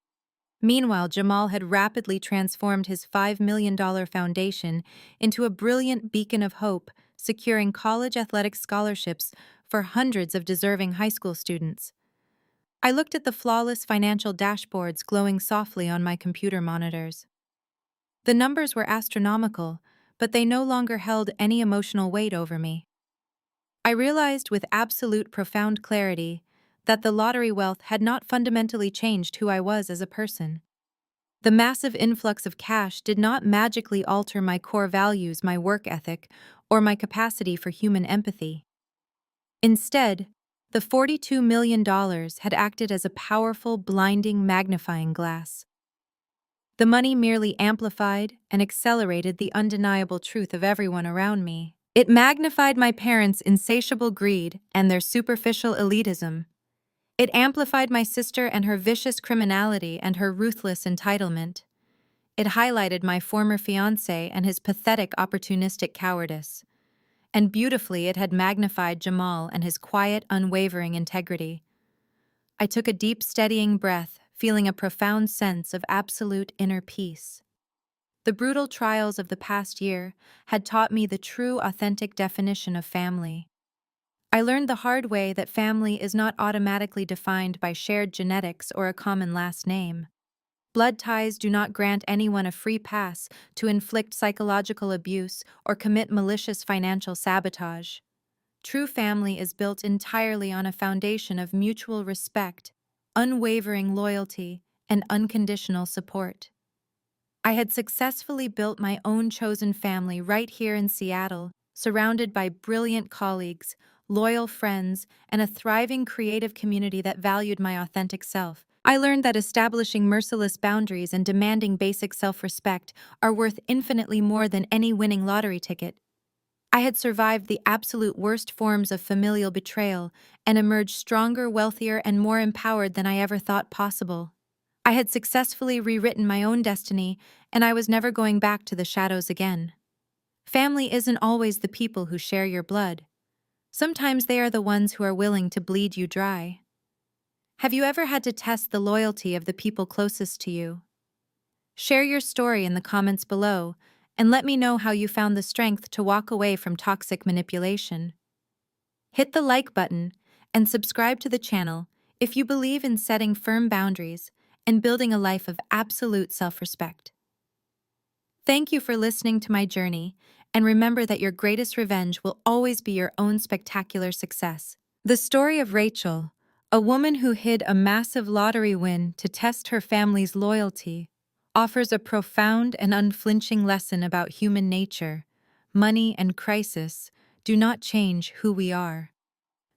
Meanwhile, Jamal had rapidly transformed his $5 million foundation into a brilliant beacon of hope, securing college athletic scholarships for hundreds of deserving high school students. I looked at the flawless financial dashboards glowing softly on my computer monitors. The numbers were astronomical, but they no longer held any emotional weight over me. I realized with absolute profound clarity that the lottery wealth had not fundamentally changed who I was as a person. The massive influx of cash did not magically alter my core values, my work ethic, or my capacity for human empathy. Instead, the $42 million had acted as a powerful, blinding magnifying glass. The money merely amplified and accelerated the undeniable truth of everyone around me. It magnified my parents' insatiable greed and their superficial elitism. It amplified my sister and her vicious criminality and her ruthless entitlement. It highlighted my former fiancé and his pathetic opportunistic cowardice. And beautifully, it had magnified Jamal and his quiet, unwavering integrity. I took a deep, steadying breath, feeling a profound sense of absolute inner peace. The brutal trials of the past year had taught me the true, authentic definition of family. I learned the hard way that family is not automatically defined by shared genetics or a common last name. Blood ties do not grant anyone a free pass to inflict psychological abuse or commit malicious financial sabotage. True family is built entirely on a foundation of mutual respect, unwavering loyalty, and unconditional support. I had successfully built my own chosen family right here in Seattle, surrounded by brilliant colleagues, loyal friends, and a thriving creative community that valued my authentic self. I learned that establishing merciless boundaries and demanding basic self-respect are worth infinitely more than any winning lottery ticket. I had survived the absolute worst forms of familial betrayal and emerged stronger, wealthier, and more empowered than I ever thought possible. I had successfully rewritten my own destiny, and I was never going back to the shadows again. Family isn't always the people who share your blood. Sometimes they are the ones who are willing to bleed you dry. Have you ever had to test the loyalty of the people closest to you? Share your story in the comments below, and let me know how you found the strength to walk away from toxic manipulation. Hit the like button and subscribe to the channel if you believe in setting firm boundaries and building a life of absolute self-respect. Thank you for listening to my journey, and remember that your greatest revenge will always be your own spectacular success. The story of Rachel, a woman who hid a massive lottery win to test her family's loyalty, offers a profound and unflinching lesson about human nature. Money and crisis do not change who we are.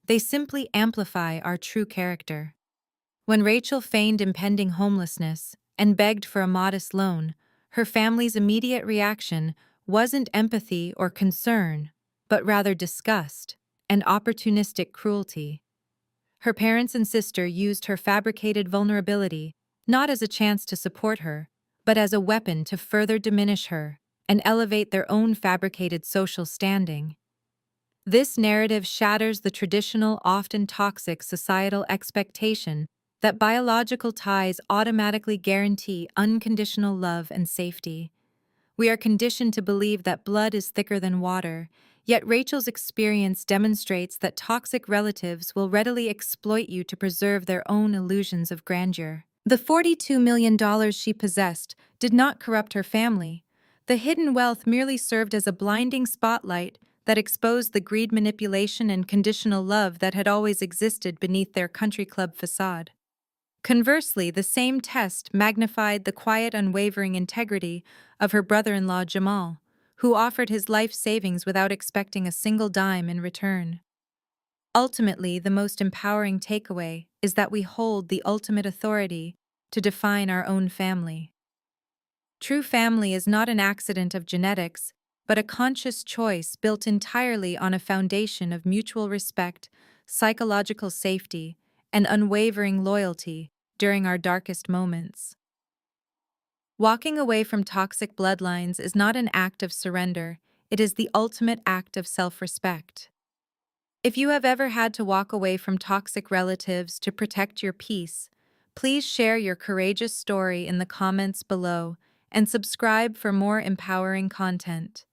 They simply amplify our true character. When Rachel feigned impending homelessness and begged for a modest loan, her family's immediate reaction wasn't empathy or concern, but rather disgust and opportunistic cruelty. Her parents and sister used her fabricated vulnerability not as a chance to support her, but as a weapon to further diminish her and elevate their own fabricated social standing. This narrative shatters the traditional, often toxic societal expectation that biological ties automatically guarantee unconditional love and safety. We are conditioned to believe that blood is thicker than water, yet Rachel's experience demonstrates that toxic relatives will readily exploit you to preserve their own illusions of grandeur. The $42 million she possessed did not corrupt her family. The hidden wealth merely served as a blinding spotlight that exposed the greed, manipulation, and conditional love that had always existed beneath their country club facade. Conversely, the same test magnified the quiet, unwavering integrity of her brother-in-law Jamal, who offered his life savings without expecting a single dime in return. Ultimately, the most empowering takeaway is that we hold the ultimate authority to define our own family. True family is not an accident of genetics, but a conscious choice built entirely on a foundation of mutual respect, psychological safety, and unwavering loyalty during our darkest moments. Walking away from toxic bloodlines is not an act of surrender, it is the ultimate act of self-respect. If you have ever had to walk away from toxic relatives to protect your peace, please share your courageous story in the comments below and subscribe for more empowering content.